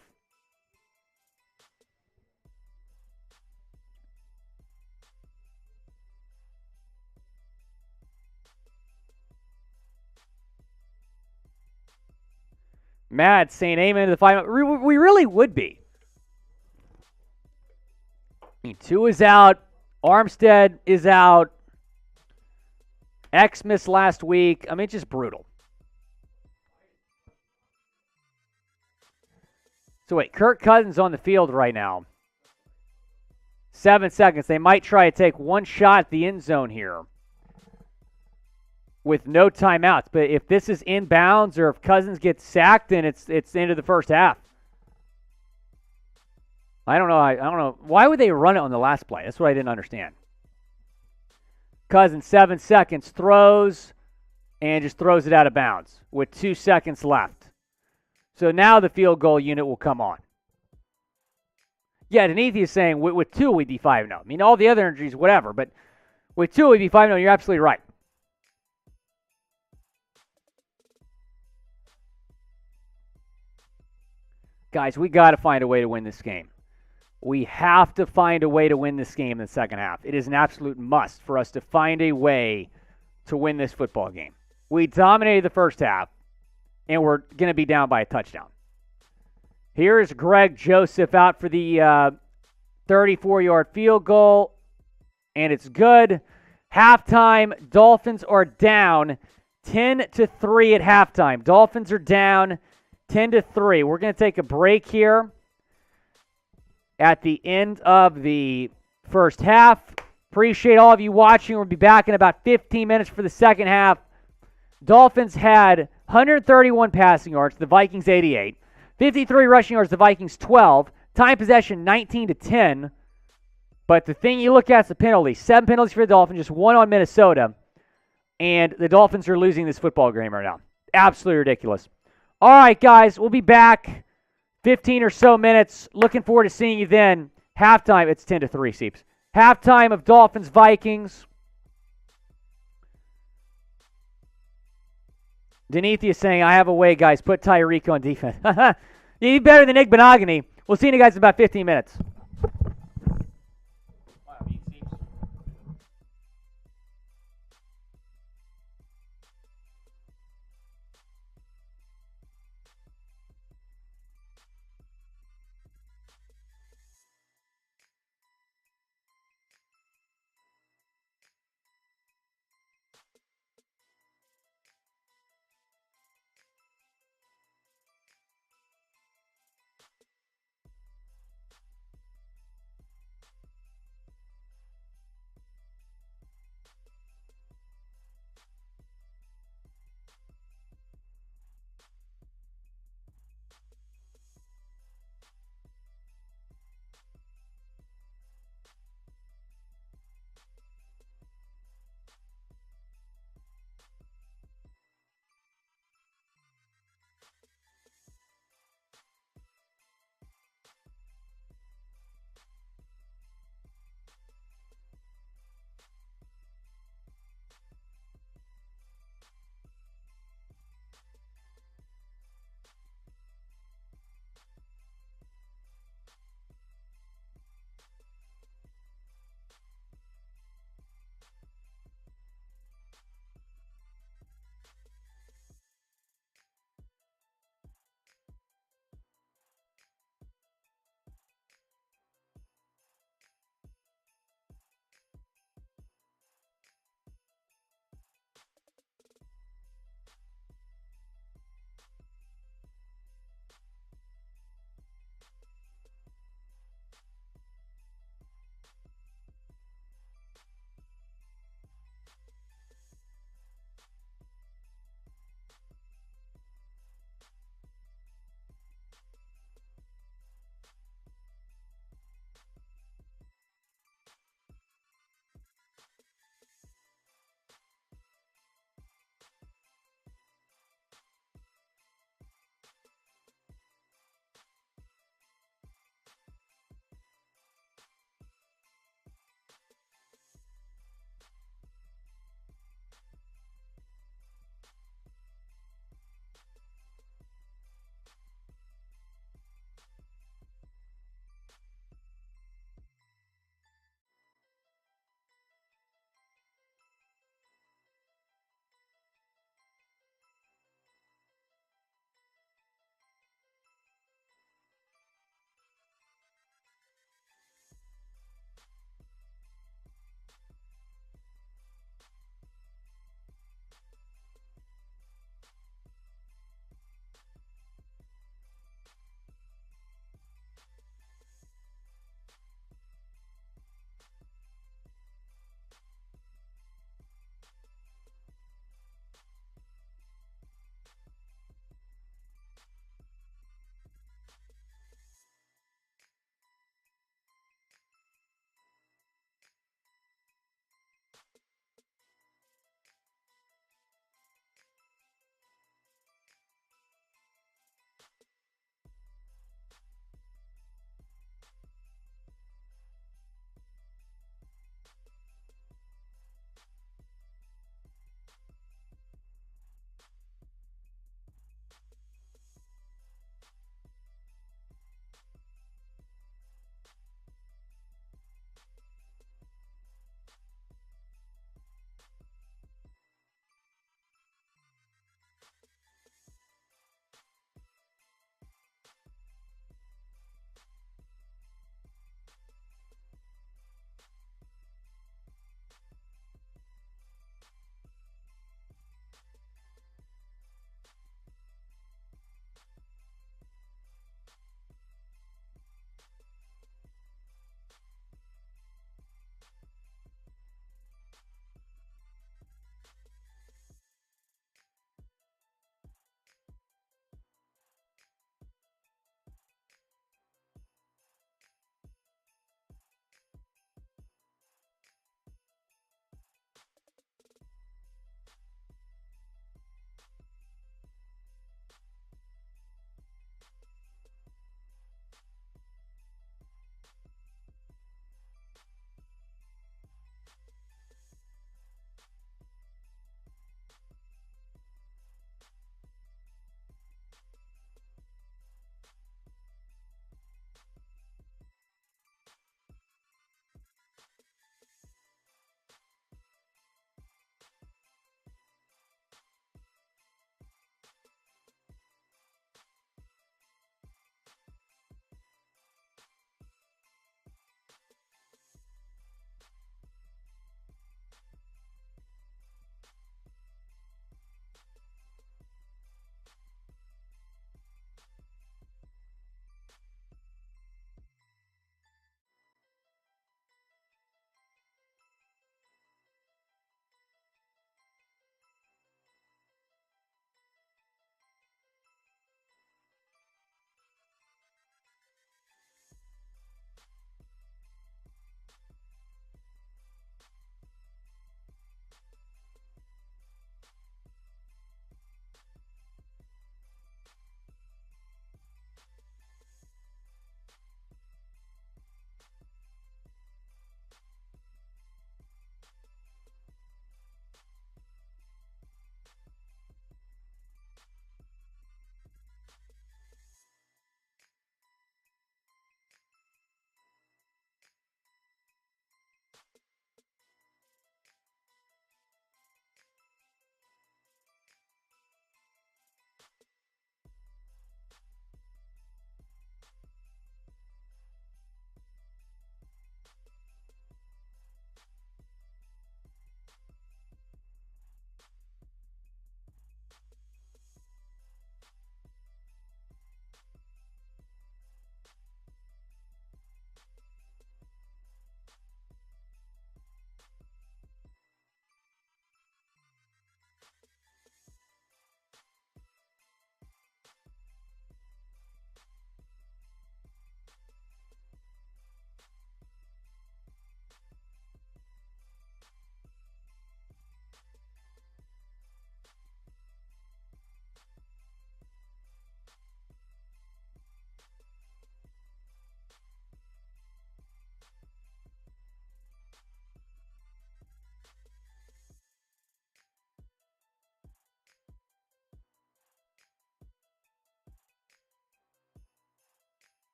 Speaker 1: Matt saying amen to the final. We really would be. I mean, Tua is out. Armstead is out. X missed last week. I mean, it's just brutal. So wait, Kirk Cousins on the field right now. 7 seconds. They might try to take one shot at the end zone here with no timeouts. But if this is inbounds or if Cousins gets sacked, then it's the end of the first half. I don't know. I don't know. Why would they run it on the last play? That's what I didn't understand. Cousins, 7 seconds, throws, and just throws it out of bounds with 2 seconds left. So now the field goal unit will come on. Yeah, Denethi is saying with Tua we'd be 5-0. I mean, all the other injuries, whatever, but with Tua we'd be 5-0. You're absolutely right. Guys, we got to find a way to win this game. We have to find a way to win this game in the second half. It is an absolute must for us to find a way to win this football game. We dominated the first half, and we're going to be down by a touchdown. Here's Greg Joseph out for the 34-yard field goal, and it's good. Halftime, Dolphins are down 10-3 at halftime. Dolphins are down 10-3. We're going to take a break here at the end of the first half. Appreciate all of you watching. We'll be back in about 15 minutes for the second half. Dolphins had 131 passing yards, the Vikings 88. 53 rushing yards, the Vikings 12. Time possession 19-10. But the thing you look at is the penalties. 7 penalties for the Dolphins, just 1 on Minnesota. And the Dolphins are losing this football game right now. Absolutely ridiculous. All right, guys, we'll be back 15 or so minutes. Looking forward to seeing you then. Halftime, it's 10-3, Seeps. Halftime of Dolphins-Vikings. Denethi is saying, I have a way, guys. Put Tyreek on defense. You're better than Igbenogany. We'll see you guys in about 15 minutes.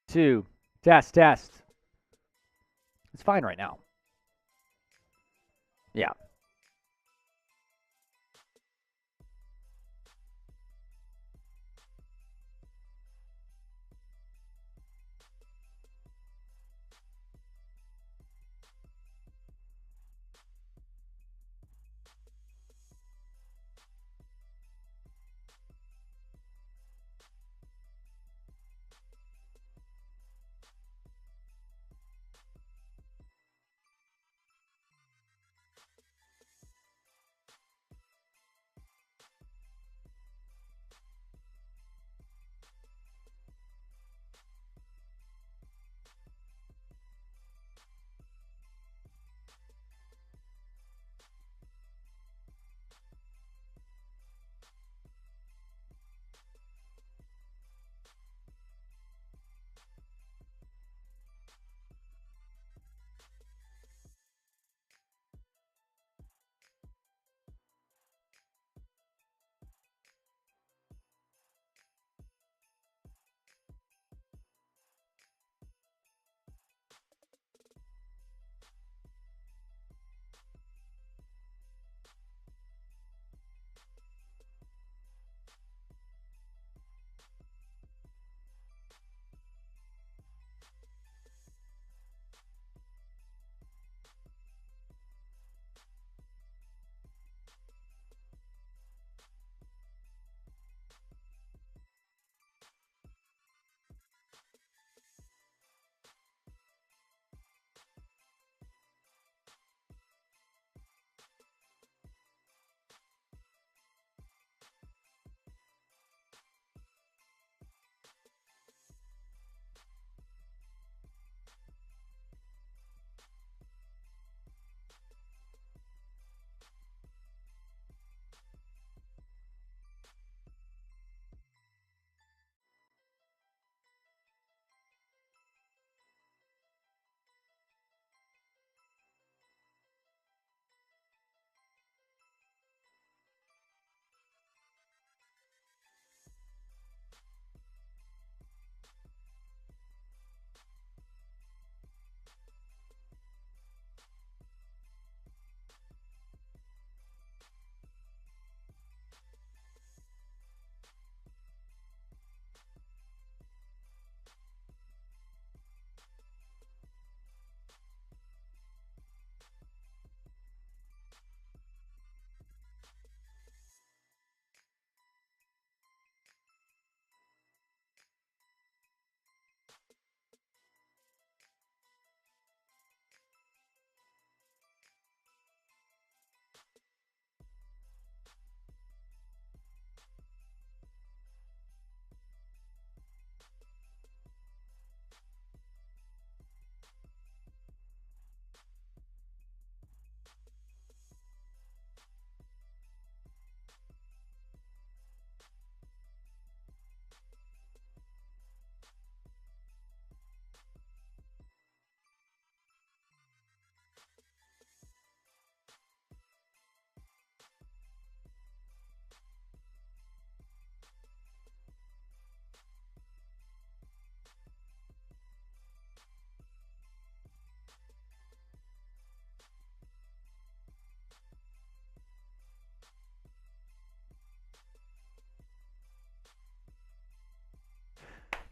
Speaker 1: 2. Test. It's fine right now. Yeah.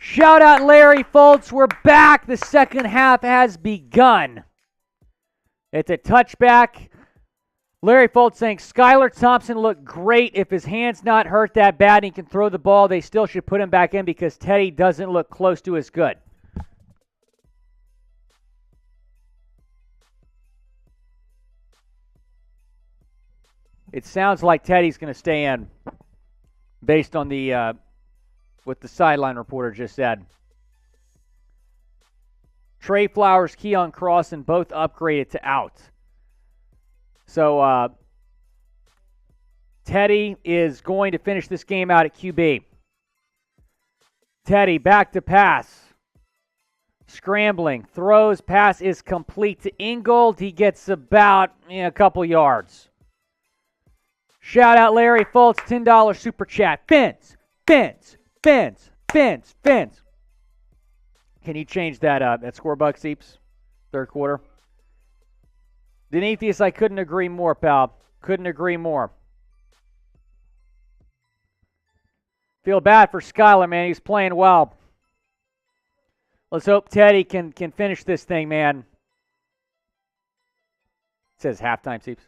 Speaker 1: Shout out Larry Foltz. We're back. The second half has begun. It's a touchback. Larry Foltz saying Skylar Thompson looked great. If his hand's not hurt that bad and he can throw the ball, they still should put him back in because Teddy doesn't look close to as good. It sounds like Teddy's going to stay in based on the what the sideline reporter just said. Trey Flowers, Keon Crossan both upgraded to out. So Teddy is going to finish this game out at QB. Teddy back to pass. Scrambling. Throws. Pass is complete to Ingold. He gets about a couple yards. Shout out Larry Foltz, $10 super chat. Fins. Can you change that score bug, Seeps? Third quarter. Demetrius, I couldn't agree more, pal. Couldn't agree more. Feel bad for Skylar, man. He's playing well. Let's hope Teddy can finish this thing, man. It says halftime, Seeps.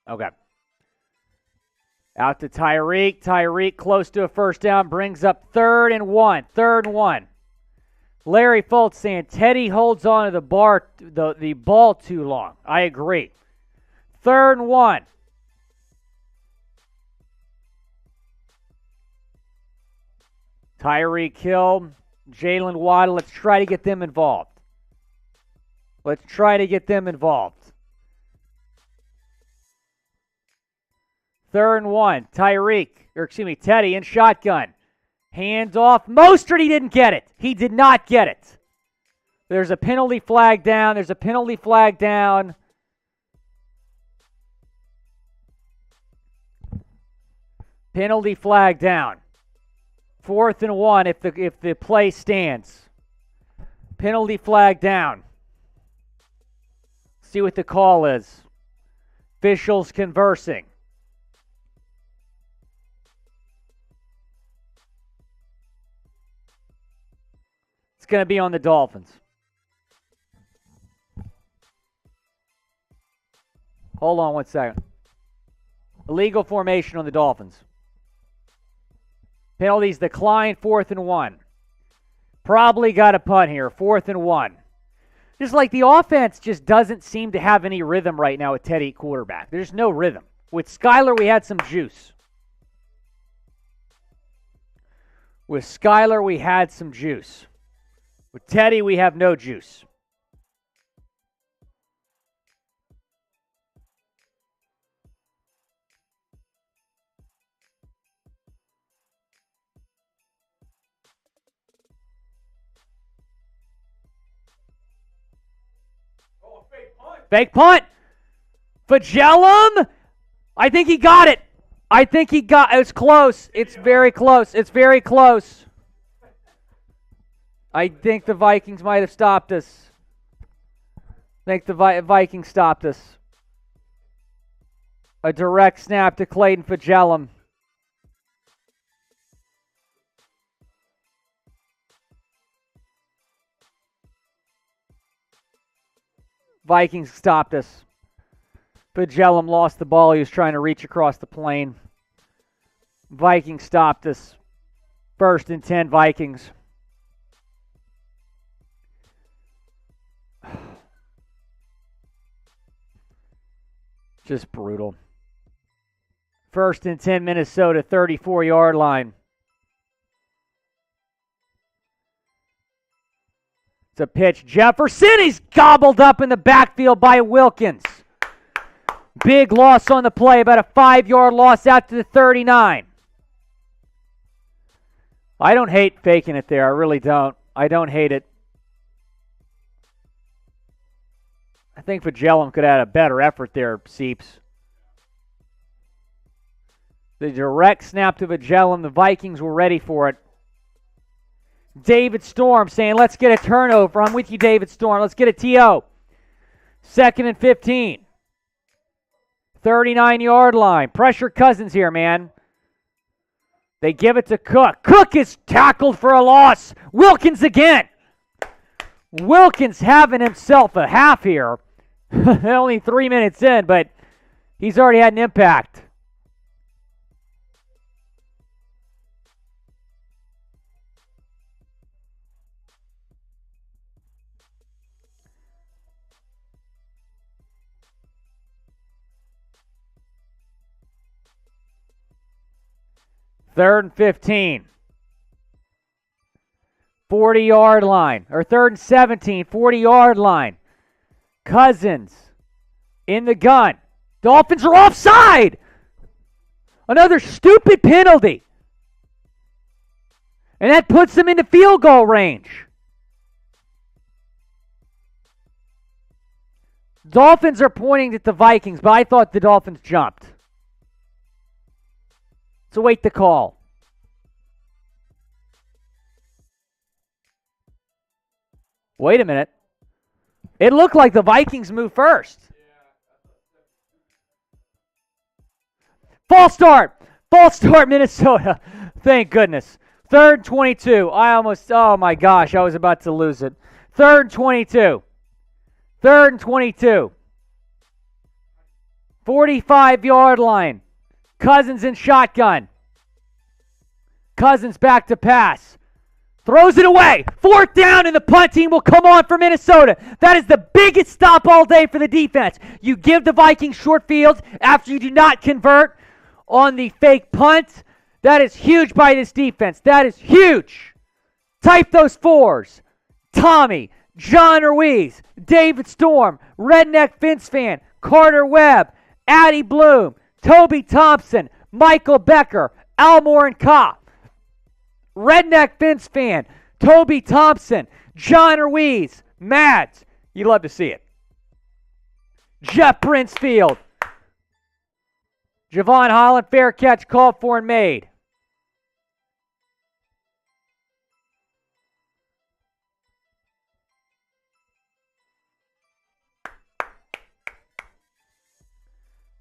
Speaker 1: Okay. Out to Tyreek. Tyreek close to a first down. Brings up 3rd and 1. 3rd and 1. Larry Fultz saying Teddy holds on to the ball too long. I agree. 3rd and 1. Tyreek Hill, Jaylen Waddle. Let's try to get them involved. Let's try to get them involved. 3rd and 1. Teddy in shotgun. Hands off. Mostert, he didn't get it. He did not get it. There's a penalty flag down. There's a penalty flag down. Penalty flag down. 4th and 1 if the play stands. Penalty flag down. See what the call is. Officials conversing. It's going to be on the Dolphins. Hold on one second. Illegal formation on the Dolphins. Penalties decline, 4th and 1. Probably got a punt here, 4th and 1. Just like the offense just doesn't seem to have any rhythm right now with Teddy quarterback. There's no rhythm. With Skylar, we had some juice. With Skylar, we had some juice. With Teddy, we have no juice. Fake punt. Fagellum. I think he got it. It's close. It's very close. It's very close. I think the Vikings might have stopped us. I think the Vikings stopped us. A direct snap to Clayton Fagellum. Vikings stopped us. Fagellum lost the ball. He was trying to reach across the plane. Vikings stopped us. 1st and 10 Vikings. Just brutal. 1st and 10 Minnesota, 34-yard line. It's a pitch. Jefferson, he's gobbled up in the backfield by Wilkins. Big loss on the play, about a 5-yard loss out to the 39. I don't hate faking it there. I really don't. I don't hate it. I think Fagellum could have had a better effort there, Seeps. The direct snap to Fagellum, the Vikings were ready for it. David Storm saying, let's get a turnover. I'm with you, David Storm. Let's get a TO. 2nd and 15. 39-yard line. Pressure Cousins here, man. They give it to Cook. Cook is tackled for a loss. Wilkins again. Wilkins having himself a half here. Only 3 minutes in, but he's already had an impact. Third and 15. 40-yard line. Or 3rd and 17, 40-yard line. Cousins in the gun. Dolphins are offside. Another stupid penalty. And that puts them into field goal range. Dolphins are pointing at the Vikings, but I thought the Dolphins jumped. So wait the call. Wait a minute. It looked like the Vikings moved first. False start, Minnesota. Thank goodness. 3rd and 22. Oh my gosh, I was about to lose it. 3rd and 22. 3rd and 22. 45-yard line. Cousins in shotgun. Cousins back to pass. Throws it away. 4th down, and the punt team will come on for Minnesota. That is the biggest stop all day for the defense. You give the Vikings short fields after you do not convert on the fake punt. That is huge by this defense. That is huge. Type those 4s. Tommy, John Ruiz, David Storm, Redneck Vince Fan, Carter Webb, Addie Bloom, Toby Thompson, Michael Becker, Almore and Kopp. Redneck Vince Fan, Toby Thompson, John Ruiz, Mads. You love to see it. Jeff Brinsfield. Javon Holland, fair catch, called for and made.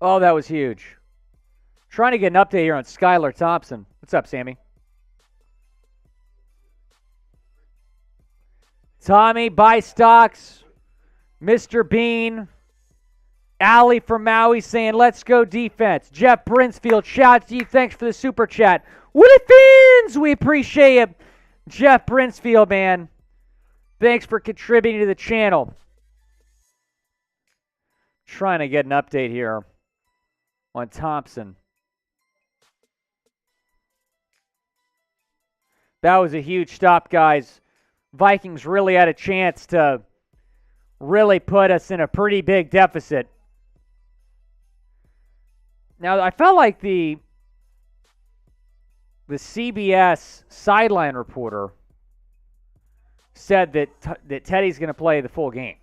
Speaker 1: Oh, that was huge. Trying to get an update here on Skylar Thompson. What's up, Sammy? Tommy, buy stocks. Mr. Bean. Allie from Maui saying, let's go defense. Jeff Brinsfield, shout out to you. Thanks for the super chat. Willie Fins, we appreciate it. Jeff Brinsfield, man. Thanks for contributing to the channel. Trying to get an update here on Thompson. That was a huge stop, guys. Vikings really had a chance to really put us in a pretty big deficit. Now, I felt like the CBS sideline reporter said that Teddy's going to play the full game.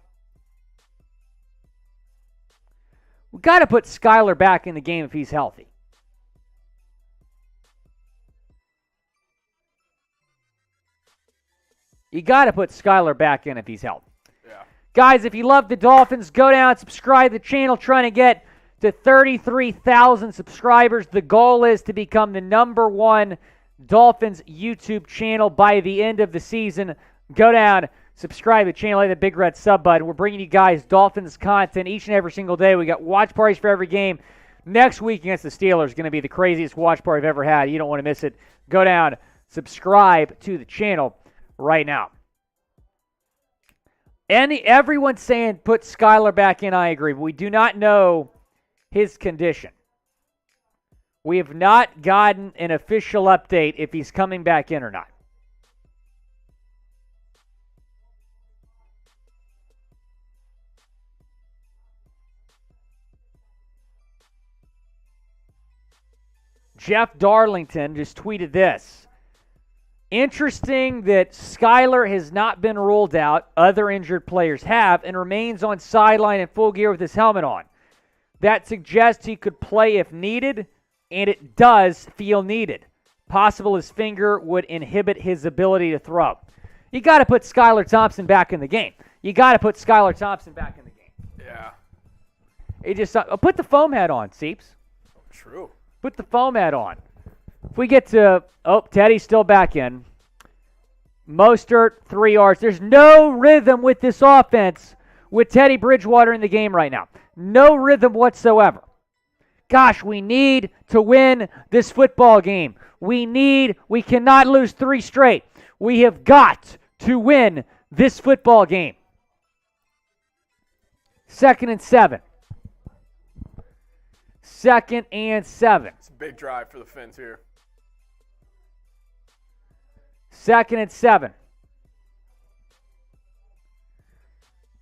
Speaker 1: We've got to put Skylar back in the game if he's healthy. You got to put Skylar back in if he's healthy.
Speaker 2: Yeah.
Speaker 1: Guys, if you love the Dolphins, go down, subscribe to the channel, trying to get to 33,000 subscribers. The goal is to become the #1 Dolphins YouTube channel by the end of the season. Go down, subscribe to the channel, hit the big red sub button. We're bringing you guys Dolphins content each and every single day. We got watch parties for every game. Next week against the Steelers is going to be the craziest watch party I've ever had. You don't want to miss it. Go down, subscribe to the channel right now. Everyone's saying put Skylar back in. I agree, but we do not know his condition. We have not gotten an official update if he's coming back in or not. Jeff Darlington just tweeted this. Interesting that Skylar has not been ruled out. Other injured players have and remains on sideline in full gear with his helmet on. That suggests he could play if needed, and it does feel needed. Possible his finger would inhibit his ability to throw. You got to put Skylar Thompson back in the game. You got to put Skylar Thompson back in the game.
Speaker 2: Yeah.
Speaker 1: It just put the foam hat on, Seeps.
Speaker 2: True.
Speaker 1: Put the foam hat on. If we get to, Teddy's still back in. Mostert, 3 yards. There's no rhythm with this offense with Teddy Bridgewater in the game right now. No rhythm whatsoever. Gosh, we need to win this football game. We cannot lose 3 straight. We have got to win this football game. 2nd and 7. 2nd and 7.
Speaker 2: It's a big drive for the Fins here.
Speaker 1: 2nd and 7.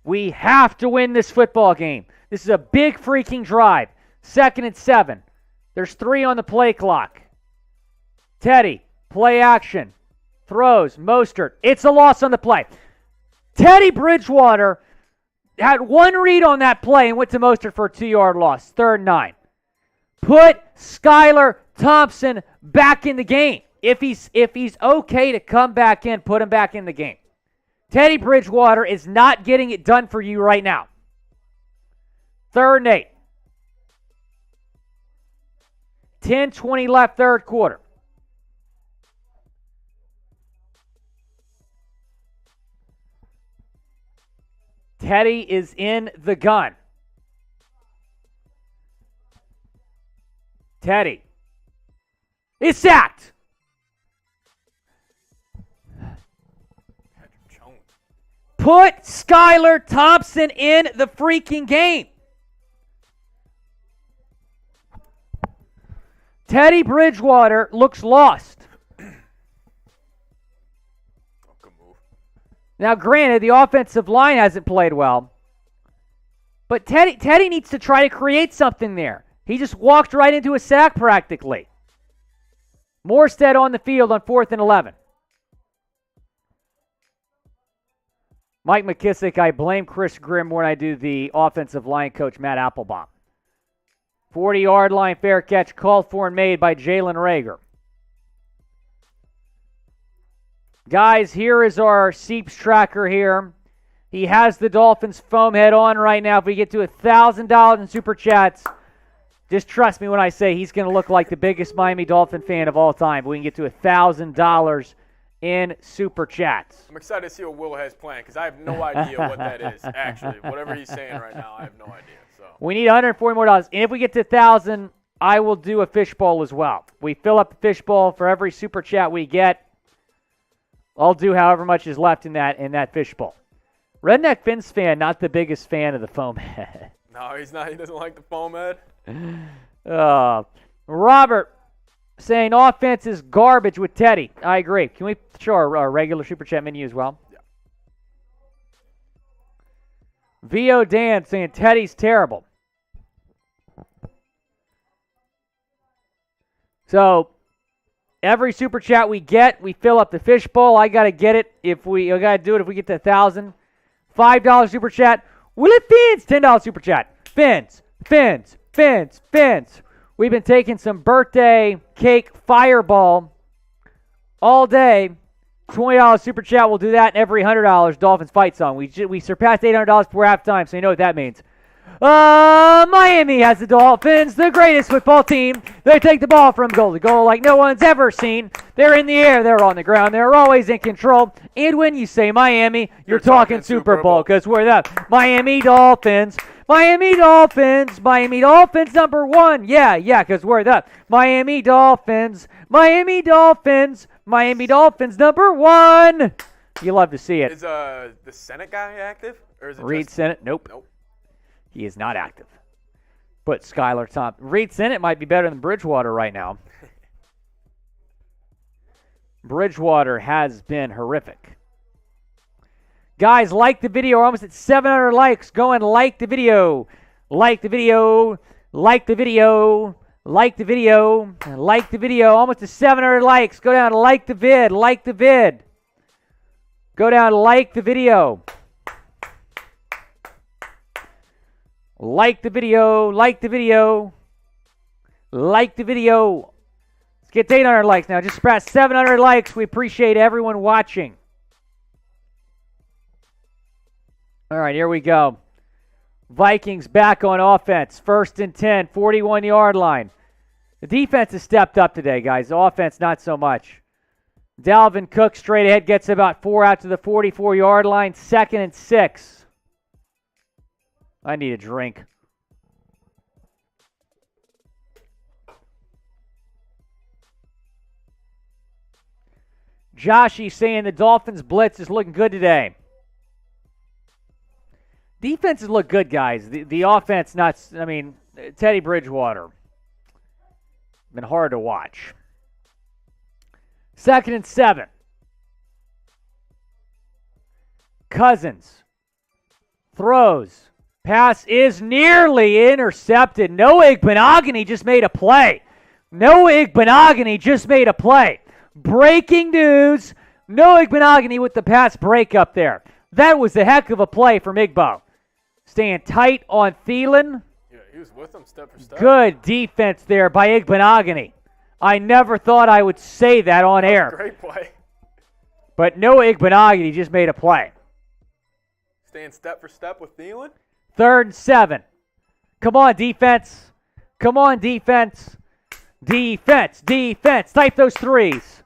Speaker 1: We have to win this football game. This is a big freaking drive. 2nd and 7. There's 3 on the play clock. Teddy, play action. Throws, Mostert. It's a loss on the play. Teddy Bridgewater had one read on that play and went to Mostert for a 2-yard loss. 3rd and 9. Put Skylar Thompson back in the game. If he's okay to come back in, put him back in the game. Teddy Bridgewater is not getting it done for you right now. 3rd and 8. 10:20 left, third quarter. Teddy is in the gun. Teddy is sacked. Put Skylar Thompson in the freaking game. Teddy Bridgewater looks lost. Now, granted, the offensive line hasn't played well, but Teddy needs to try to create something there. He just walked right into a sack practically. Mostert on the field on 4th and 11. Mike McKissick, I blame Chris Grimm when I do the offensive line coach, Matt Applebaum. 40-yard line fair catch called for and made by Jaylen Rager. Guys, here is our Seeps tracker here. He has the Dolphins foam head on right now. If we get to $1,000 in Super Chats, just trust me when I say he's going to look like the biggest Miami Dolphin fan of all time. We can get to $1,000 in Super Chats.
Speaker 2: I'm excited to see what Will has planned because I have no idea what that is, actually. Whatever he's saying right now, I have no idea. So
Speaker 1: we need $140 more. And if we get to 1,000, I will do a fishbowl as well. We fill up the fishbowl for every Super Chat we get. I'll do however much is left in that fishbowl. Redneck Fins fan, not the biggest fan of the foam head.
Speaker 2: No, he's not. He doesn't like the foam head.
Speaker 1: Robert saying offense is garbage with Teddy. I agree. Can we show our regular Super Chat menu as well?
Speaker 2: Yeah.
Speaker 1: V.O. Dan saying Teddy's terrible. So, every Super Chat we get, we fill up the fishbowl. I got to get it I got to do it if we get to 1,000. $5 Super Chat. Willie Fins, $10 Super Chat. Fins. We've been taking some birthday cake fireball all day. $20 Super Chat. We'll do that in every $100 Dolphins fight song. We surpassed $800 before halftime, so you know what that means. Miami has the Dolphins, the greatest football team. They take the ball from goal to goal like no one's ever seen. They're in the air, they're on the ground, they're always in control. And when you say Miami, you're talking Super Bowl because we're the Miami Dolphins. Miami Dolphins, Miami Dolphins number 1. Yeah, because we're the Miami Dolphins. Miami Dolphins, Miami Dolphins number 1. You love to see it.
Speaker 2: Is the Senate guy active? Or is it
Speaker 1: Reed Senate? Nope. He is not active. But Skylar Thompson. Reed Senate might be better than Bridgewater right now. Bridgewater has been horrific. Guys, like the video. We're almost at 700 likes. Go and like the video. Like the video. Like the video. Like the video. Like the video. Almost to 700 likes. Go down and like the vid. Like the vid. Go down and like the video. Like the video, like the video, like the video. Let's get to 800 likes now. Just surpassed 700 likes. We appreciate everyone watching. All right, here we go. Vikings back on offense. 1st and 10, 41-yard line. The defense has stepped up today, guys. The offense, not so much. Dalvin Cook straight ahead gets about 4 out to the 44-yard line. 2nd and 6. I need a drink. Joshy saying the Dolphins blitz is looking good today. Defenses look good, guys. The offense, Teddy Bridgewater. Been hard to watch. 2nd and 7. Cousins throws. Pass is nearly intercepted. Noah Igbinoghene just made a play. Breaking news. Noah Igbinoghene with the pass breakup there. That was a heck of a play from Igbo. Staying tight on Thielen.
Speaker 2: Yeah, he was with him step for step.
Speaker 1: Good defense there by Igbinoghene. I never thought I would say that on air.
Speaker 2: Great play.
Speaker 1: But Noah Igbinoghene just made a play.
Speaker 2: staying step for step with Thielen.
Speaker 1: 3rd and 7. Come on, defense. Come on, defense. Defense. Defense. Type those threes.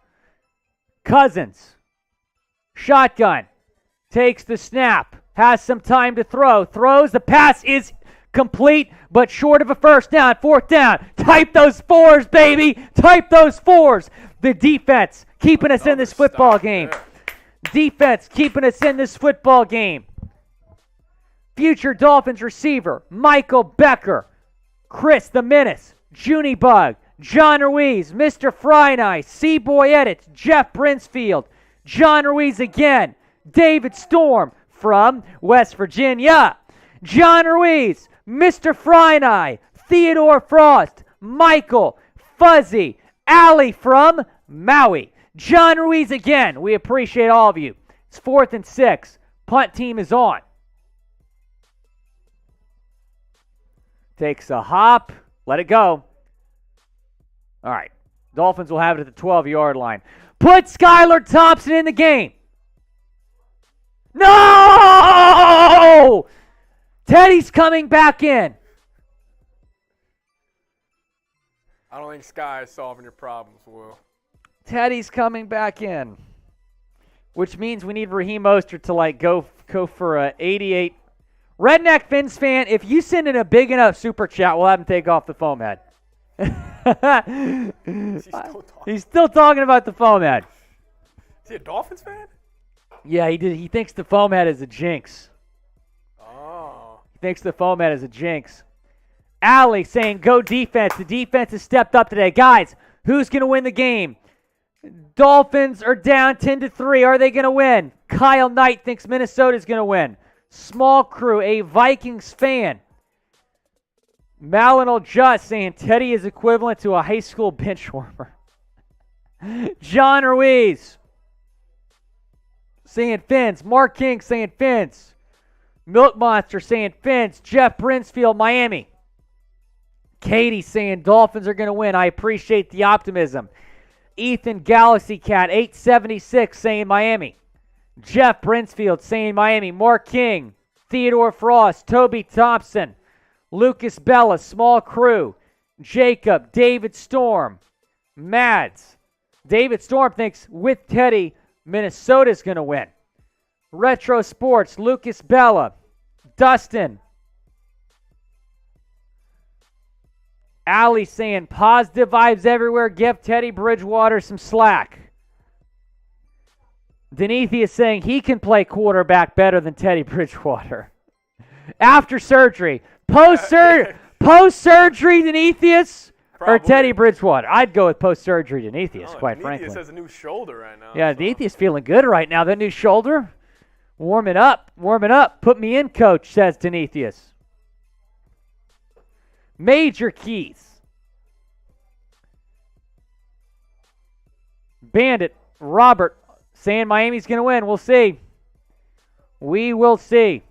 Speaker 1: Cousins. Shotgun. Takes the snap. Has some time to throw. Throws. The pass is complete, but short of a first down. 4th down. Type those 4s, baby. Type those 4s. The defense keeping us in this football game. Defense keeping us in this football game. Future Dolphins receiver, Michael Becker. Chris the Menace. Junie Bug. John Ruiz. Mr. Fryneye. C-Boy Edits. Jeff Brinsfield. John Ruiz again. David Storm from West Virginia. John Ruiz. Mr. Fryneye. Theodore Frost. Michael. Fuzzy. Allie from Maui. John Ruiz again. We appreciate all of you. It's 4th and 6. Punt team is on. Takes a hop. Let it go. All right. Dolphins will have it at the 12-yard line. Put Skylar Thompson in the game. No! Teddy's coming back in.
Speaker 2: I don't think Sky is solving your problems, Will.
Speaker 1: Teddy's coming back in, which means we need Raheem Mostert to go for a 88. Redneck Fins fan, if you send in a big enough super chat, we'll have him take off the foam head. He's still talking about the foam head.
Speaker 2: Is he a Dolphins fan?
Speaker 1: Yeah, he did. He thinks the foam head is a jinx.
Speaker 2: Oh.
Speaker 1: He thinks the foam head is a jinx. Allie saying, go defense. The defense has stepped up today. Guys, who's going to win the game? Dolphins are down 10-3. Are they going to win? Kyle Knight thinks Minnesota's going to win. Small Crew, a Vikings fan. Malinal Just saying Teddy is equivalent to a high school bench warmer. John Ruiz saying Fins. Mark King saying Fins. Milk Monster saying Fins. Jeff Brinsfield, Miami. Katie saying Dolphins are going to win. I appreciate the optimism. Ethan Galaxy Cat 876 saying Miami. Jeff Brinsfield saying Miami. Mark King. Theodore Frost. Toby Thompson. Lucas Bella. Small Crew. Jacob. David Storm. Mads. David Storm thinks with Teddy, Minnesota's going to win. Retro Sports. Lucas Bella. Dustin. Allie saying positive vibes everywhere. Give Teddy Bridgewater some slack. Denethia is saying he can play quarterback better than Teddy Bridgewater. After surgery. Post-surgery, Denethius or Teddy Bridgewater? I'd go with post-surgery Denethius, quite frankly.
Speaker 2: Denethius has a new shoulder right now.
Speaker 1: Yeah, so. Denethius feeling good right now. That new shoulder. Warming up. Put me in, coach, says Denethius. Major keys. Bandit, Robert, saying Miami's going to win. We'll see. We will see.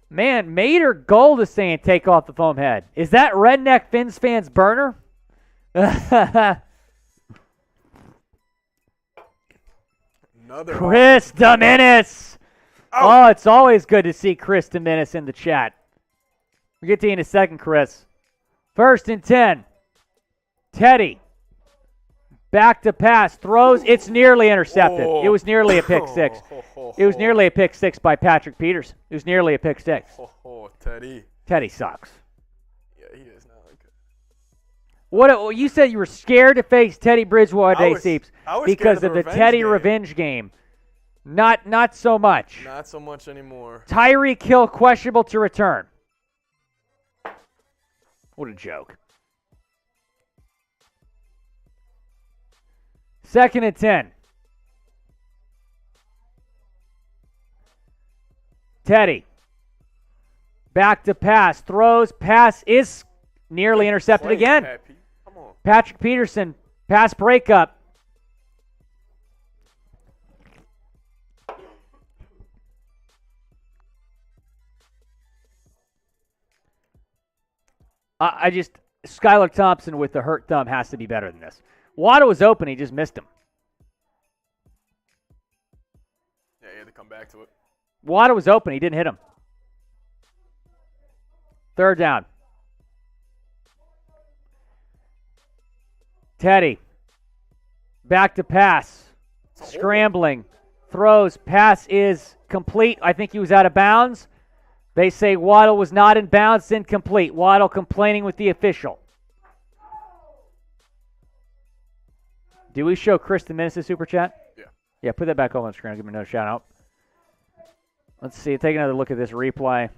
Speaker 1: Man, Mater Gold is saying take off the foam head. Is that Redneck Fins fans burner? Chris Dominis. Oh, it's always good to see Chris Dominis in the chat. We'll get to you in a second, Chris. 1st and 10. Teddy. Back to pass. Throws. It's nearly intercepted.
Speaker 2: Oh.
Speaker 1: It was nearly a pick six. It was nearly a pick six by Patrick Peters. It was nearly a pick six.
Speaker 2: Teddy.
Speaker 1: Teddy sucks.
Speaker 2: Yeah, he is not good.
Speaker 1: What you said you were scared to face Teddy Bridgewater, Seeps, because of the Teddy revenge game. Not so much.
Speaker 2: Not so much anymore.
Speaker 1: Tyreek Hill questionable to return. What a joke. 2nd and 10. Teddy. Back to pass. Throws. Pass is nearly intercepted again.
Speaker 2: Come on.
Speaker 1: Patrick Peterson. Pass breakup. Skylar Thompson with the hurt thumb has to be better than this. Waddle was open. He just missed him.
Speaker 2: Yeah, he had the come back to it.
Speaker 1: Waddle was open. He didn't hit him. Third down. Teddy. Back to pass. Scrambling. Throws. Pass is complete. I think he was out of bounds. They say Waddle was not in bounds. Incomplete. Waddle complaining with the official. Do we show Chris the Menace's super chat?
Speaker 2: Yeah.
Speaker 1: Yeah, put that back on the screen. I'll give him another shout out. Let's see. Take another look at this replay.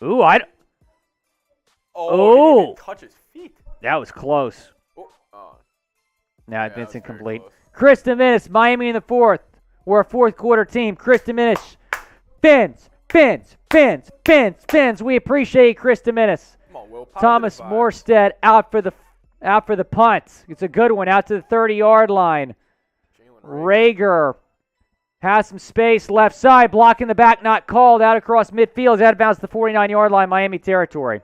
Speaker 1: Ooh,
Speaker 2: Oh, he didn't even touch his feet.
Speaker 1: That was close.
Speaker 2: Oh.
Speaker 1: Now
Speaker 2: Yeah,
Speaker 1: it's
Speaker 2: that was very
Speaker 1: incomplete.
Speaker 2: close.
Speaker 1: Chris the Menace, Miami in the fourth. We're a fourth quarter team. Chris the Menace. Fins. We appreciate you, Chris the Menace.
Speaker 2: Come on, Will.
Speaker 1: Thomas
Speaker 2: Positive vibes.
Speaker 1: Morstead out for the punt. It's a good one, out to the 30-yard line.
Speaker 2: Jaylen
Speaker 1: Rager has some space left side, blocking the back, not called, out across midfield, out of bounds to the 49-yard line, Miami territory.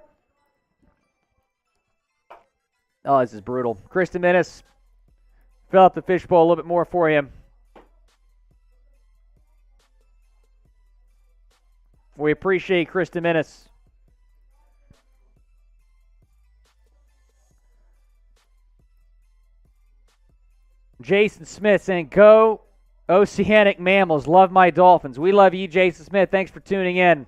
Speaker 1: Oh, this is brutal. Chris the Menace, fill up the fishbowl a little bit more for him. We appreciate Chris the Menace. Jason Smith saying, go Oceanic Mammals. Love my Dolphins. We love you, Jason Smith. Thanks for tuning in.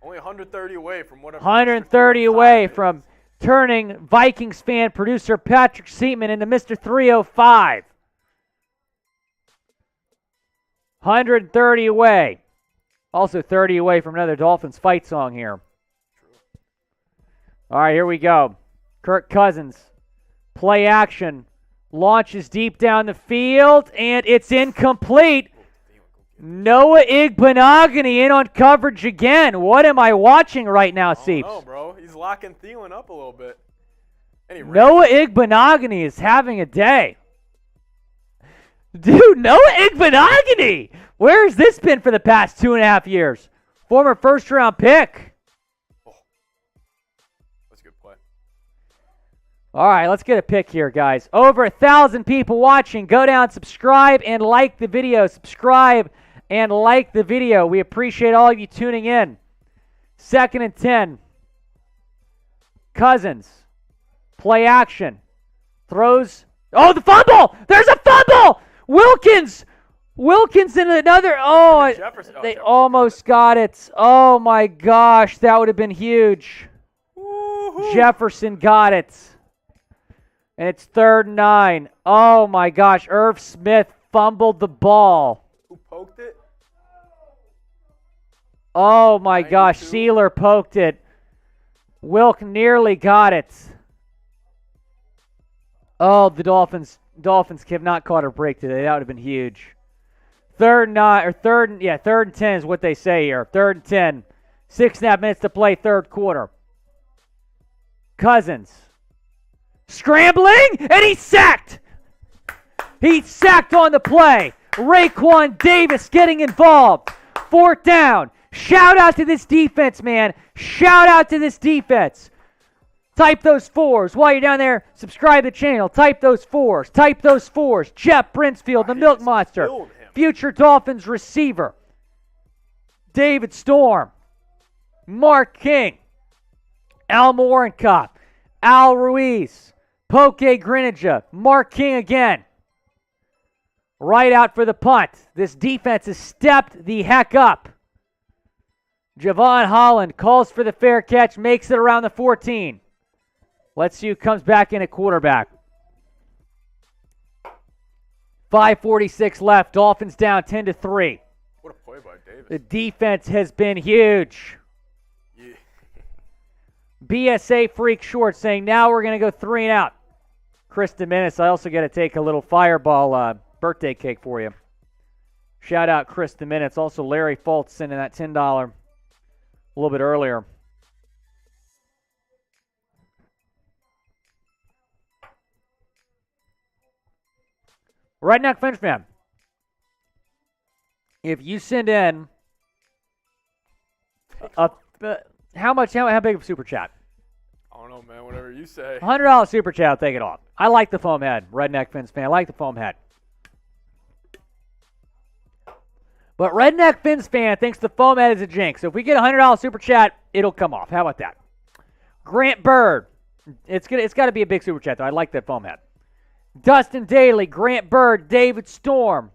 Speaker 2: Only 130 away from whatever.
Speaker 1: 130 away from turning Vikings fan producer Patrick Seaman into Mr. 305. 130 away. Also 30 away from another Dolphins fight song here. All right, here we go. Kirk Cousins. Play action. Launches deep down the field, and it's incomplete. Noah Igbenogany in on coverage again. What am I watching right now, Seeps?
Speaker 2: No, bro. He's locking Thielen up a little bit. And he
Speaker 1: Noah Igbenogany is having a day. Dude, Noah Igbenogany! Where has this been for the past 2.5 years? Former first-round pick.
Speaker 2: That's a good play.
Speaker 1: All right, let's get a pick here, guys. Over 1,000 people watching. Go down, subscribe, and like the video. Subscribe and like the video. We appreciate all of you tuning in. 2nd and 10. Cousins. Play action. Throws. Oh, the fumble! There's a fumble! Wilkins in another. Oh,
Speaker 2: Jefferson.
Speaker 1: they almost got it. Oh, my gosh. That would have been huge.
Speaker 2: Woo-hoo.
Speaker 1: Jefferson got it. And it's 3rd and 9. Oh, my gosh. Irv Smith fumbled the ball.
Speaker 2: Who poked it?
Speaker 1: Oh, my gosh.
Speaker 2: 92.
Speaker 1: Sealer poked it. Wilk nearly got it. Oh, the Dolphins have not caught a break today. That would have been huge. 3rd and 10 is what they say here. 3rd and 10. 6.5 minutes to play, 3rd quarter. Cousins. Scrambling, and he's sacked. He's sacked on the play. Raekwon Davis getting involved. 4th down. Shout out to this defense, man. Shout out to this defense. Type those 4s. While you're down there, subscribe to the channel. Type those 4s. Type those 4s. Jeff Brinsfield, the Milk Monster. Future Dolphins receiver. David Storm. Mark King. Al Morenkopf. Al Ruiz. Poke Grinninja. Mark King again. Right out for the punt. This defense has stepped the heck up. Javon Holland calls for the fair catch, makes it around the 14. Let's see who comes back in at quarterback. 5:46 left. Dolphins down 10-3.
Speaker 2: What a play by Davis.
Speaker 1: The defense has been huge.
Speaker 2: Yeah.
Speaker 1: BSA Freak Short saying, now we're going to go 3 and out. Chris Dominis, I also got to take a little Fireball birthday cake for you. Shout out Chris Dominis. Also Larry Fultz sending that $10 a little bit earlier. Redneck Finch fan, if you send in how big of a super chat?
Speaker 2: I don't know, man. Whatever you say.
Speaker 1: $100 super chat, I'll take it off. I like the foam head. Redneck Finch fan, I like the foam head. But Redneck Fins fan thinks the foam head is a jinx. So if we get a $100 super chat, it'll come off. How about that? Grant Bird. It's got to be a big super chat, though. I like that foam head. Dustin Daly, Grant Bird, David Storm.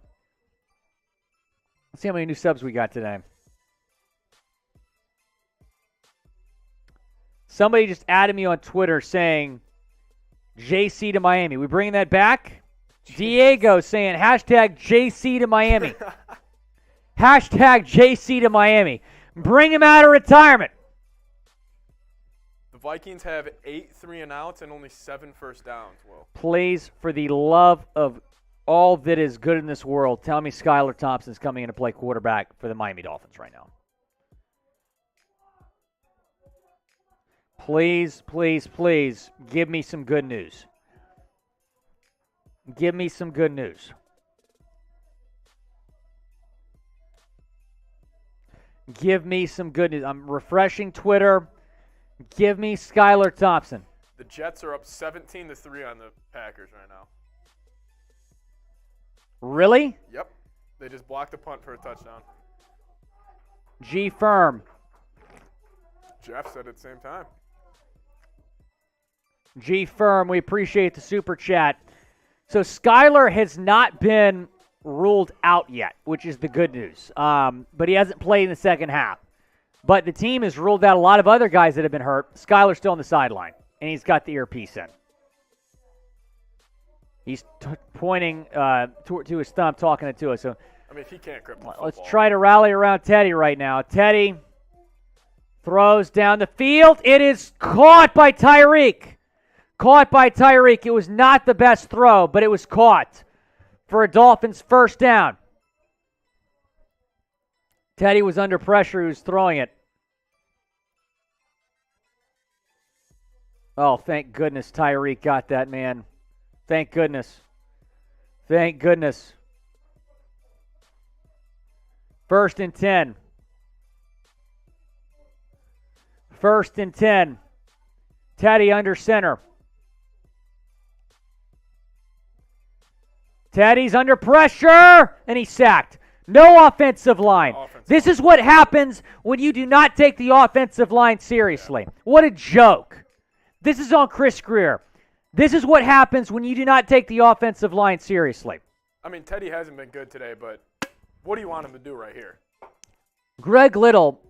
Speaker 1: Let's see how many new subs we got today. Somebody just added me on Twitter saying JC to Miami. We bringing that back? Diego saying hashtag JC to Miami. Hashtag JC to Miami. Bring him out of retirement.
Speaker 2: The Vikings have 8 3-and-outs and only 7 first downs, Will.
Speaker 1: Please, for the love of all that is good in this world, tell me Skylar Thompson's coming in to play quarterback for the Miami Dolphins right now. Please, please, please, give me some good news. Give me some good news. Give me some good news. I'm refreshing Twitter. Give me Skylar Thompson.
Speaker 2: The Jets are up 17-3 on the Packers right now.
Speaker 1: Really?
Speaker 2: Yep. They just blocked the punt for a touchdown.
Speaker 1: G Firm.
Speaker 2: Jeff said at the same time.
Speaker 1: G Firm, we appreciate the super chat. So Skylar has not been ruled out yet, which is the good news. But he hasn't played in the second half. But the team has ruled out a lot of other guys that have been hurt. Skylar's still on the sideline, and he's got the earpiece in. He's pointing to his thumb, talking to us. So,
Speaker 2: I mean, he can't grip the football.
Speaker 1: Let's try to rally around Teddy right now. Teddy throws down the field. It is caught by Tyreek. Caught by Tyreek. It was not the best throw, but it was caught for a Dolphins first down. Teddy was under pressure. He was throwing it. Oh, thank goodness Tyreek got that, man. Thank goodness. Thank goodness. 1st and 10. 1st and 10. Teddy under center. Teddy's under pressure, and he's sacked. No offensive line. This is what happens when you do not take the offensive line seriously. What a joke. This is on Chris Greer. This is what happens when you do not take the offensive line seriously.
Speaker 2: I mean, Teddy hasn't been good today, but what do you want him to do right here?
Speaker 1: Greg Little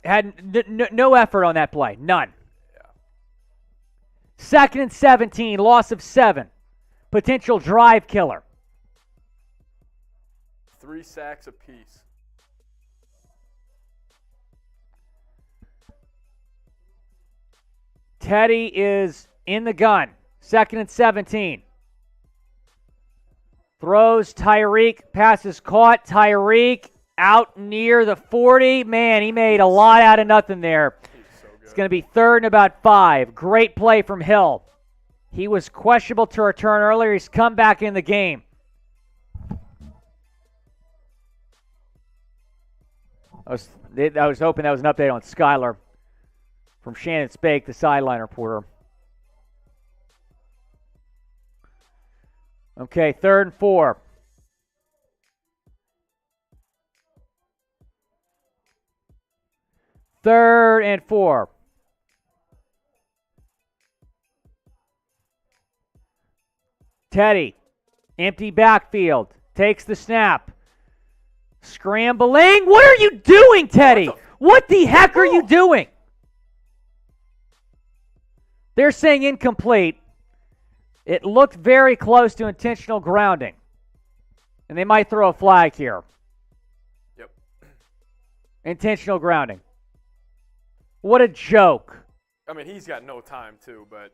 Speaker 1: had no effort on that play. None. Yeah. 2nd and 17, loss of 7. Potential drive killer.
Speaker 2: 3 sacks apiece.
Speaker 1: Teddy is in the gun. 2nd and 17. Throws Tyreek. Passes caught. Tyreek out near the 40. Man, he made a lot out of nothing there.
Speaker 2: So
Speaker 1: it's going to be 3rd and about 5. Great play from Hill. He was questionable to return earlier. He's come back in the game. I was hoping that was an update on Skylar from Shannon Spake, the sideline reporter. Okay, 3rd and 4. Third and 4. Teddy, empty backfield, takes the snap. Scrambling. What are you doing, Teddy? What the heck are you doing? They're saying incomplete. It looked very close to intentional grounding. And they might throw a flag here.
Speaker 2: Yep.
Speaker 1: Intentional grounding. What a joke.
Speaker 2: I mean, he's got no time, too, but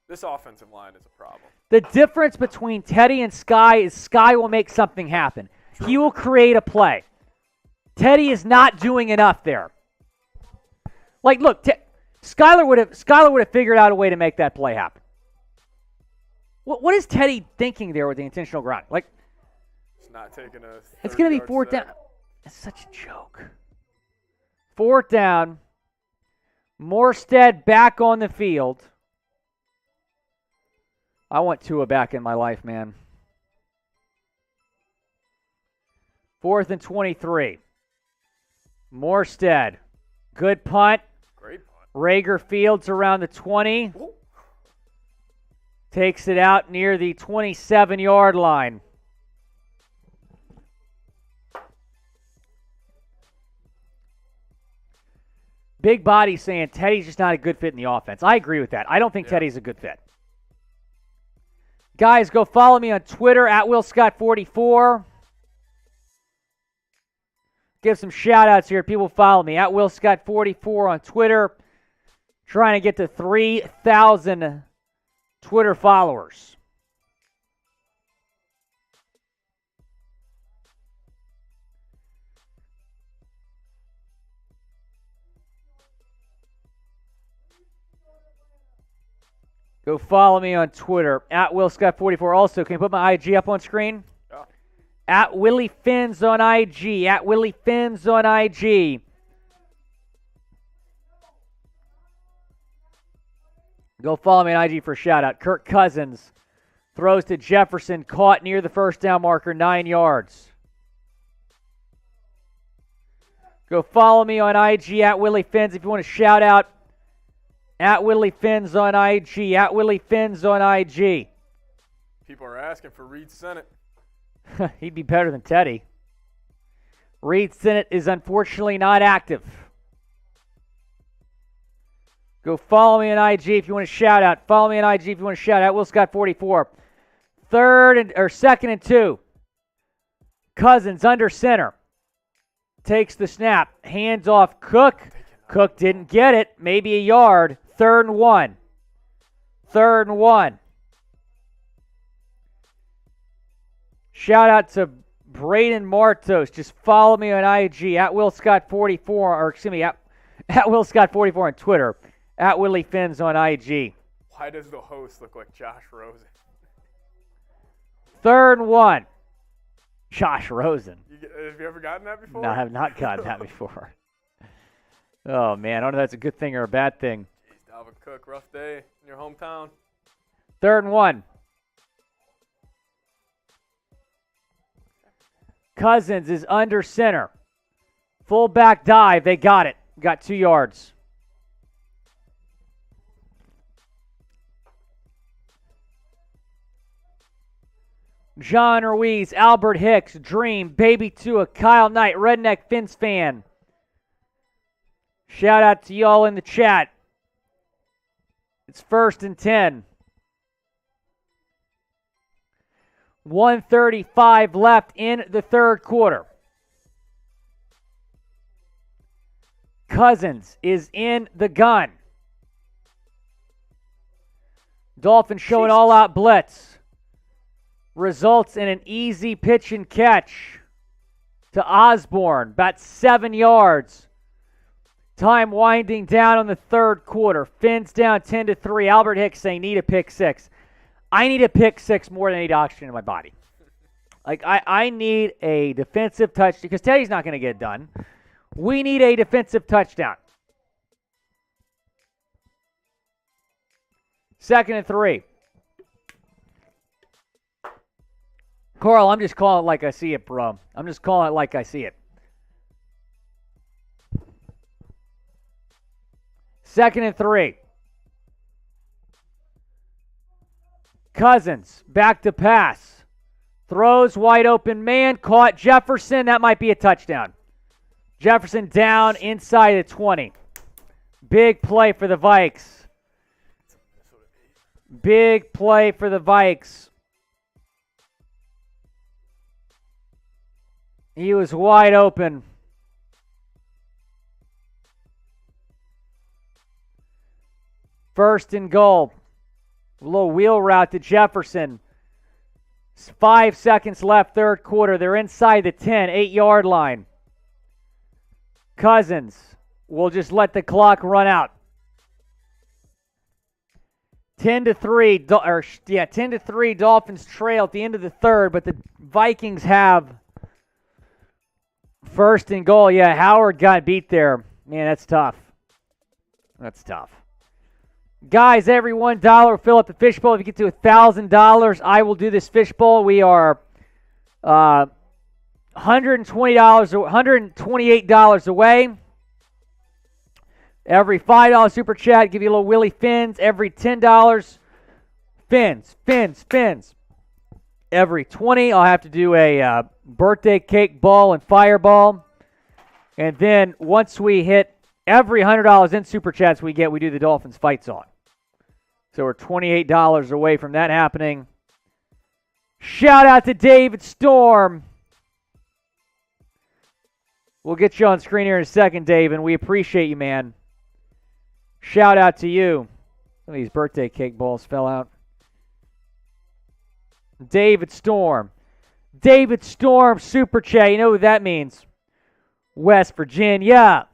Speaker 2: this offensive line is a problem.
Speaker 1: The difference between Teddy and Sky is Sky will make something happen. He will create a play. Teddy is not doing enough there. Like, look, Skylar would have figured out a way to make that play happen. What is Teddy thinking there with the intentional grounding? Like,
Speaker 2: it's not taking a.
Speaker 1: It's going to be 4th down. It's such a joke. 4th down. Mostert back on the field. I want Tua back in my life, man. 4th and 23. Mostert. Good punt.
Speaker 2: Great punt.
Speaker 1: Rager fields around the 20.
Speaker 2: Ooh.
Speaker 1: Takes it out near the 27-yard line. Big Body saying Teddy's just not a good fit in the offense. I agree with that. I don't think Teddy's a good fit. Guys, go follow me on Twitter at WillScott44. Give some shout-outs here. People follow me at WillScott44 on Twitter. Trying to get to 3,000 Twitter followers. Go follow me on Twitter at WillScott44. Also, can you put my IG up on screen?
Speaker 2: Yeah.
Speaker 1: At Willie Fins on IG. At Willie Fins on IG. Go follow me on IG for a shout-out. Kirk Cousins throws to Jefferson, caught near the first down marker, 9 yards. Go follow me on IG at Willie Fins if you want to shout out. At Willie Fins on IG. At Willie Fins on IG.
Speaker 2: People are asking for Reed Sennett.
Speaker 1: He'd be better than Teddy. Reed Sennett is unfortunately not active. Go follow me on IG if you want to shout out. Follow me on IG if you want to shout out. WillScott44. 2nd and 2. Cousins under center. Takes the snap. Hands off Cook. Cook didn't get it. Maybe a yard. 3rd and 1. 3rd and 1. Shout out to Braden Martos. Just follow me on IG at WillScott44, or excuse me, at WillScott44 on Twitter. At Willie Fins on IG.
Speaker 2: Why does the host look like Josh Rosen?
Speaker 1: 3rd and 1. Josh Rosen.
Speaker 2: Have you ever gotten that before?
Speaker 1: No, I have not gotten that before. Oh, man. I don't know if that's a good thing or a bad thing.
Speaker 2: Jeez, Dalvin Cook, rough day in your hometown.
Speaker 1: 3rd and 1. Cousins is under center. Fullback dive. They got it. Got 2 yards. John Ruiz, Albert Hicks, Dream, Baby Tua, Kyle Knight, Redneck Fins fan. Shout out to y'all in the chat. It's 1st and 10. 1:35 left in the 3rd quarter. Cousins is in the gun. Dolphins showing all-out blitz. Results in an easy pitch and catch to Osborne, about 7 yards. Time winding down on the 3rd quarter. Fins down 10-3. Albert Hicks saying need a pick 6. I need a pick 6 more than I need oxygen in my body. Like, I need a defensive touchdown because Teddy's not going to get it done. We need a defensive touchdown. 2nd and 3. Carl, I'm just calling it like I see it, bro. I'm just calling it like I see it. 2nd and 3. Cousins, back to pass. Throws, wide open man, caught Jefferson. That might be a touchdown. Jefferson down inside the 20. Big play for the Vikes. Big play for the Vikes. He was wide open. First and goal. A little wheel route to Jefferson. 5 seconds left, 3rd quarter. They're inside the 10, 8-yard line. Cousins will just let the clock run out. 10-3, 10-3 Dolphins trail at the end of the 3rd, but the Vikings have 1st and goal. Yeah, Howard got beat there. Man, that's tough. That's tough. Guys, every $1 fill up the fishbowl. If you get to $1,000, I will do this fishbowl. We are $128 away. Every $5 super chat, give you a little Willie Fins. Every $10, fins. Every 20, I'll have to do a birthday cake ball and fireball. And then once we hit every $100 in super chats we get, we do the Dolphins fight song. So we're $28 away from that happening. Shout out to David Storm. We'll get you on screen here in a second, Dave, and we appreciate you, man. Shout out to you. Some of these birthday cake balls fell out. David Storm. David Storm, super chat. You know what that means? West Virginia.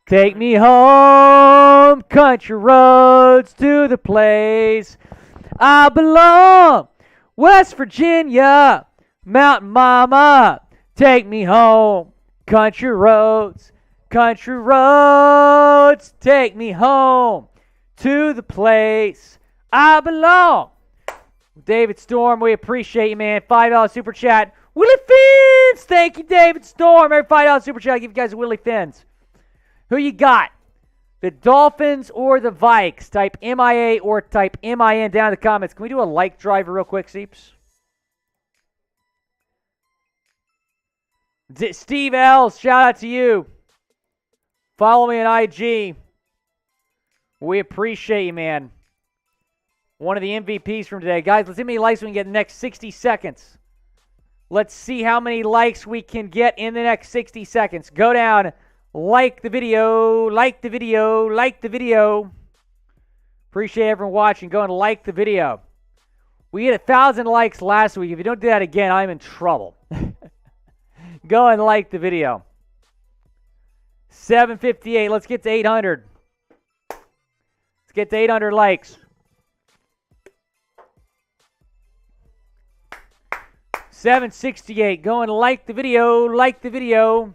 Speaker 1: Take me home, country roads to the place I belong. West Virginia, Mountain Mama. Take me home, country roads, take me home to the place I belong. David Storm, we appreciate you, man. $5 super chat. Willie Fins! Thank you, David Storm. Every $5 super chat, I give you guys a Willie Fins. Who you got? The Dolphins or the Vikes? Type MIA or type MIN down in the comments. Can we do a like driver real quick, Seeps? Steve Ells, shout out to you. Follow me on IG. We appreciate you, man. One of the MVPs from today. Guys, let's see how many likes we can get in the next 60 seconds. Let's see how many likes we can get in the next 60 seconds. Go down, like the video. Appreciate everyone watching. Go and like the video. We hit 1,000 likes last week. If you don't do that again, I'm in trouble. Go and like the video. 758. Let's get to 800. Let's get to 800 likes. 768. Go and like the video.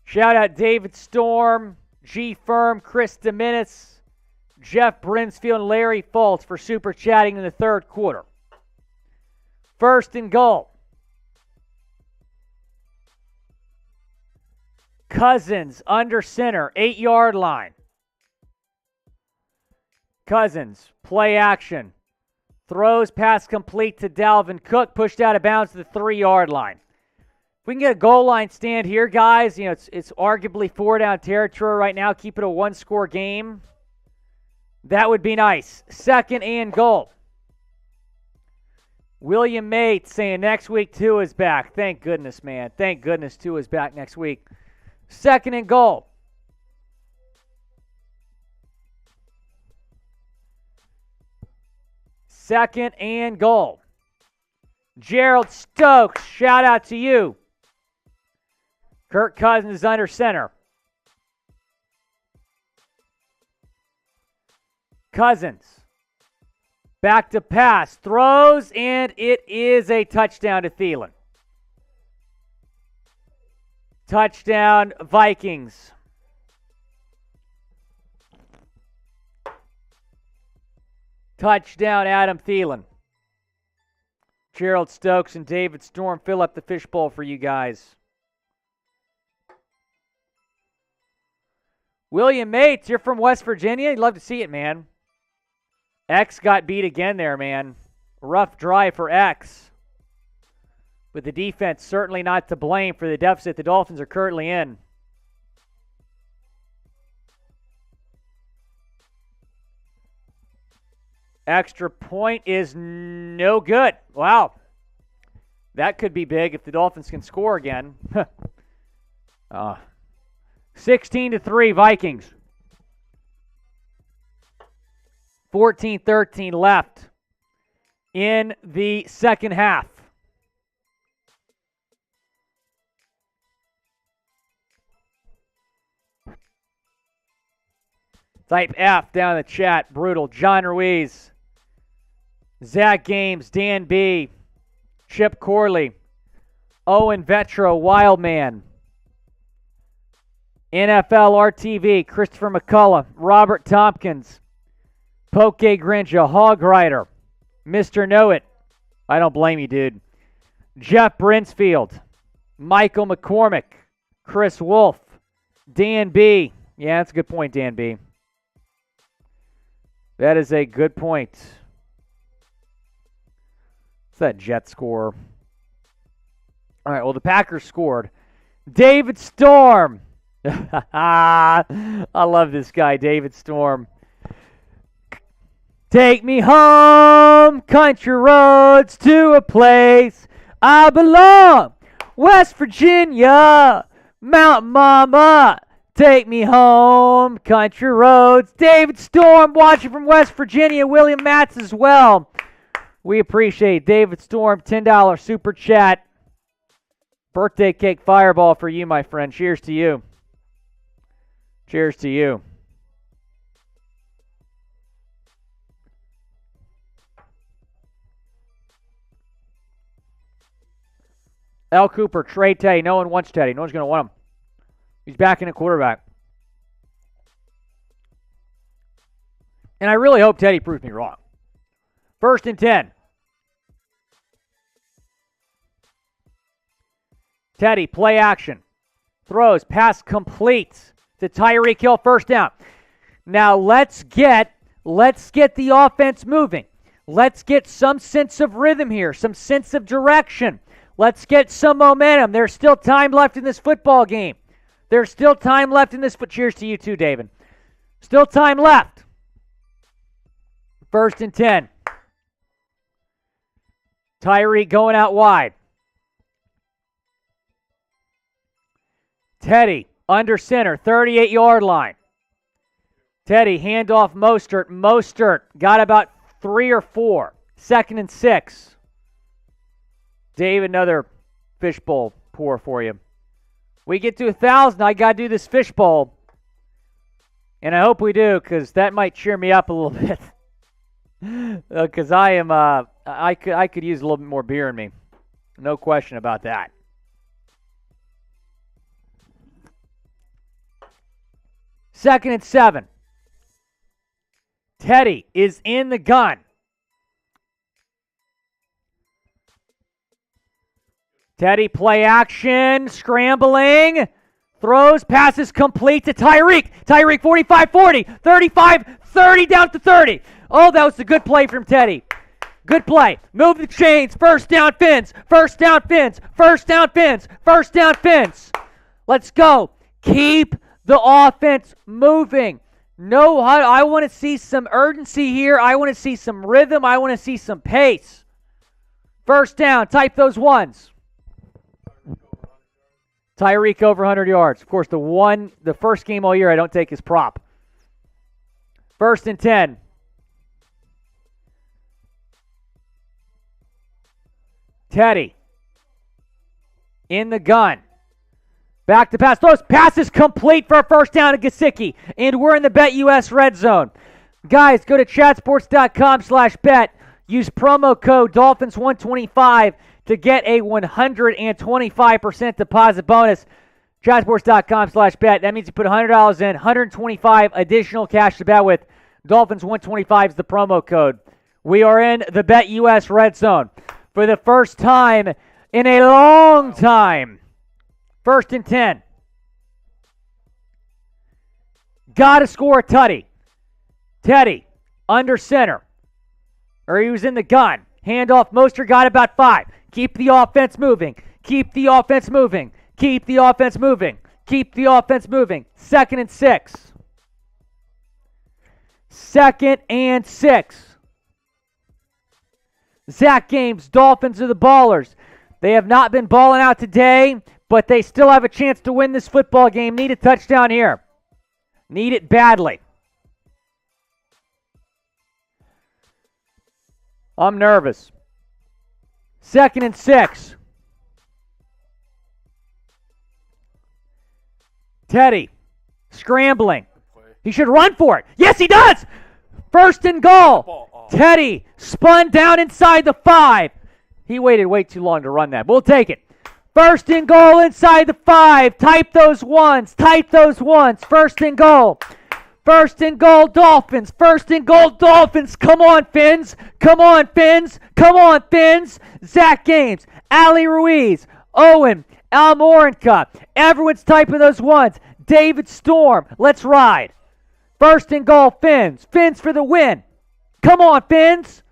Speaker 1: Shout out David Storm, G Firm, Chris Dominis, Jeff Brinsfield, and Larry Fultz for super chatting in the third quarter. First and goal. Cousins under center, 8-yard line. Cousins, play action. Throws, pass complete to Dalvin Cook, pushed out of bounds to the 3-yard line. If we can get a goal line stand here, guys, you know, it's arguably 4-down territory right now. Keep it a one-score game. That would be nice. Second and goal. William Mate saying next week Tua is back. Thank goodness, man. Thank goodness Tua is back next week. Second and goal. Second and goal. Gerald Stokes, shout out to you. Kirk Cousins is under center. Cousins. Back to pass. Throws, and it is a touchdown to Thielen. Touchdown, Vikings. Touchdown, Adam Thielen. Gerald Stokes and David Storm fill up the fishbowl for you guys. William Mates, you're from West Virginia? You'd love to see it, man. X got beat again there, man. Rough drive for X. But the defense certainly not to blame for the deficit the Dolphins are currently in. Extra point is no good. Wow. That could be big if the Dolphins can score again. 16-3 Vikings. 14-13 left in the second half. Type F down in the chat. Brutal. John Ruiz. Zach Games. Dan B. Chip Corley. Owen Vetro. Wildman. NFL RTV. Christopher McCullough. Robert Tompkins. Poke Grinja. Hog Rider. Mr. Know It. I don't blame you, dude. Jeff Brinsfield, Michael McCormick, Chris Wolf, Dan B. Yeah, that's a good point, Dan B. That is a good point. What's that Jet score? All right, well, the Packers scored. David Storm. I love this guy, David Storm. Take me home, country roads, to a place I belong. West Virginia, Mountain Mama. Take me home, country roads. David Storm watching from West Virginia. William Matz as well. We appreciate David Storm, $10 super chat. Birthday cake fireball for you, my friend. Cheers to you. Cheers to you. L. Cooper, trade Teddy. No one wants Teddy. No one's going to want him. He's backing a quarterback. And I really hope Teddy proves me wrong. 1st and 10. Teddy, play action. Throws, pass complete to Tyreek Hill, 1st down. Now let's get the offense moving. Let's get some sense of rhythm here, some sense of direction. Let's get some momentum. There's still time left in this football game. There's still time left in this. Cheers to you too, David. Still time left. 1st and 10. Tyreek going out wide. Teddy under center, 38-yard line. Teddy, handoff Mostert. Mostert got about 3 or 4. 2nd and 6. Dave, another fishbowl pour for you. We get to 1,000, I got to do this fishbowl. And I hope we do, because that might cheer me up a little bit. Because I could use a little bit more beer in me. No question about that. Second and 7. Teddy is in the gun. Teddy, play action, scrambling, throws, passes complete to Tyreek. Tyreek, 45-40, 35-30, down to 30. Oh, that was a good play from Teddy. Good play. Move the chains. 1st down, Fins. 1st down, Fins. 1st down, Fins. 1st down, Fins. Let's go. Keep the offense moving. No, I want to see some urgency here. I want to see some rhythm. I want to see some pace. 1st down. Type those ones. Tyreek over 100 yards. Of course, the first game all year I don't take his prop. 1st and 10. Teddy in the gun. Back to pass. Throws. Pass is complete for a 1st down to Gesicki. And we're in the BetUS red zone. Guys, go to chatsports.com/bet. Use promo code Dolphins125 to get a 125% deposit bonus. Chatsports.com/bet. That means you put $100 in, 125 additional cash to bet with. Dolphins125 is the promo code. We are in the BetUS red zone for the first time in a long time. 1st and 10. Got to score a tutty. Teddy under center. Or he was in the gun. Handoff. Mostert got about 5. Keep the offense moving. Keep the offense moving. Keep the offense moving. Keep the offense moving. 2nd and 6. 2nd and 6. Zach Games, Dolphins are the ballers. They have not been balling out today, but they still have a chance to win this football game. Need a touchdown here. Need it badly. I'm nervous. 2nd and 6. Teddy scrambling. He should run for it. Yes, he does. 1st and goal. Teddy spun down inside the 5. He waited way too long to run that. We'll take it. 1st and goal inside the 5. Type those ones. Type those ones. 1st and goal. 1st and goal, Dolphins. 1st and goal, Dolphins. Come on, Fins. Come on, Fins. Come on, Fins. Zach Games Ali Ruiz, Owen, Almorinka. Everyone's typing those ones. David Storm, let's ride. First and goal, Fins. Fins for the win. Come on, Fins.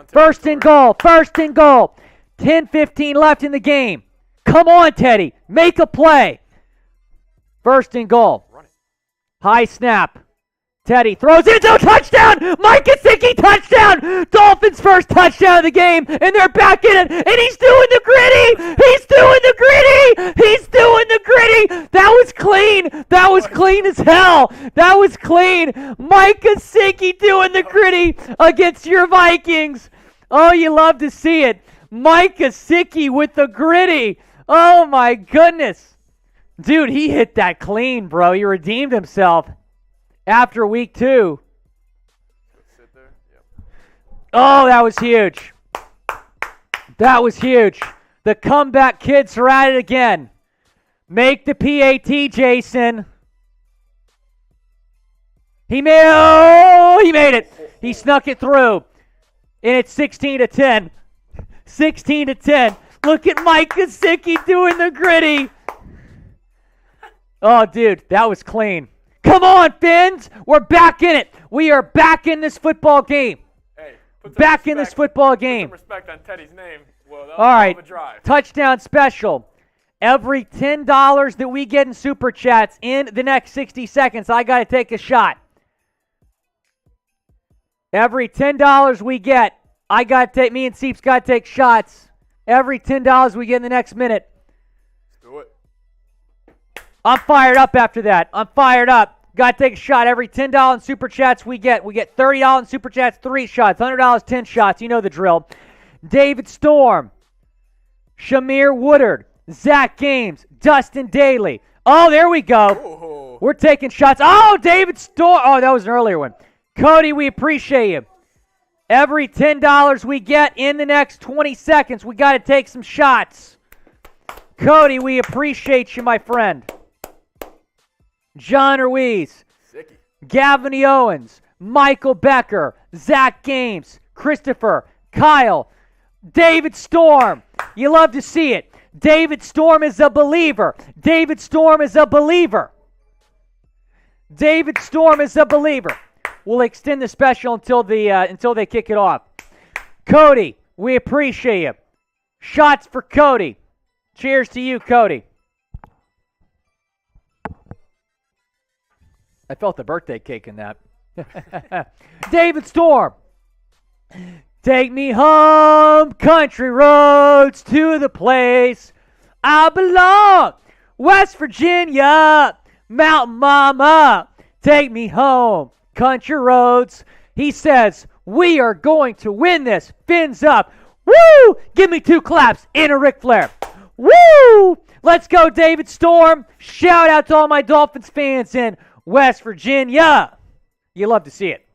Speaker 1: First and goal. 10-15 left in the game. Come on, Teddy. Make a play. First and goal. High snap. Teddy throws it into a touchdown. Mike Gesicki touchdown. Dolphins' first touchdown of the game, and they're back in it. And he's doing the gritty. That was clean. That was clean as hell. That was clean. Mike Gesicki doing the gritty against your Vikings. Oh, you love to see it. Mike Gesicki with the gritty. Oh, my goodness. Dude, he hit that clean, bro. He redeemed himself after week 2. Oh, that was huge. The comeback kids are at it again. Make the PAT, Jason. He made it. He snuck it through. And it's 16-10. 16-10. Look at Mike Gesicki doing the gritty. Oh, dude, that was clean. Come on, Fins. We're back in it. We are back in this football game.
Speaker 2: Hey,
Speaker 1: back in this football game.
Speaker 2: Put some respect on Teddy's name. Well, that was
Speaker 1: all right,
Speaker 2: a drive.
Speaker 1: Touchdown special. Every $10 that we get in Super Chats in the next 60 seconds, I got to take a shot. Every $10 we get, me and Seeps got to take shots. Every $10 we get in the next minute.
Speaker 2: Let's do it.
Speaker 1: I'm fired up after that. Got to take a shot. Every $10 in Super Chats we get $30 in Super Chats, 3 shots. $100, 10 shots. You know the drill. David Storm, Shamir Woodard, Zach Games, Dustin Daly. Oh, there we go.
Speaker 2: Ooh.
Speaker 1: We're taking shots. Oh, David Storm. Oh, that was an earlier one. Cody, we appreciate you. Every $10 we get in the next 20 seconds, we got to take some shots. Cody, we appreciate you, my friend. John Ruiz,
Speaker 2: Sicky.
Speaker 1: Gavin Owens, Michael Becker, Zach Games, Christopher, Kyle, David Storm. You love to see it. David Storm is a believer. David Storm is a believer. We'll extend the special until they kick it off. Cody, we appreciate you. Shots for Cody. Cheers to you, Cody. I felt the birthday cake in that. David Storm. Take me home, country roads, to the place I belong. West Virginia, Mountain Mama. Take me home, country roads. He says, we are going to win this. Fins up. Woo! Give me 2 claps and a Ric Flair. Woo! Let's go, David Storm. Shout out to all my Dolphins fans in West Virginia. You love to see it.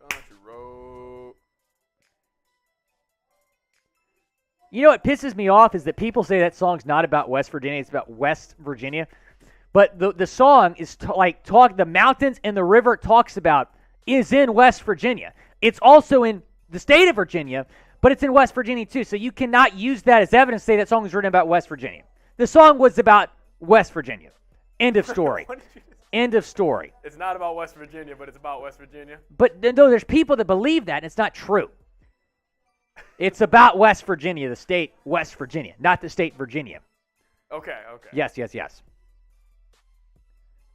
Speaker 2: Country road.
Speaker 1: You know what pisses me off is that people say that song's not about West Virginia, it's about West Virginia. But the song is the mountains and the river it talks about is in West Virginia. It's also in the state of Virginia, but it's in West Virginia too. So you cannot use that as evidence to say that song is written about West Virginia. The song was about West Virginia. End of story. End of story.
Speaker 2: It's not about West Virginia, but it's about West Virginia.
Speaker 1: But no, there's people that believe that, and it's not true. It's about West Virginia, the state West Virginia, not the state Virginia.
Speaker 2: Okay.
Speaker 1: Yes.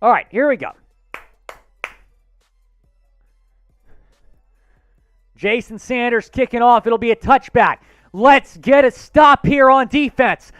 Speaker 1: All right, here we go. Jason Sanders kicking off. It'll be a touchback. Let's get a stop here on defense.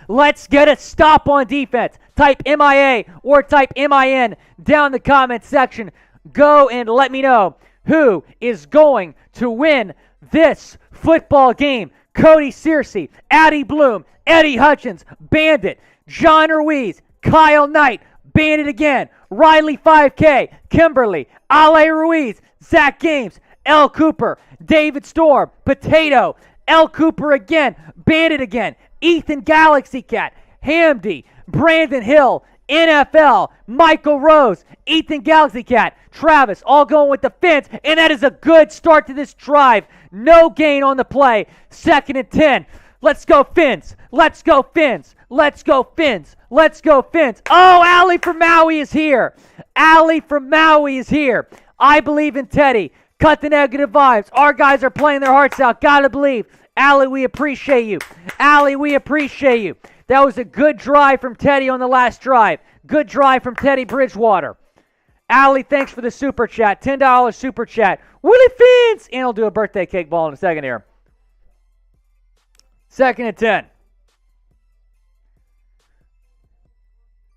Speaker 1: Type MIA or type MIN down in the comment section. Go and let me know who is going to win this football game. Cody Searcy, Addie Bloom, Eddie Hutchins, Bandit, John Ruiz, Kyle Knight, Bandit again, Riley 5K, Kimberly, Ale Ruiz, Zach Games, L. Cooper, David Storm, Potato, L. Cooper again, Bandit again, Ethan Galaxy Cat, Hamdi, Brandon Hill, NFL, Michael Rose, Ethan Galaxy Cat, Travis, all going with the Fins, and that is a good start to this drive. No gain on the play. 2nd and 10. Let's go, Fins. Let's go, Fins. Let's go, Fins. Let's go, Fins. Oh, Allie from Maui is here. Allie from Maui is here. I believe in Teddy. Cut the negative vibes. Our guys are playing their hearts out. Gotta believe. Allie, we appreciate you. Allie, we appreciate you. That was a good drive from Teddy on the last drive. Good drive from Teddy Bridgewater. Allie, thanks for the super chat. $10 super chat. Willie Fins! And I'll do a birthday cake ball in a second here. 2nd and 10.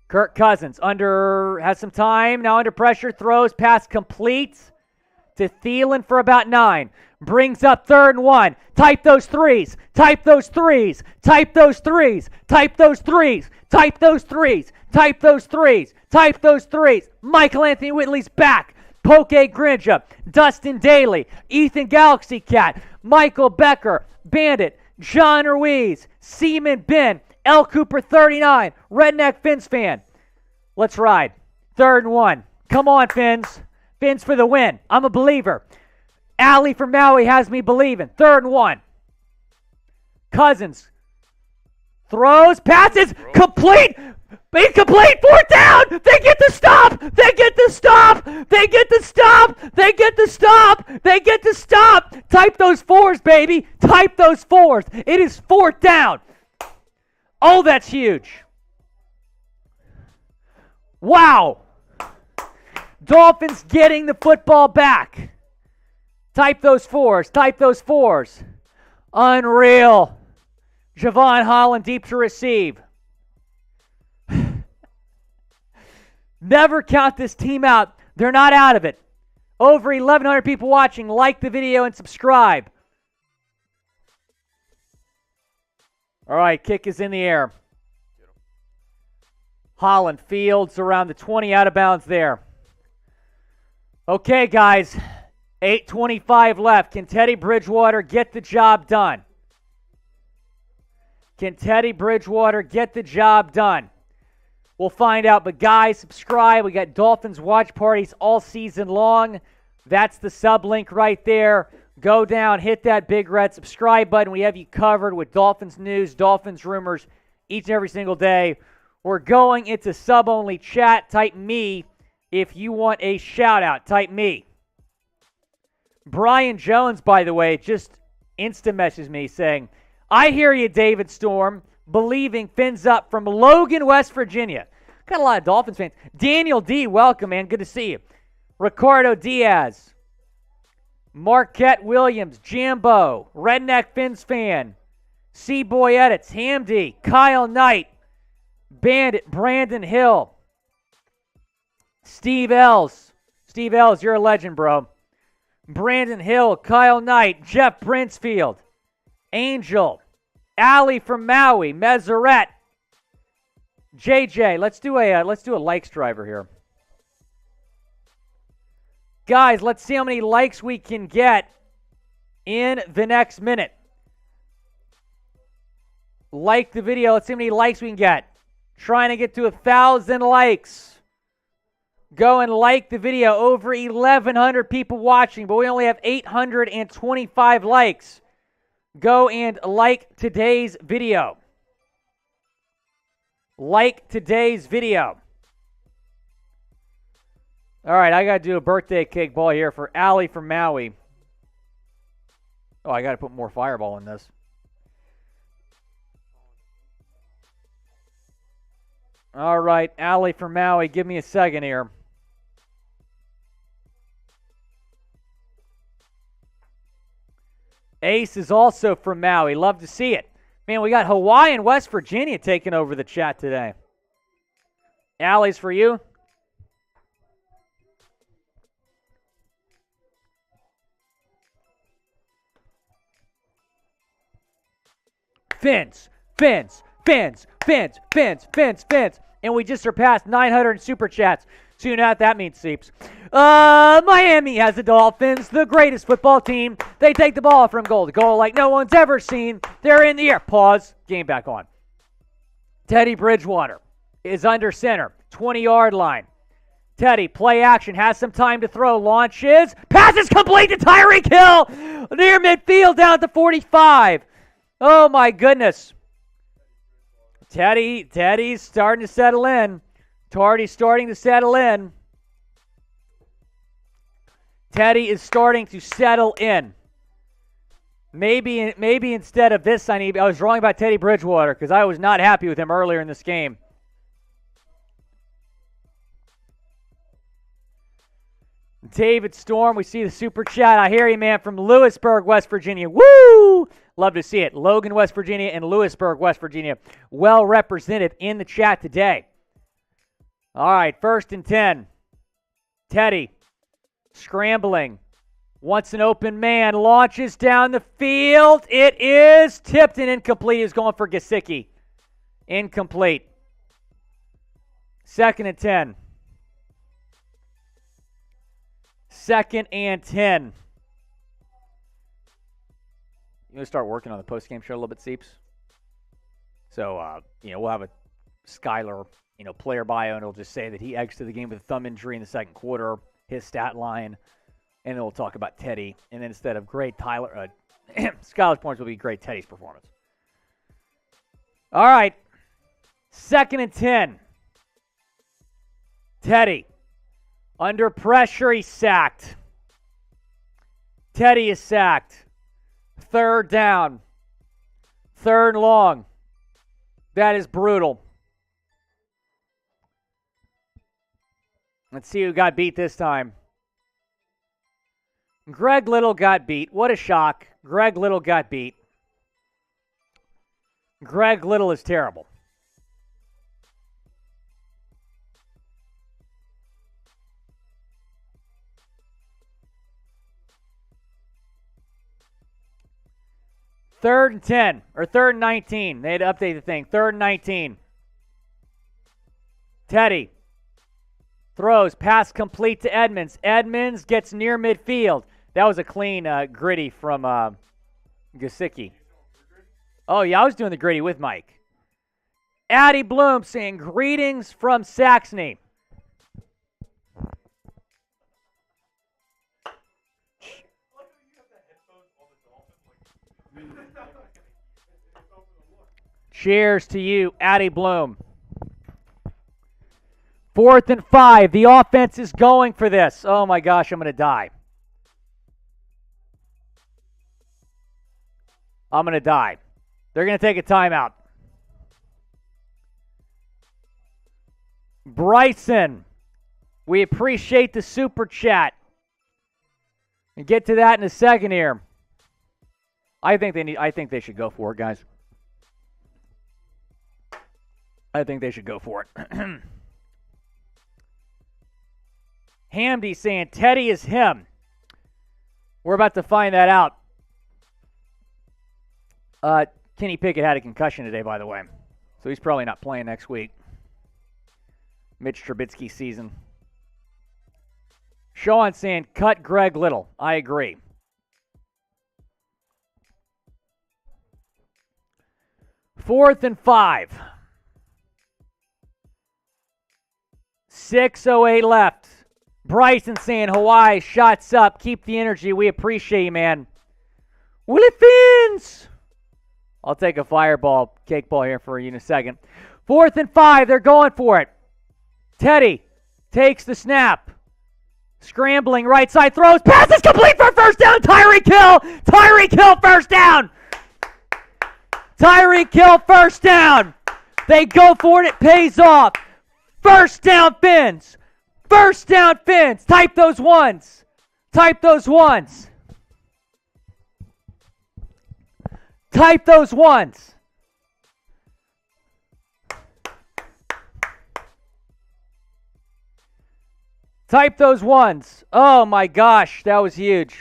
Speaker 1: Kirk Cousins has some time. Now under pressure. Throws. Pass complete to Thielen for about 9. Brings up 3rd and 1. Type those threes. Type those threes. Type those threes. Type those threes. Type those threes. Type those threes. Type those threes. Michael Anthony Whitley's back. Poke Grinja. Dustin Daly. Ethan Galaxy Cat. Michael Becker. Bandit. John Ruiz. Seaman Ben. L. Cooper 39. Redneck Fins fan. Let's ride. 3rd and 1. Come on, Fins. Fins for the win. I'm a believer. Allie from Maui has me believing. 3rd and 1. Cousins throws, passes, complete, incomplete, 4th down. They get the stop. They get the stop. They get the stop. They get the stop. They get the stop. Type those 4s, baby. Type those 4s. It is 4th down. Oh, that's huge. Wow. Dolphins getting the football back. Type those 4s. Type those 4s. Unreal. Javon Holland deep to receive. Never count this team out. They're not out of it. Over 1,100 people watching. Like the video and subscribe. All right, kick is in the air. Holland fields around the 20, out of bounds there. Okay, guys. 8:25 left. Can Teddy Bridgewater get the job done? Can Teddy Bridgewater get the job done? We'll find out. But guys, subscribe. We got Dolphins watch parties all season long. That's the sub link right there. Go down, hit that big red subscribe button. We have you covered with Dolphins news, Dolphins rumors each and every single day. We're going into sub-only chat. Type me if you want a shout-out. Type me. Brian Jones, by the way, just insta-messaged me saying, I hear you, David Storm, believing Fins up from Logan, West Virginia. Got a lot of Dolphins fans. Daniel D., welcome, man. Good to see you. Ricardo Diaz. Marquette Williams. Jambo. Redneck Fins fan. C-Boy Edits. Hamdi. Kyle Knight. Bandit. Brandon Hill. Steve Ells. Steve Ells, you're a legend, bro. Brandon Hill. Kyle Knight. Jeff Brinsfield. Angel. Allie from Maui. Meseret. JJ. Let's do a likes driver here. Guys, let's see how many likes we can get in the next minute. Like the video. Let's see how many likes we can get. Trying to get to 1,000 likes. Go and like the video. Over 1,100 people watching, but we only have 825 likes. Go and like today's video. Like today's video. All right, I got to do a birthday cake ball here for Allie from Maui. Oh, I got to put more fireball in this. All right, Allie from Maui, give me a second here. Ace is also from Maui. Love to see it. Man, we got Hawaii and West Virginia taking over the chat today. Allie's for you. Fins. And we just surpassed 900 super chats. So you know what that means, Seeps. Miami has the Dolphins, the greatest football team. They take the ball from goal to goal like no one's ever seen. They're in the air. Pause. Game back on. Teddy Bridgewater is under center. 20-yard line. Teddy, play action, has some time to throw. Launches. Passes complete to Tyreek Hill. Near midfield down at the 45. Oh, my goodness. Teddy's starting to settle in. Tardy's starting to settle in. Teddy is starting to settle in. Maybe instead of this, I was wrong about Teddy Bridgewater because I was not happy with him earlier in this game. David Storm, we see the super chat. I hear you, man, from Lewisburg, West Virginia. Woo! Love to see it. Logan, West Virginia, and Lewisburg, West Virginia, well represented in the chat today. All right, 1st and 10. Teddy, scrambling. Wants an open man. Launches down the field. It is tipped and incomplete. He's going for Gesicki. Incomplete. 2nd and 10. 2nd and 10. You going to start working on the post-game show a little bit, Seeps? So, we'll have a Skylar, player bio, and it'll just say that he exited the game with a thumb injury in the second quarter, his stat line, and then we'll talk about Teddy. And then instead of great Skylar's points will be great Teddy's performance. All right. 2nd and 10. Teddy. Under pressure, he's sacked. Teddy is sacked. 3rd down. 3rd and long. That is brutal. Let's see who got beat this time. Greg Little got beat. What a shock. Greg Little got beat. Greg Little is terrible. Third and 10, or 3rd and 19. They had to update the thing. 3rd and 19. Teddy throws, pass complete to Edmonds. Edmonds gets near midfield. That was a clean gritty from Gesicki. Oh, yeah, I was doing the gritty with Mike. Addie Bloom saying, greetings from Saxony. Cheers to you, Addie Bloom. 4th and 5. The offense is going for this. Oh, my gosh, I'm going to die. I'm going to die. They're going to take a timeout. Bryson, we appreciate the super chat. And get to that in a second here. I think they should go for it, guys. I think they should go for it. Hamdy saying Teddy is him. We're about to find that out. Kenny Pickett had a concussion today, by the way. So he's probably not playing next week. Mitch Trubisky season. Sean saying cut Greg Little. I agree. Fourth and 5. 6:08 left. Bryson saying Hawaii, shots up. Keep the energy. We appreciate you, man. Willie Fins! I'll take a fireball, cake ball here for you in a second. 4th and 5. They're going for it. Teddy takes the snap. Scrambling right side, throws. Pass is complete for first down. Tyreek Hill. Tyreek Hill first down. Tyreek Hill first down. They go for it. It pays off. First down, Fins. First down, Fins. Type those ones. Type those ones. Type those ones. Type those ones. Oh my gosh, that was huge.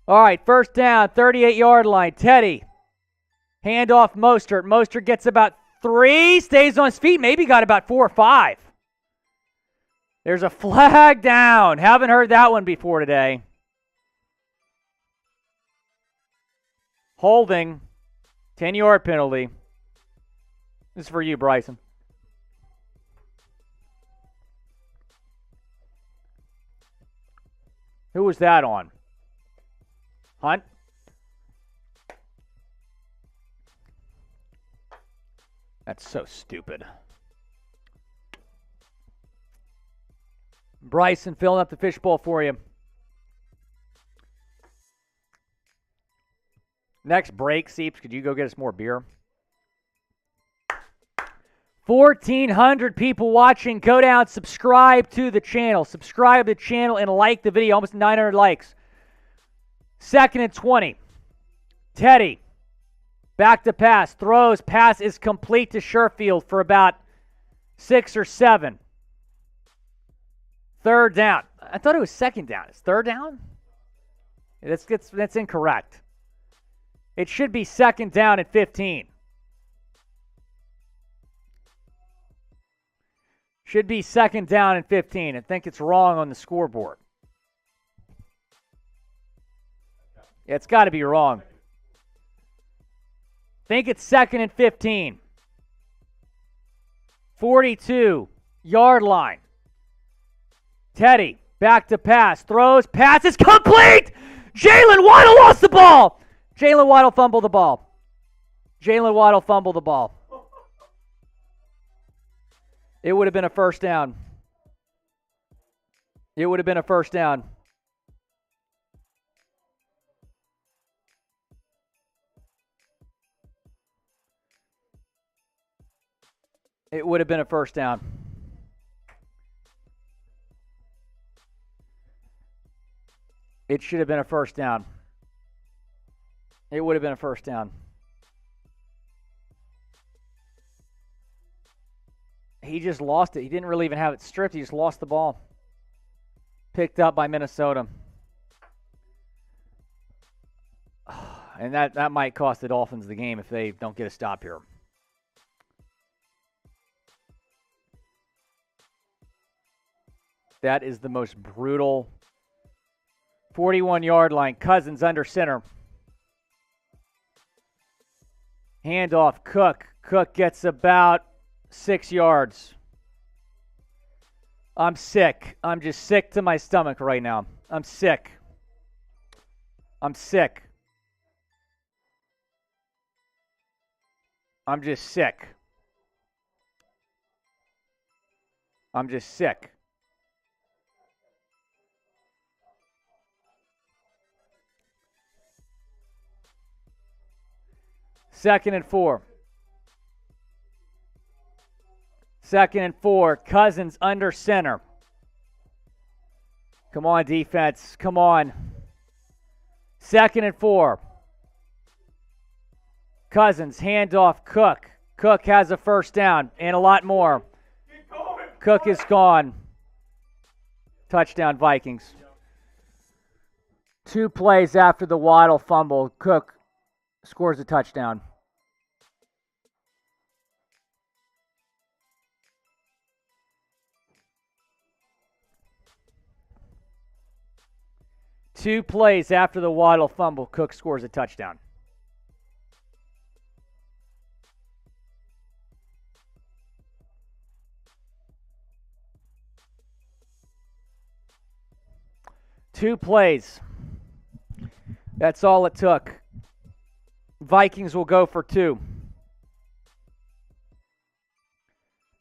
Speaker 1: All right, first down, 38-yard line. Teddy. Handoff Mostert. Mostert gets about 3, stays on his feet, maybe got about 4 or 5. There's a flag down. Haven't heard that one before today. Holding. 10-yard penalty. This is for you, Bryson. Who was that on? Hunt? That's so stupid. Bryson filling up the fishbowl for you. Next break, Seeps, could you go get us more beer? 1,400 people watching. Go down, subscribe to the channel. Subscribe to the channel and like the video. Almost 900 likes. 2nd and 20. Teddy. Back to pass. Throws. Pass is complete to Sherfield for about 6 or 7. 3rd down. I thought it was 2nd down. It's 3rd down? That's incorrect. It should be 2nd down at 15. Should be 2nd down and 15. I think it's wrong on the scoreboard. Yeah, it's got to be wrong. I think it's 2nd and 15. 42-yard line. Teddy, back to pass. Throws. Pass is complete! Jaylen Waddle lost the ball! Jaylen Waddle fumbled the ball. Jaylen Waddle fumbled the ball. It would have been a 1st down. It would have been a 1st down. It would have been a 1st down. It should have been a 1st down. It would have been a 1st down. He just lost it. He didn't really even have it stripped. He just lost the ball. Picked up by Minnesota. And that might cost the Dolphins the game if they don't get a stop here. That is the most brutal 41-yard line. Cousins under center. Handoff, Cook. Cook gets about 6 yards. I'm sick. I'm just sick to my stomach right now. I'm sick. I'm sick. I'm just sick. I'm just sick. Second and 4. 2nd and 4. Cousins under center. Come on, defense. Come on. 2nd and 4. Cousins, handoff, Cook. Cook has a 1st down and a lot more. Cook is gone. Touchdown, Vikings. 2 plays after the Waddle fumble. Cook scores a touchdown. Two plays after the Waddle fumble, Cook scores a touchdown. Two plays. That's all it took. Vikings will go for 2.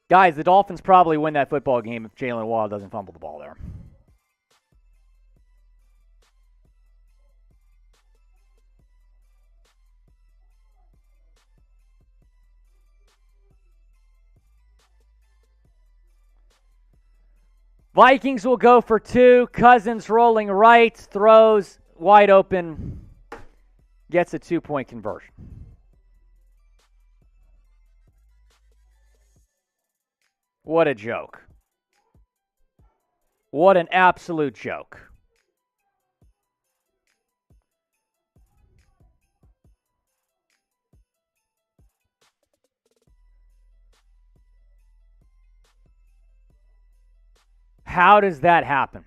Speaker 1: Guys, the Dolphins probably win that football game if Jaylen Waddle doesn't fumble the ball there. Vikings will go for 2. Cousins rolling right, throws wide open, gets a 2-point conversion. What a joke. What an absolute joke. How does that happen?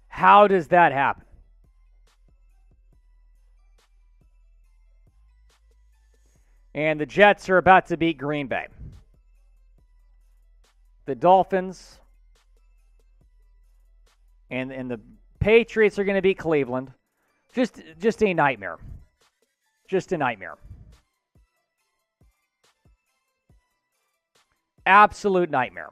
Speaker 1: How does that happen? And the Jets are about to beat Green Bay. The Dolphins and the Patriots are going to beat Cleveland. Just a nightmare. Just a nightmare. Absolute nightmare.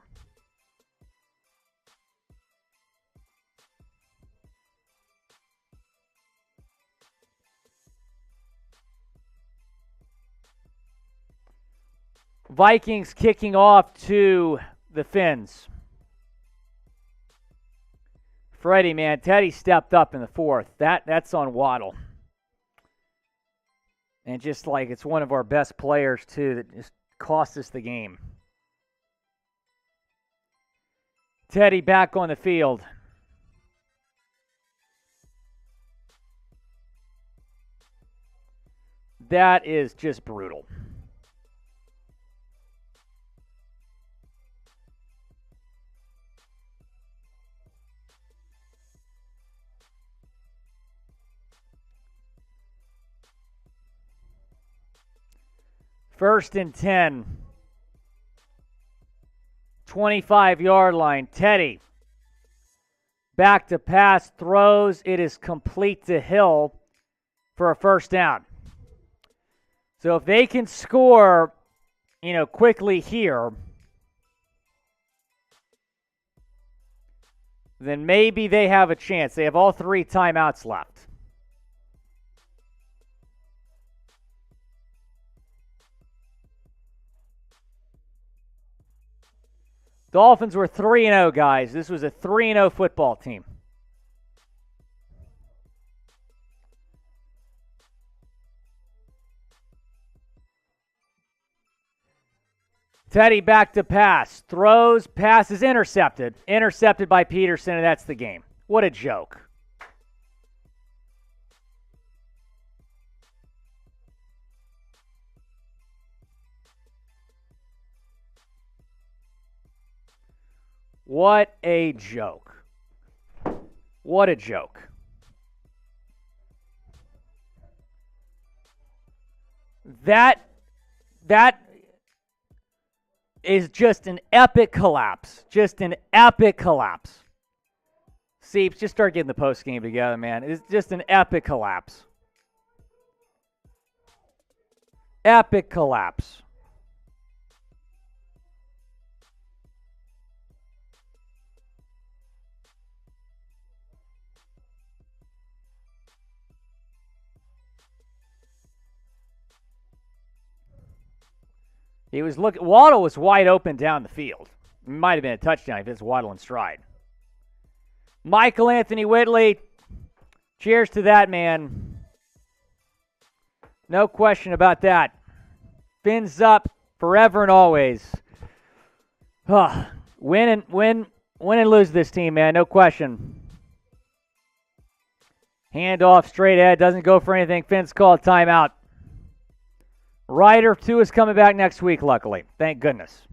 Speaker 1: Vikings kicking off to the Fins. Freddie, man, Teddy stepped up in the fourth. That's on Waddle. And just like it's one of our best players, too, that just cost us the game. Teddy back on the field. That is just brutal. First and 10. 25-yard line. Teddy. Back to pass. Throws. It is complete to Hill for a first down. So if they can score, quickly here, then maybe they have a chance. They have all 3 timeouts left. Dolphins were 3-0, guys. This was a 3-0 football team. Teddy back to pass. Throws, passes intercepted. Intercepted by Peterson, and that's the game. What a joke. What a joke. What a joke. That is just an epic collapse. Just an epic collapse. Seeps, just start getting the post game together, man. It's just an epic collapse. Epic collapse. Waddle was wide open down the field. It might have been a touchdown if it's Waddle in stride. Michael Anthony Whitley, cheers to that, man. No question about that. Fins up forever and always. Win and lose this team, man. No question. Handoff straight ahead. Doesn't go for anything. Fins call a timeout. Ryder 2 is coming back next week, luckily. Thank goodness.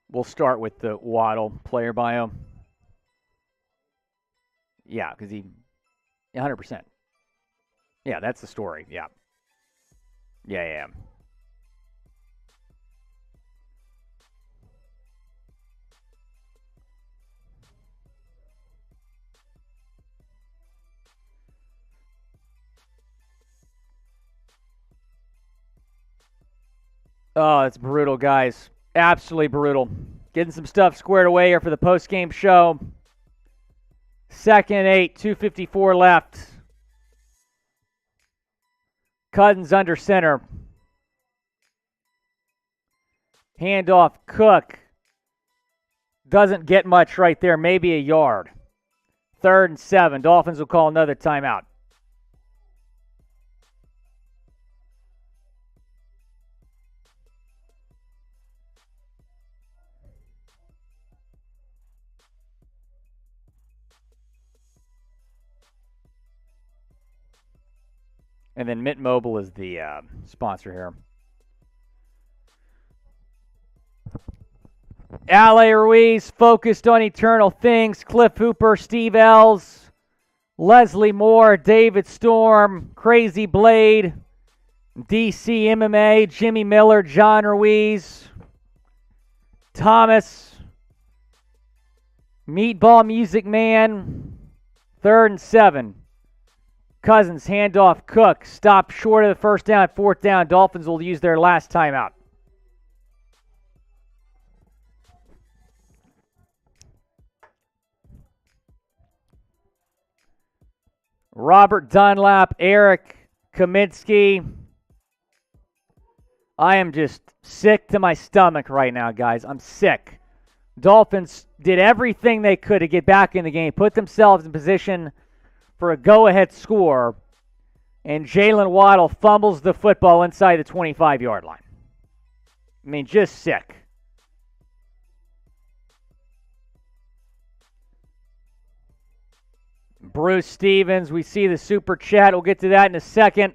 Speaker 1: We'll start with the Waddle player bio. Yeah, because 100%. Yeah, that's the story. Yeah. Yeah. Oh, it's brutal, guys. Absolutely brutal. Getting some stuff squared away here for the post-game show. 2nd and 8, 2:54 left. Cousins under center. Handoff, Cook. Doesn't get much right there, maybe a yard. 3rd and 7. Dolphins will call another timeout. And then Mint Mobile is the sponsor here. Ale Ruiz focused on eternal things. Cliff Hooper, Steve Ells, Leslie Moore, David Storm, Crazy Blade, DC MMA, Jimmy Miller, John Ruiz, Thomas, Meatball Music Man, 3rd and 7. Cousins, handoff, Cook. Stop short of the first down. 4th down. Dolphins will use their last timeout. Robert Dunlap, Eric Kaminsky. I am just sick to my stomach right now, guys. I'm sick. Dolphins did everything they could to get back in the game, put themselves in position for a go-ahead score, and Jaylen Waddle fumbles the football inside the 25-yard line. I mean, just sick. Bruce Stevens, we see the super chat. We'll get to that in a second.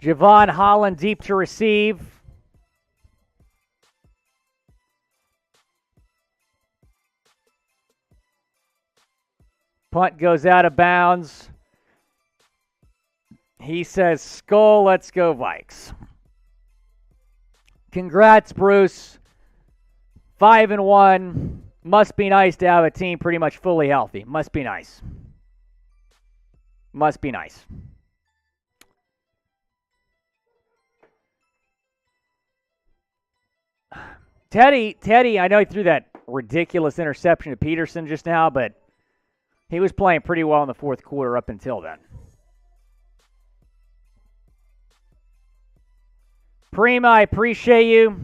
Speaker 1: Javon Holland deep to receive. Punt goes out of bounds. He says, Skull, let's go Vikes. Congrats, Bruce. 5-1. Must be nice to have a team pretty much fully healthy. Must be nice. Must be nice. Teddy, I know he threw that ridiculous interception to Peterson just now, but he was playing pretty well in the fourth quarter up until then. Prima, I appreciate you.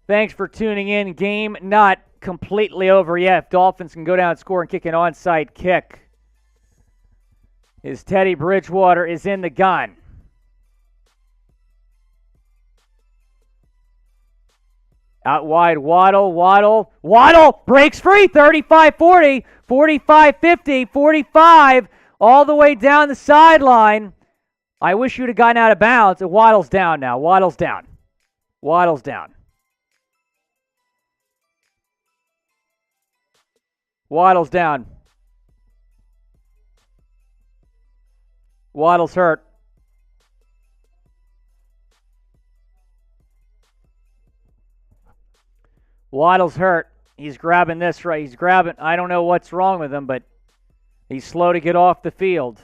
Speaker 1: Thanks for tuning in. Game not completely over yet. If Dolphins can go down and score and kick an onside kick, as Teddy Bridgewater is in the gun. Out wide, Waddle breaks free, 35-40, 45-50, 45, all the way down the sideline. I wish you would have gotten out of bounds. Waddle's down now. Waddle's down. Waddle's down. Waddle's down. Waddle's hurt. Waddle's hurt. He's grabbing this right. He's grabbing. I don't know what's wrong with him, but he's slow to get off the field.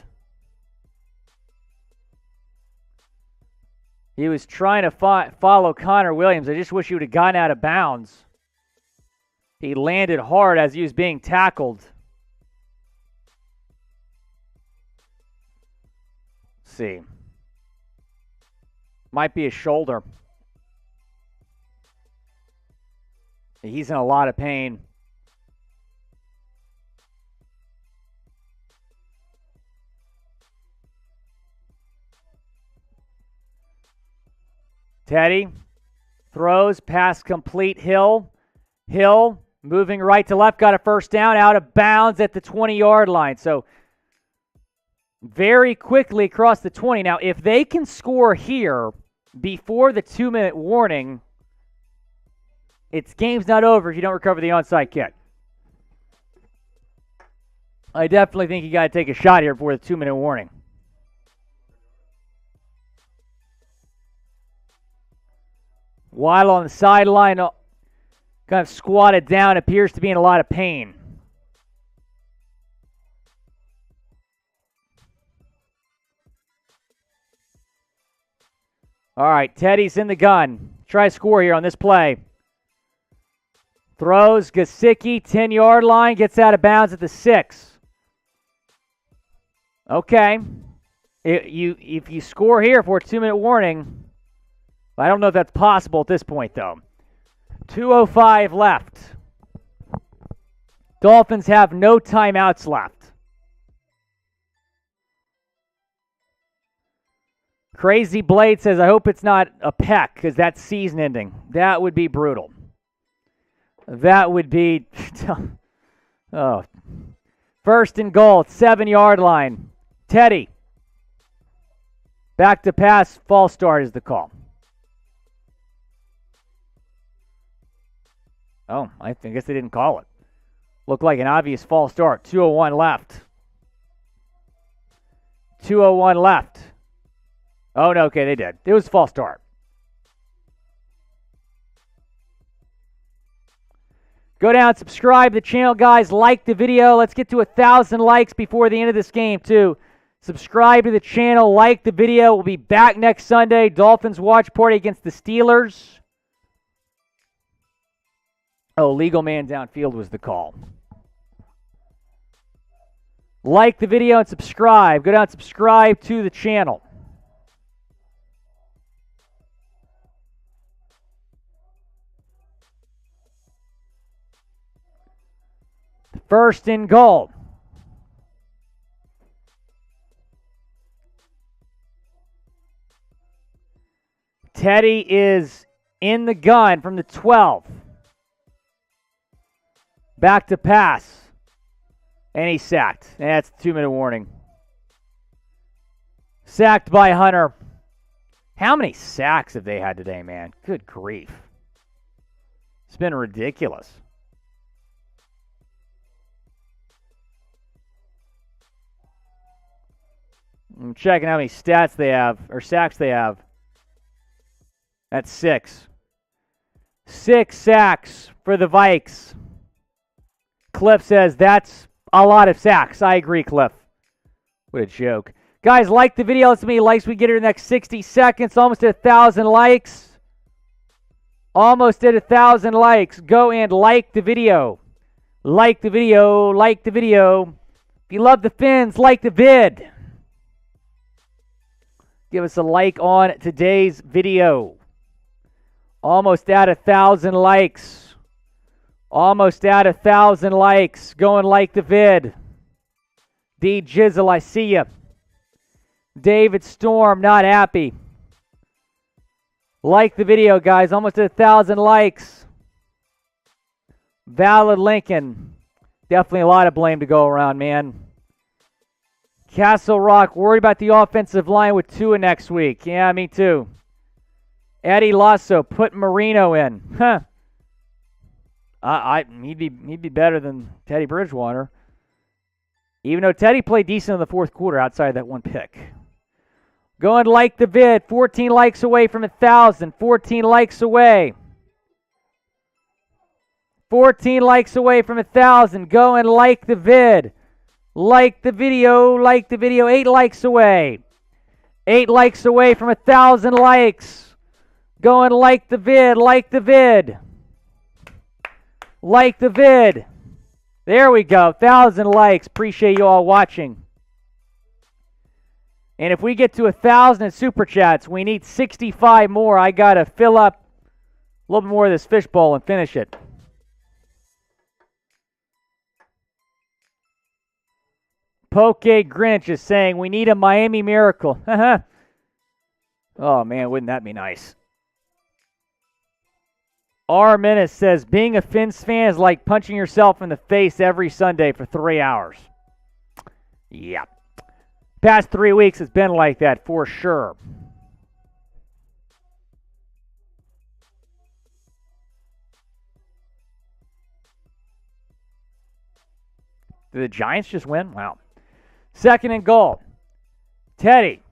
Speaker 1: He was trying to follow Connor Williams. I just wish he would have gotten out of bounds. He landed hard as he was being tackled. Let's see. Might be his shoulder. He's in a lot of pain. Teddy throws, pass complete, Hill moving right to left, got a first down, out of bounds at the 20-yard line. So very quickly across the 20. Now, if they can score here before the 2-minute warning, game's not over if you don't recover the onside kick. I definitely think you got to take a shot here before the 2-minute warning. Waddle on the sideline, kind of squatted down, appears to be in a lot of pain. All right, Teddy's in the gun. Try to score here on this play. Throws, Gesicki, 10-yard line, gets out of bounds at the 6. Okay. If you score here for a 2-minute warning, I don't know if that's possible at this point, though. 2:05 left. Dolphins have no timeouts left. Crazy Blade says, I hope it's not a peck because that's season ending. That would be brutal. That would be... oh. 1st and goal, 7-yard line. Teddy. Back to pass, false start is the call. Oh, I guess they didn't call it. Looked like an obvious false start. 2:01 left. 2:01 left. Oh, no, okay, they did. It was a false start. Go down, subscribe to the channel, guys. Like the video. Let's get to 1,000 likes before the end of this game, too. Subscribe to the channel. Like the video. We'll be back next Sunday. Dolphins watch party against the Steelers. Oh, legal man downfield was the call. Like the video and subscribe. Go down and subscribe to the channel. First and goal. Teddy is in the gun from the 12. Back to pass. And he's sacked. That's a 2-minute warning. Sacked by Hunter. How many sacks have they had today, man? Good grief. It's been ridiculous. I'm checking how many stats they have, or sacks they have. That's 6. 6 sacks for the Vikes. Cliff says that's a lot of sacks. I agree, Cliff. What a joke. Guys, like the video. Let's see how many likes we get in the next 60 seconds. Almost at 1,000 likes. Almost at 1,000 likes. Go and like the video. Like the video. Like the video. If you love the Fins, like the vid. Give us a like on today's video. Almost at 1,000 likes. Almost at 1,000 likes. Go and like the vid. D Jizzle, I see ya. David Storm, not happy. Like the video, guys. Almost at 1,000 likes. Valid Lincoln. Definitely a lot of blame to go around, man. Castle Rock, worried about the offensive line with Tua next week. Yeah, me too. Eddie Lasso, put Marino in. Huh. He'd be better than Teddy Bridgewater. Even though Teddy played decent in the fourth quarter outside of that one pick. Go and like the vid. 14 likes away from 1,000. 14 likes away. 14 likes away from 1,000. Go and like the vid. Like the video. Like the video. 8 likes away. 8 likes away from 1,000 likes. Go and like the vid. Like the vid. Like the vid. There we go. 1,000 likes. Appreciate you all watching. And if we get to 1,000 in Super Chats, we need 65 more. I got to fill up a little bit more of this fishbowl and finish it. Poke Grinch is saying we need a Miami miracle. Oh, man, wouldn't that be nice? R. Menace says, being a Fins fan is like punching yourself in the face every Sunday for 3 hours. Yeah. Past 3 weeks has been like that for sure. Did the Giants just win? Wow. Second and goal. Teddy.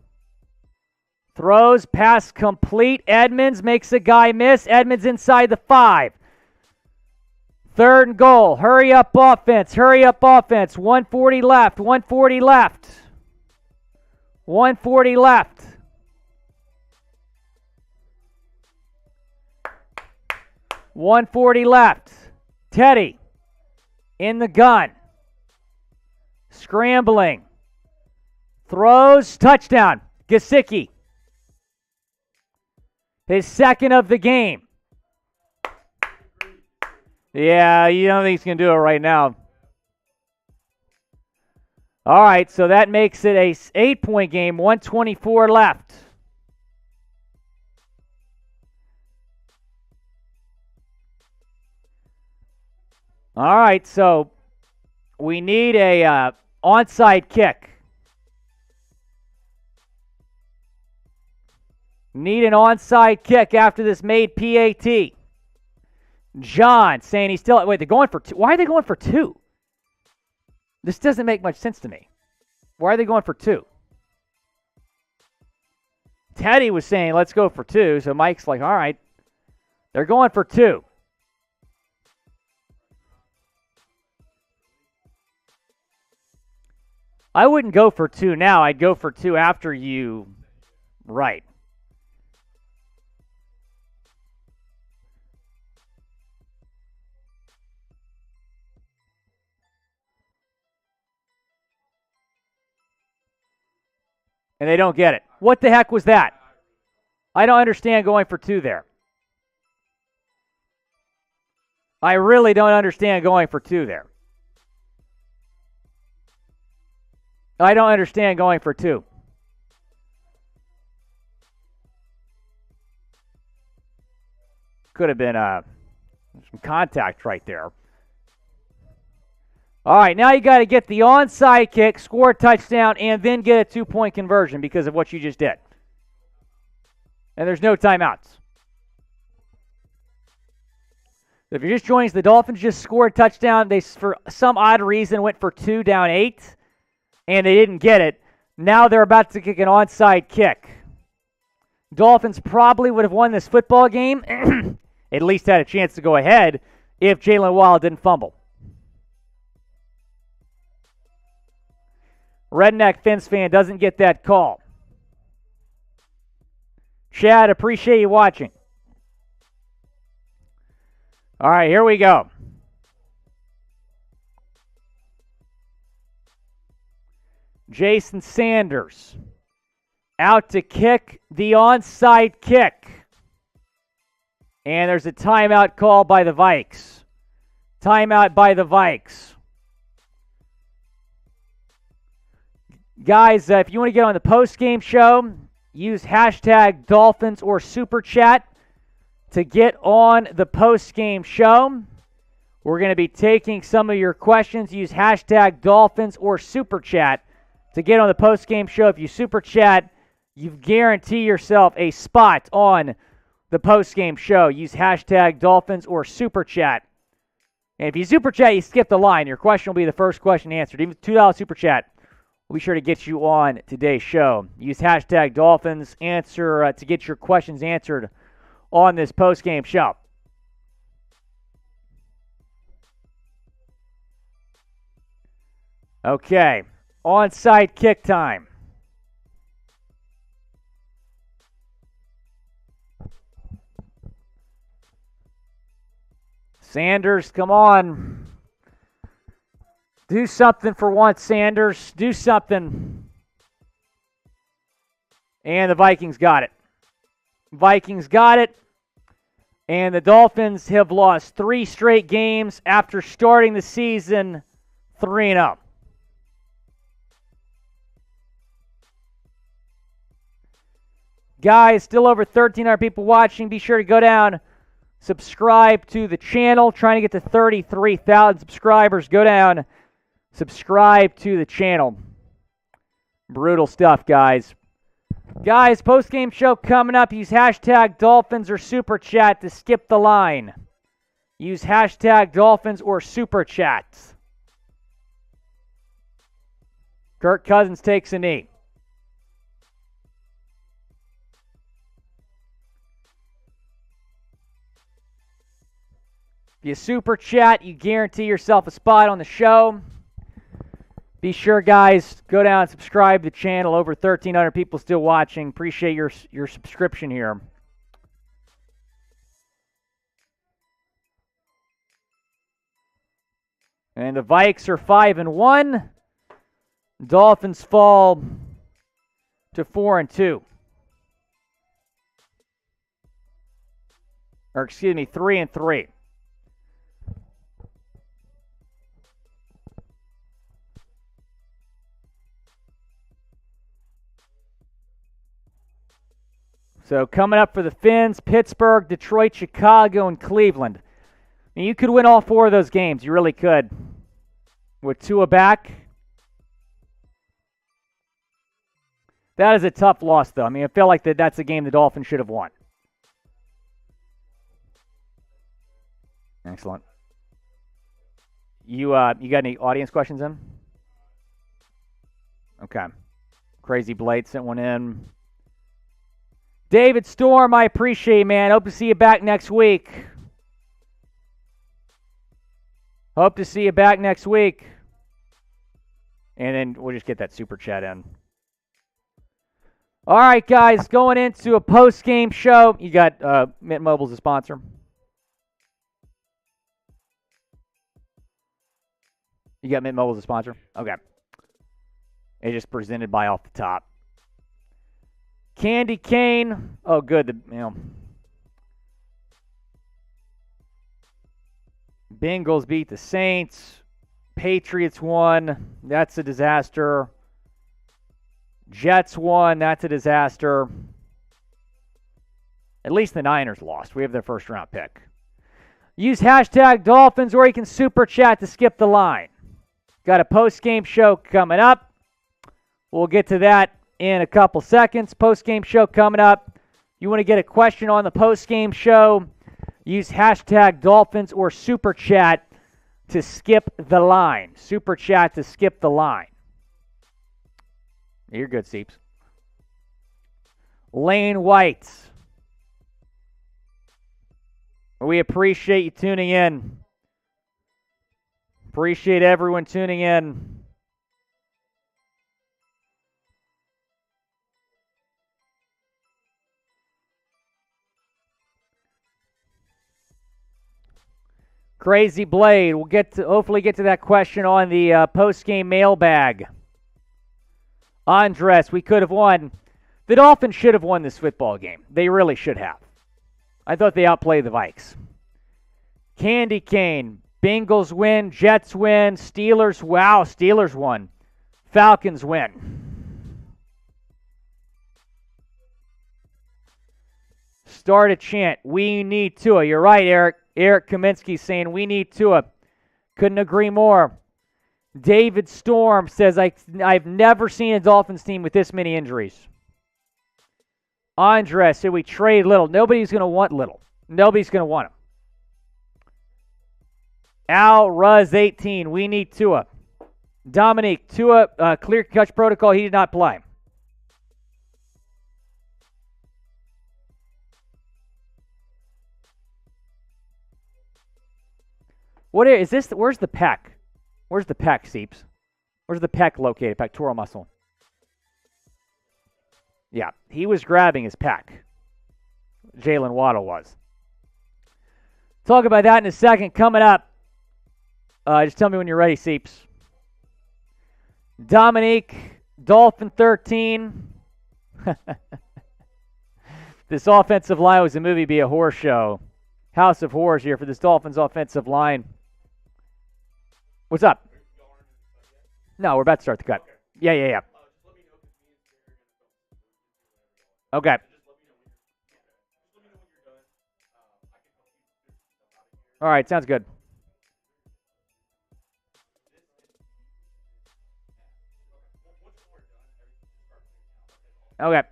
Speaker 1: Throws, pass complete. Edmonds makes a guy miss. Edmonds inside the 5. Third and goal. Hurry up offense. Hurry up offense. 140 left. 140 left. 140 left. Teddy in the gun. Scrambling. Throws. Touchdown. Gesicki. His second of the game. Yeah, you don't think he's going to do it right now. All right, so that makes it a 8-point game, 124 left. All right, so we need a onside kick. Need an onside kick after this made PAT. John saying he's still... Wait, they're going for 2. Why are they going for 2? This doesn't make much sense to me. Why are they going for 2? Teddy was saying, let's go for 2. So Mike's like, all right. They're going for 2. I wouldn't go for 2 now. I'd go for 2 after you. Right. And they don't get it. What the heck was that? I don't understand going for 2 there. I really don't understand going for 2 there. I don't understand going for 2. Could have been some contact right there. All right, now you got to get the onside kick, score a touchdown, and then get a 2-point conversion because of what you just did. And there's no timeouts. If you're just joining us, the Dolphins just scored a touchdown. They, for some odd reason, went for 2 down 8, and they didn't get it. Now they're about to kick an onside kick. Dolphins probably would have won this football game, at least had a chance to go ahead, if Jaylen Waddle didn't fumble. Redneck Fins fan doesn't get that call. Chad, appreciate you watching. All right, here we go. Jason Sanders out to kick the onside kick. And there's a timeout call by the Vikes. Timeout by the Vikes. Guys, if you want to get on the post-game show, use hashtag Dolphins or Super Chat to get on the post-game show. We're going to be taking some of your questions. Use hashtag Dolphins or Super Chat to get on the post-game show. If you Super Chat, you guarantee yourself a spot on the post-game show. Use hashtag Dolphins or Super Chat. And if you Super Chat, you skip the line. Your question will be the first question answered. Even $2 Super Chat. We'll be sure to get you on today's show. Use hashtag Dolphins answer to get your questions answered on this post-game show. Okay, onside kick time. Sanders, come on. Do something for once, Sanders. Do something. And the Vikings got it. Vikings got it. And the Dolphins have lost 3 straight games after starting the season 3-0. Guys, still over 1,300 people watching. Be sure to go down, subscribe to the channel. Trying to get to 33,000 subscribers. Go down, subscribe to the channel. Brutal stuff, guys. Guys, post-game show coming up. Use hashtag Dolphins or Super Chat to skip the line. Use hashtag Dolphins or Super Chat. Kirk Cousins takes a knee. If you Super Chat, you guarantee yourself a spot on the show. Be sure, guys, go down and subscribe to the channel. Over 1,300 people still watching. Appreciate your subscription here. And the Vikes are 5-1. Dolphins fall to 4-2. Or excuse me, 3-3. So coming up for the Fins, Pittsburgh, Detroit, Chicago, and Cleveland. And you could win all 4 of those games. You really could. With Tua back. That is a tough loss, though. I mean, I feel like that's a game the Dolphins should have won. Excellent. You got any audience questions in? Okay. Crazy Blade sent one in. David Storm, I appreciate it, man. Hope to see you back next week. Hope to see you back next week. And then we'll just get that super chat in. All right, guys, going into a post-game show. You got Mint Mobile as a sponsor. You got Mint Mobile as a sponsor? Okay. It's just presented by Off the Top. Candy Cane. Oh, good. Bengals beat the Saints. Patriots won. That's a disaster. Jets won. That's a disaster. At least the Niners lost. We have their first round pick. Use hashtag Dolphins or you can super chat to skip the line. Got a post-game show coming up. We'll get to that in a couple seconds. Post-game show coming up. You want to get a question on the post-game show, use hashtag Dolphins or super chat to skip the line. Super chat to skip the line. You're good, Seeps. Lane White. We appreciate you tuning in. Appreciate everyone tuning in. Crazy Blade. We'll hopefully get to that question on the post-game mailbag. Andres, we could have won. The Dolphins should have won this football game. They really should have. I thought they outplayed the Vikes. Candy Cane. Bengals win. Jets win. Steelers. Wow, Steelers won. Falcons win. Start a chant. We need Tua. You're right, Eric. Eric Kaminsky saying we need Tua. Couldn't agree more. David Storm says, I've never seen a Dolphins team with this many injuries. Andres said we trade Little. Nobody's going to want Little. Nobody's going to want him. Al Ruz 18, we need Tua. Dominique, Tua, clear concussion protocol, he did not play. What is this? Where's the pec? Where's the pec, Seeps? Where's the pec located? Pectoral muscle. Yeah, he was grabbing his pec. Jaylen Waddle was. Talk about that in a second. Coming up. Just tell me when you're ready, Seeps. Dominique, Dolphin 13. This offensive line was a movie, be a horror show. House of Horrors here for this Dolphins offensive line. What's up? No, we're about to start the cut. Yeah. Okay. All right, sounds good. Okay.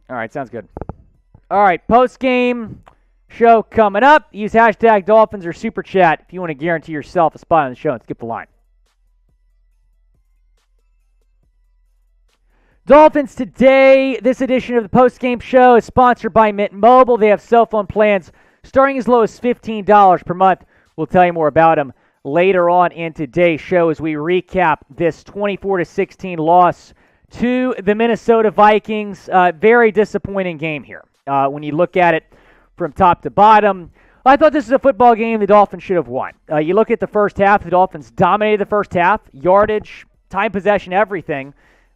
Speaker 1: All right, sounds good. All right, post-game show coming up. Use hashtag Dolphins or Super Chat if you want to guarantee yourself a spot on the show and skip the line. Dolphins Today. This edition of the post-game show is sponsored by Mint Mobile. They have cell phone plans starting as low as $15 per month. We'll tell you more about them later on in today's show as we recap this 24-16 loss to the Minnesota Vikings. Very disappointing game here when you look at it from top to bottom. I thought this is a football game the Dolphins should have won. You look at the first half, the Dolphins dominated the first half, yardage, time possession, everything,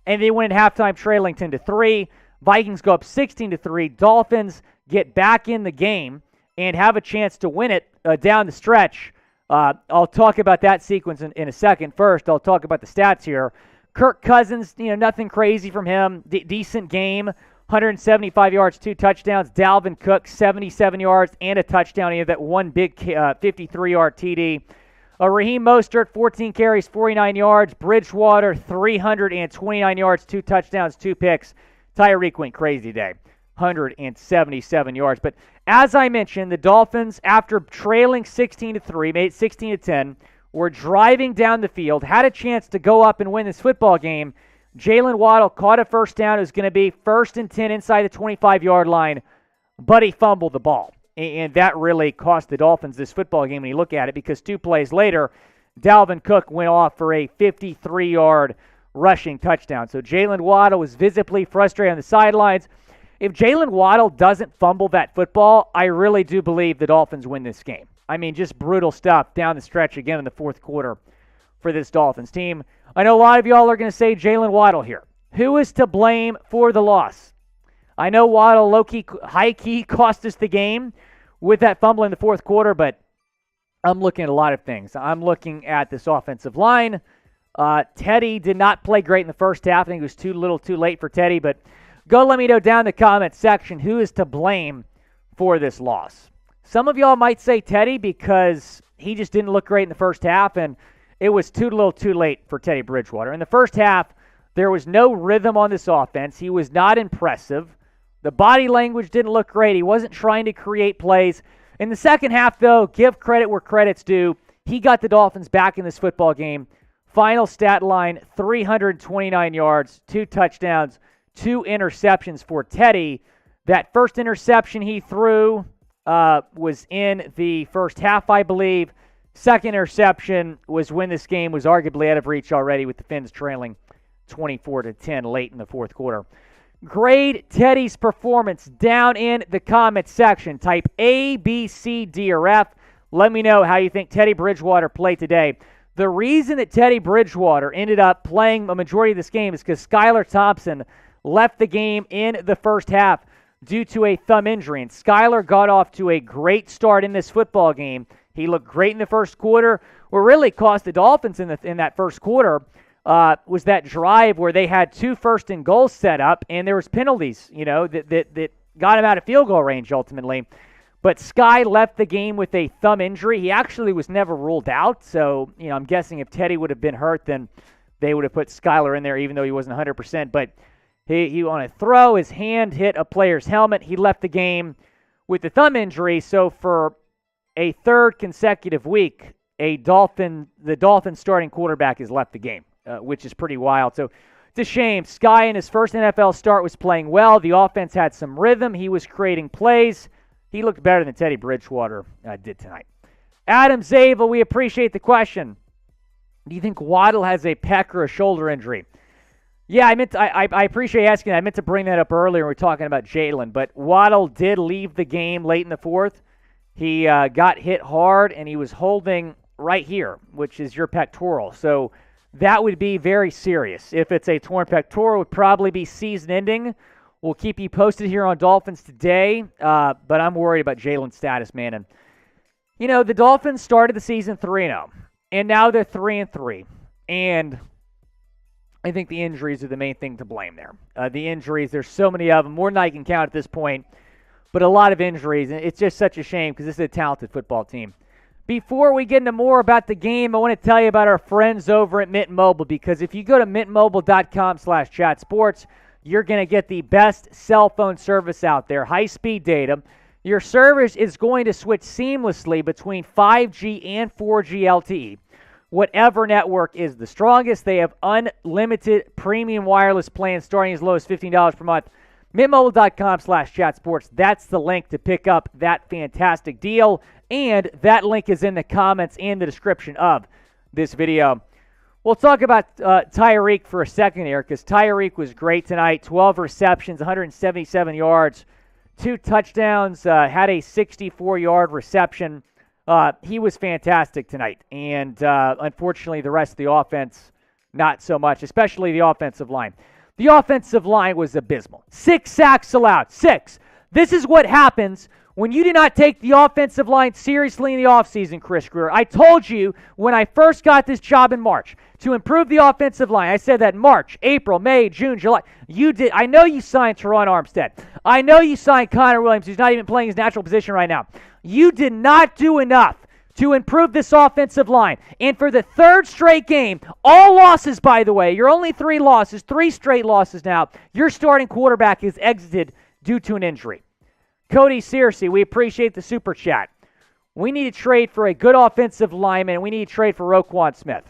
Speaker 1: and they win at halftime trailing 10-3. Vikings go up 16-3. Dolphins get back in the game and have a chance to win it down the stretch. I'll talk about that sequence in a second. First, I'll talk about the stats here. Kirk Cousins, nothing crazy from him. Decent game, 175 yards, 2 touchdowns. Dalvin Cook, 77 yards and a touchdown. He had that one big 53-yard TD. Raheem Mostert, 14 carries, 49 yards. Bridgewater, 329 yards, 2 touchdowns, 2 picks. Tyreek went crazy today, 177 yards. But as I mentioned, the Dolphins, after trailing 16-3, made it 16-10, were driving down the field, had a chance to go up and win this football game. Jaylen Waddle caught a first down. It was going to be 1st and 10 inside the 25-yard line, but he fumbled the ball. and that really cost the Dolphins this football game when you look at it, because 2 plays later, Dalvin Cook went off for a 53-yard rushing touchdown. So Jaylen Waddle was visibly frustrated on the sidelines. If Jaylen Waddle doesn't fumble that football, I really do believe the Dolphins win this game. I mean, just brutal stuff down the stretch again in the fourth quarter for this Dolphins team. I know a lot of y'all are going to say Jaylen Waddle here. Who is to blame for the loss? I know Waddle low-key, high-key cost us the game with that fumble in the fourth quarter, but I'm looking at a lot of things. I'm looking at this offensive line. Teddy did not play great in the first half. I think it was too little too late for Teddy, but go let me know down in the comment section who is to blame for this loss. Some of y'all might say Teddy because he just didn't look great in the first half, and it was too little too late for Teddy Bridgewater. In the first half, there was no rhythm on this offense. He was not impressive. The body language didn't look great. He wasn't trying to create plays. In the second half, though, give credit where credit's due. He got the Dolphins back in this football game. Final stat line, 329 yards, 2 touchdowns, 2 interceptions for Teddy. That first interception he threw was in the first half, I believe. Second interception was when this game was arguably out of reach already, with the Fins trailing 24-10 late in the fourth quarter. Grade Teddy's performance down in the comments section. Type A, B, C, D, or F. Let me know how you think Teddy Bridgewater played today. The reason that Teddy Bridgewater ended up playing a majority of this game is because Skylar Thompson left the game in the first half due to a thumb injury. And Skylar got off to a great start in this football game. He looked great in the first quarter. What really cost the Dolphins in that first quarter was that drive where they had 2 first and goals set up, and there was penalties, that got him out of field goal range ultimately. But Sky left the game with a thumb injury. He actually was never ruled out, so I'm guessing if Teddy would have been hurt, then they would have put Skylar in there, even though he wasn't 100%. But he on a throw, his hand hit a player's helmet. He left the game with the thumb injury. So for a third consecutive week, the Dolphins starting quarterback has left the game, which is pretty wild. So it's a shame. Sky in his first NFL start was playing well. The offense had some rhythm. He was creating plays. He looked better than Teddy Bridgewater did tonight. Adam Zabel, we appreciate the question. Do you think Waddle has a pec or a shoulder injury? Yeah, I appreciate asking that. I meant to bring that up earlier when we were talking about Jaylen, but Waddle did leave the game late in the fourth. He got hit hard, and he was holding right here, which is your pectoral. So that would be very serious. If it's a torn pectoral, it would probably be season-ending. We'll keep you posted here on Dolphins Today, but I'm worried about Jaylen's status, man. And, the Dolphins started the season 3-0, and now they're 3-3. And I think the injuries are the main thing to blame there. The injuries, there's so many of them, more than I can count at this point, but a lot of injuries. And it's just such a shame because this is a talented football team. Before we get into more about the game, I want to tell you about our friends over at Mint Mobile, because if you go to mintmobile.com/chatsports, you're going to get the best cell phone service out there, high-speed data. Your service is going to switch seamlessly between 5G and 4G LTE. Whatever network is the strongest, they have unlimited premium wireless plans starting as low as $15 per month. mintmobile.com/chatsports. That's the link to pick up that fantastic deal, and that link is in the comments and the description of this video. We'll talk about Tyreek for a second here, because Tyreek was great tonight. 12 receptions, 177 yards, 2 touchdowns, had a 64-yard reception. He was fantastic tonight. And unfortunately, the rest of the offense, not so much, especially the offensive line. The offensive line was abysmal. 6 sacks allowed. 6. This is what happens when you do not take the offensive line seriously in the offseason, Chris Greer. I told you when I first got this job in March to improve the offensive line. I said that March, April, May, June, July. You did. I know you signed Teron Armstead. I know you signed Connor Williams, who's not even playing his natural position right now. You did not do enough to improve this offensive line. And for the third straight game, all losses, by the way, you're only 3 losses, 3 straight losses now. Your starting quarterback is exited due to an injury. Cody Searcy, we appreciate the super chat. We need to trade for a good offensive lineman, and we need to trade for Roquan Smith.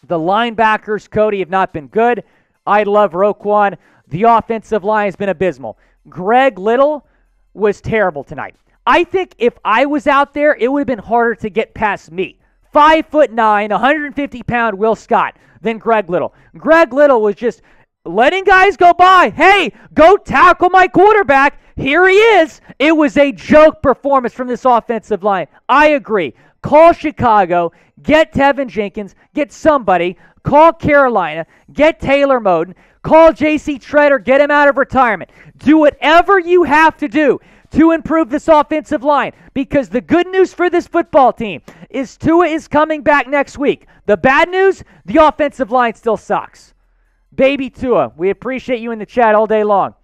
Speaker 1: The linebackers, Cody, have not been good. I love Roquan. The offensive line has been abysmal. Greg Little was terrible tonight. I think if I was out there, it would have been harder to get past me. 5'9", 150-pound Will Scott than Greg Little. Greg Little was just letting guys go by. Hey, go tackle my quarterback. Here he is. It was a joke performance from this offensive line. I agree. Call Chicago, get Tevin Jenkins, get somebody, call Carolina, get Taylor Moton, call J.C. Treader, get him out of retirement. Do whatever you have to do to improve this offensive line, because the good news for this football team is Tua is coming back next week. The bad news, the offensive line still sucks. Baby Tua, we appreciate you in the chat all day long.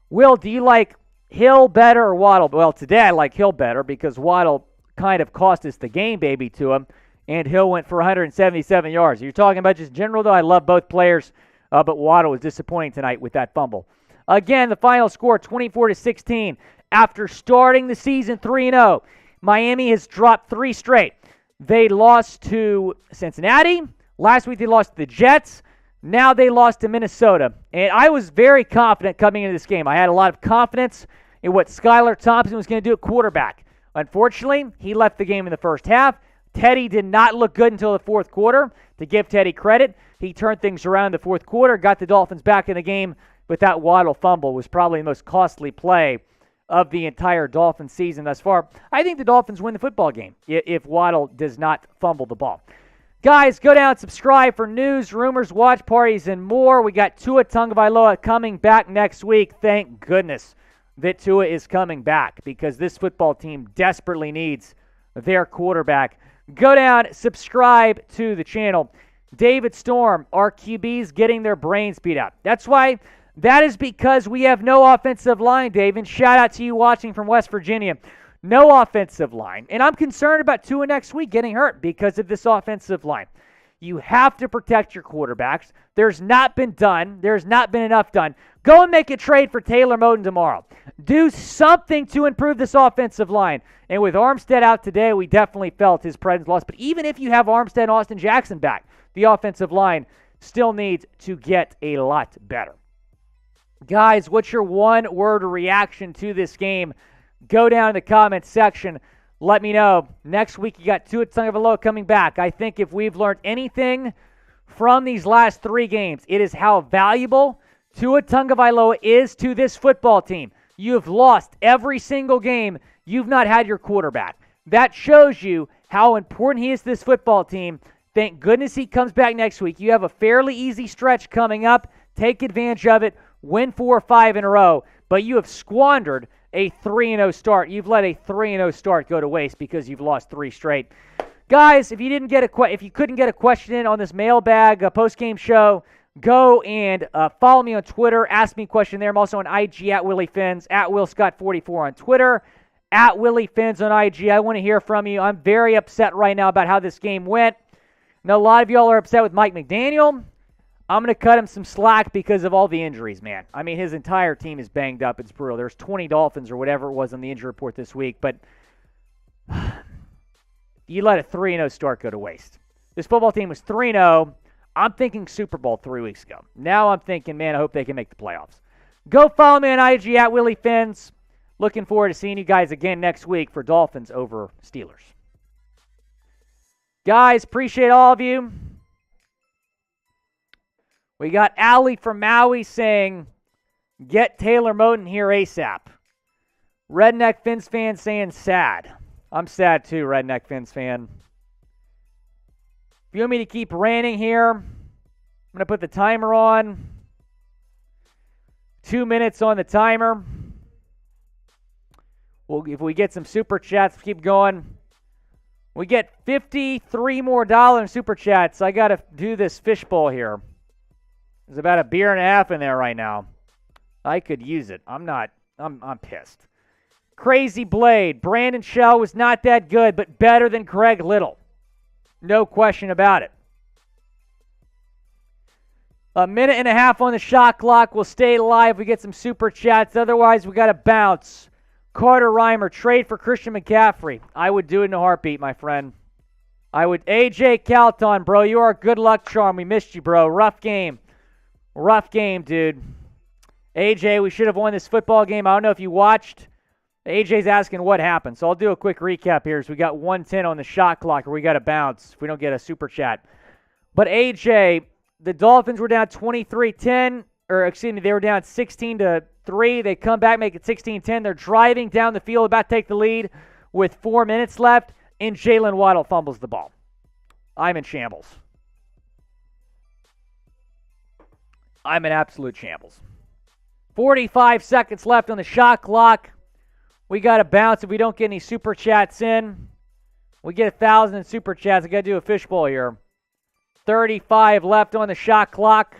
Speaker 1: Will, do you like Hill better or Waddle? Well, today I like Hill better because Waddle kind of cost us the game, baby Tua, and Hill went for 177 yards. You're talking about just general, though. I love both players, but Waddle was disappointing tonight with that fumble. Again, the final score, 24-16. After starting the season 3-0, Miami has dropped 3 straight. They lost to Cincinnati. Last week they lost to the Jets. Now they lost to Minnesota. And I was very confident coming into this game. I had a lot of confidence in what Skylar Thompson was going to do at quarterback. Unfortunately, he left the game in the first half. Teddy did not look good until the fourth quarter. To give Teddy credit, he turned things around in the fourth quarter, got the Dolphins back in the game, but that Waddle fumble was probably the most costly play of the entire Dolphins season thus far. I think the Dolphins win the football game if Waddle does not fumble the ball. Guys, go down, subscribe for news, rumors, watch parties, and more. We got Tua Tagovailoa coming back next week. Thank goodness that Tua is coming back, because this football team desperately needs their quarterback. Go down, subscribe to the channel. David Storm, our QBs getting their brains beat out. That is because we have no offensive line, Dave. And shout out to you watching from West Virginia. No offensive line. And I'm concerned about Tua next week getting hurt because of this offensive line. You have to protect your quarterbacks. There's not been enough done. Go and make a trade for Taylor Moton tomorrow. Do something to improve this offensive line. And with Armstead out today, we definitely felt his presence lost. But even if you have Armstead and Austin Jackson back, the offensive line still needs to get a lot better. Guys, what's your one-word reaction to this game? Go down in the comments section. Let me know. Next week, you got Tua Tagovailoa coming back. I think if we've learned anything from these last 3 games, it is how valuable Tua Tagovailoa is to this football team. You have lost every single game. You've not had your quarterback. That shows you how important he is to this football team. Thank goodness he comes back next week. You have a fairly easy stretch coming up. Take advantage of it. Win 4 or 5 in a row. But you have squandered a 3-0 start. You've let a 3-0 start go to waste because you've lost 3 straight. Guys, if you couldn't get a question in on this mailbag post-game show, go and follow me on Twitter. Ask me a question there. I'm also on IG at Willie Fins, at WillScott44 on Twitter, at Willie Fins on IG. I want to hear from you. I'm very upset right now about how this game went. I know a lot of y'all are upset with Mike McDaniel. I'm going to cut him some slack because of all the injuries, man. I mean, his entire team is banged up. It's brutal. There's 20 Dolphins or whatever it was on the injury report this week, but you let a 3-0 start go to waste. This football team was 3-0. I'm thinking Super Bowl 3 weeks ago. Now I'm thinking, man, I hope they can make the playoffs. Go follow me on IG at Willie Fins. Looking forward to seeing you guys again next week for Dolphins over Steelers. Guys, appreciate all of you. We got Allie from Maui saying, get Taylor Moton here ASAP. Redneck Fins fan saying sad. I'm sad too, Redneck Fins fan. If you want me to keep ranting here, I'm going to put the timer on. 2 minutes on the timer. Well, if we get some super chats, keep going. We get $53 more in super chats. I got to do this fishbowl here. There's about a beer and a half in there right now. I could use it. I'm pissed. Crazy Blade. Brandon Shell was not that good, but better than Greg Little. No question about it. A minute and a half on the shot clock. We'll stay live. We get some super chats. Otherwise, we got to bounce. Carter Reimer, trade for Christian McCaffrey. I would do it in a heartbeat, my friend. I would. AJ Calton, bro, you are a good luck charm. We missed you, bro. Rough game. Rough game, dude. AJ, we should have won this football game. I don't know if you watched AJ's asking what happened, so I'll do a quick recap here. So we got 1:10 on the shot clock, or we got to bounce if we don't get a super chat. But AJ, the Dolphins were down 23-10, or excuse me, they were down 16-3. They come back, make it 16-10. They're driving down the field, about to take the lead with 4 minutes left, and Jaylen Waddle fumbles the ball. I'm in shambles. I'm in absolute shambles. 45 seconds left on the shot clock. We got to bounce if we don't get any super chats in. We get 1,000 in super chats. I got to do a fishbowl here. 35 left on the shot clock.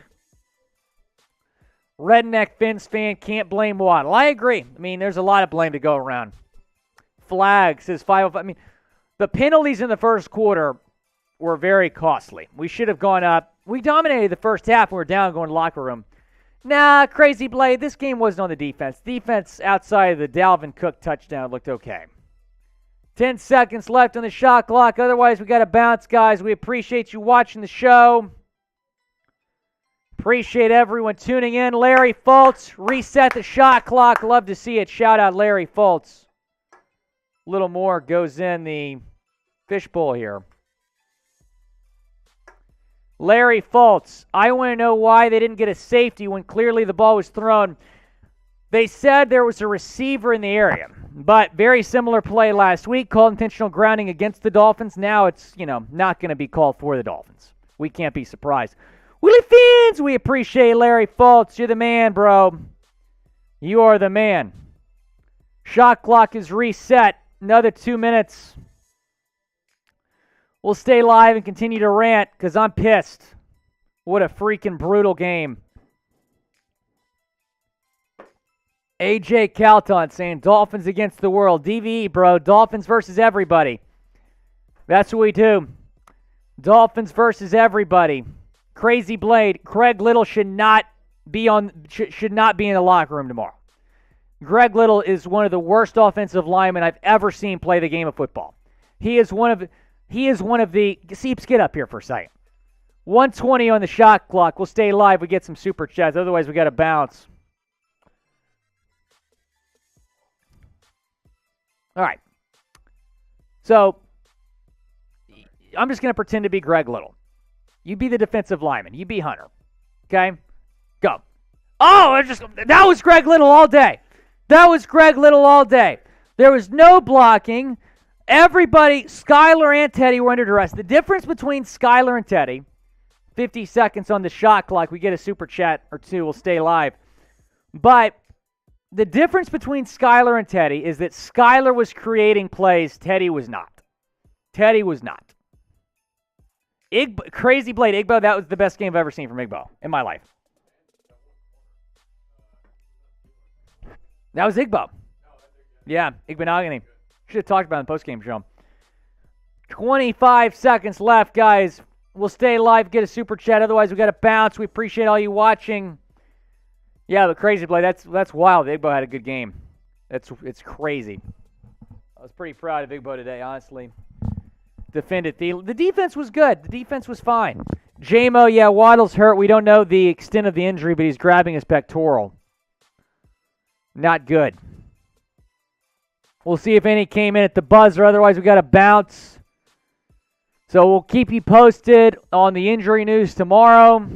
Speaker 1: Redneck Fins fan can't blame Waddle. I agree. I mean, there's a lot of blame to go around. Flag says 505. I mean, the penalties in the first quarter were very costly. We should have gone up. We dominated the first half. We were down going to the locker room. Nah, Crazy Blade, this game wasn't on the defense. Defense outside of the Dalvin Cook touchdown looked okay. 10 seconds left on the shot clock. Otherwise, we got to bounce, guys. We appreciate you watching the show. Appreciate everyone tuning in. Larry Fultz, reset the shot clock. Love to see it. Shout out Larry Fultz. A little more goes in the fishbowl here. Larry Fultz, I want to know why they didn't get a safety when clearly the ball was thrown. They said there was a receiver in the area, but very similar play last week, called intentional grounding against the Dolphins. Now it's, not going to be called for the Dolphins. We can't be surprised. Willie Fins, we appreciate Larry Fultz. You're the man, bro. You are the man. Shot clock is reset. Another 2 minutes. We'll stay live and continue to rant because I'm pissed. What a freaking brutal game. AJ Calton saying Dolphins against the world. DVE, bro. Dolphins versus everybody. That's what we do. Dolphins versus everybody. Crazy Blade. Greg Little should not be in the locker room tomorrow. Greg Little is one of the worst offensive linemen I've ever seen play the game of football. He is one of the... Seeps, get up here for a second. 1:20 on the shot clock. We'll stay live. We get some super chats. Otherwise, we got to bounce. All right. So, I'm just going to pretend to be Greg Little. You be the defensive lineman. You be Hunter. Okay? Go. Oh, that was Greg Little all day. That was Greg Little all day. There was no blocking. Everybody, Skylar and Teddy were under duress. The difference between Skylar and Teddy, 50 seconds on the shot clock. We get a super chat or two. We'll stay live. But the difference between Skylar and Teddy is that Skylar was creating plays. Teddy was not. Teddy was not. Crazy Blade, Igbo, that was the best game I've ever seen from Igbo in my life. That was Igbo. Yeah, Igbenogany. Should have talked about it in the postgame show. 25 seconds left, guys. We'll stay live, get a super chat. Otherwise, we got to bounce. We appreciate all you watching. Yeah, but Crazy Blade, that's wild. Igbo had a good game. It's crazy. I was pretty proud of Igbo today, honestly. Defended Thielen. The defense was good. The defense was fine. J-Mo, yeah, Waddle's hurt. We don't know the extent of the injury, but he's grabbing his pectoral. Not good. We'll see if any came in at the buzzer. Otherwise, we got to bounce. So we'll keep you posted on the injury news tomorrow.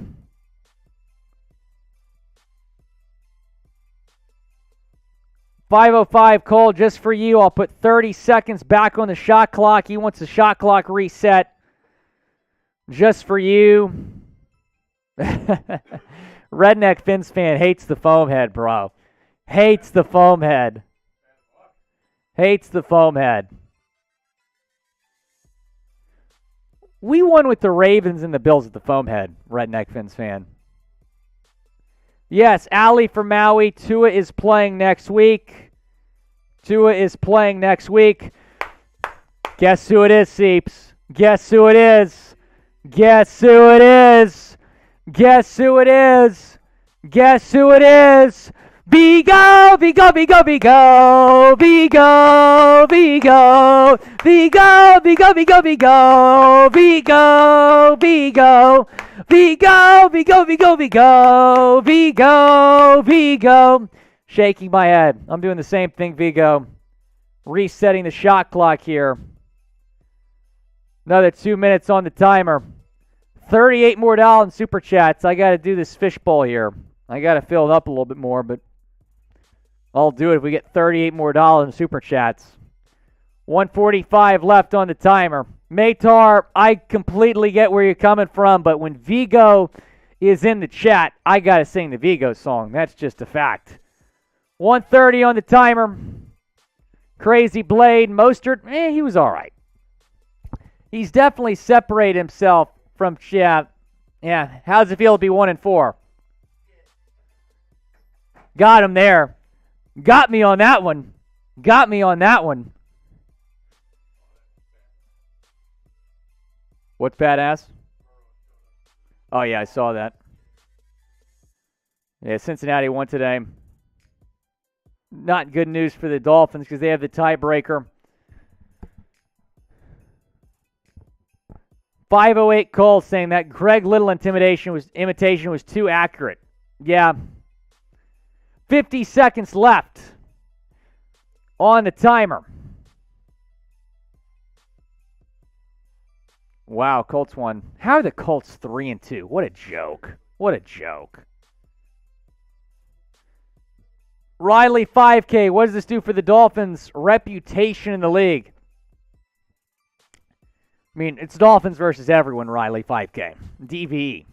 Speaker 1: .505 Cole, just for you. I'll put 30 seconds back on the shot clock. He wants the shot clock reset. Just for you. Redneck Fins fan hates the foam head, bro. Hates the foam head. Hates the foam head. We won with the Ravens and the Bills at the foam head, Redneck Fins fan. Yes, Ali from Maui. Tua is playing next week. Tua is playing next week. Guess who it is, Seeps? Guess who it is? Guess who it is? Guess who it is? Guess who it is? Vigo, Vigo, Vigo, Vigo, Vigo, Vigo, Vigo, Vigo, Vigo, Vigo, Vigo, Vigo, Vigo, Vigo, Vigo, Vigo, Vigo, Vigo. Shaking my head. I'm doing the same thing, Vigo. Resetting the shot clock here. Another 2 minutes on the timer. 38 more dollars in Super Chats. I got to do this fishbowl here. I got to fill it up a little bit more, but I'll do it if we get 38 more dollars in Super Chats. 1:45 left on the timer. Matar, I completely get where you're coming from, but when Vigo is in the chat, I got to sing the Vigo song. That's just a fact. 1:30 on the timer. Crazy Blade. Mostert, he was all right. He's definitely separated himself from Chad. Yeah, how's it feel to be 1-4? Got him there. Got me on that one. Got me on that one. What's badass? Oh, yeah, I saw that. Yeah, Cincinnati won today. Not good news for the Dolphins because they have the tiebreaker. 508 Cole saying that Greg Little imitation was too accurate. Yeah. 50 seconds left on the timer. Wow, Colts won. How are the Colts 3-2? What a joke. What a joke. Riley 5K, what does this do for the Dolphins' reputation in the league? I mean, it's Dolphins versus everyone, Riley 5K. DVE.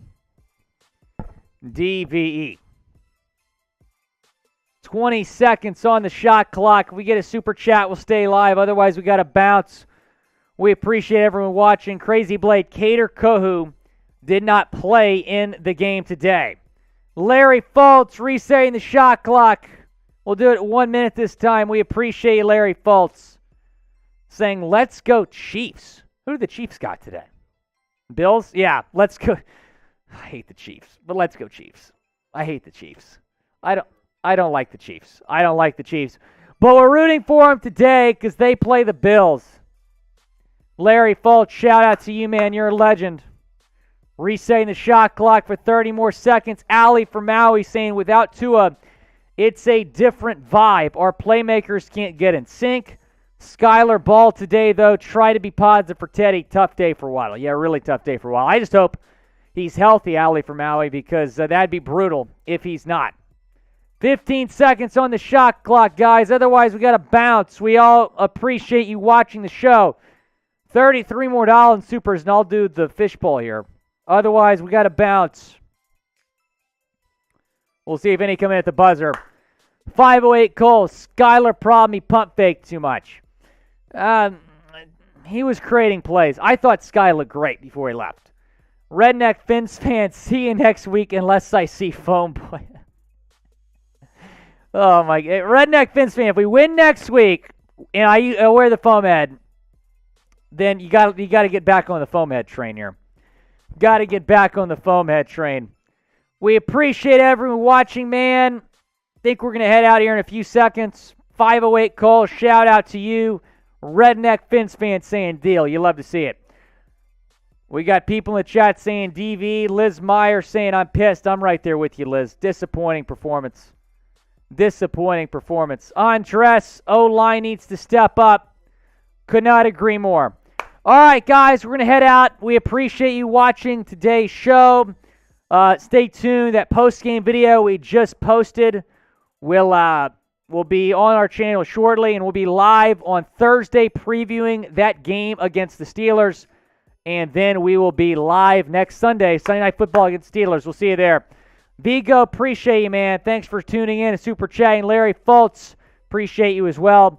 Speaker 1: DVE. 20 seconds on the shot clock. If we get a super chat, we'll stay live. Otherwise, we got to bounce. We appreciate everyone watching. Crazy Blade, Cater Kohu did not play in the game today. Larry Fultz resetting the shot clock. We'll do it 1 minute this time. We appreciate you, Larry Fultz, saying, let's go Chiefs. Who do the Chiefs got today? Bills? Yeah, let's go. I hate the Chiefs, but let's go Chiefs. I hate the Chiefs. I don't like the Chiefs. I don't like the Chiefs. But we're rooting for them today because they play the Bills. Larry Fultz, shout out to you, man. You're a legend. Resetting the shot clock for 30 more seconds. Ali from Maui saying, without Tua, it's a different vibe. Our playmakers can't get in sync. Skylar Ball today, though. Try to be positive for Teddy. Tough day for Waddle. Yeah, really tough day for Waddle. I just hope he's healthy, Ali from Maui, because that'd be brutal if he's not. 15 seconds on the shot clock, guys. Otherwise, we got to bounce. We all appreciate you watching the show. 33 more dollars in supers, and I'll do the fishbowl here. Otherwise, we got to bounce. We'll see if any come in at the buzzer. 508 Cole. Skylar probably pump faked too much. He was creating plays. I thought Sky looked great before he left. Redneck Fins fans, see you next week unless I see foam boy. Oh my God. Redneck Fins fan, if we win next week and I wear the foam head, then you got to get back on the foam head train here. Got to get back on the foam head train. We appreciate everyone watching, man. Think we're going to head out here in a few seconds. 508 Cole, shout out to you. Redneck Fins fan saying deal. You love to see it. We got people in the chat saying DV. Liz Meyer saying I'm pissed. I'm right there with you, Liz. Disappointing performance. Disappointing performance. Andres, O-line needs to step up. Could not agree more. All right, guys, we're going to head out. We appreciate you watching today's show. Stay tuned. That post-game video we just posted will be on our channel shortly, and we'll be live on Thursday previewing that game against the Steelers. And then we will be live next Sunday, Sunday Night Football against Steelers. We'll see you there. Vigo, appreciate you, man. Thanks for tuning in and super chatting. Larry Fultz, appreciate you as well.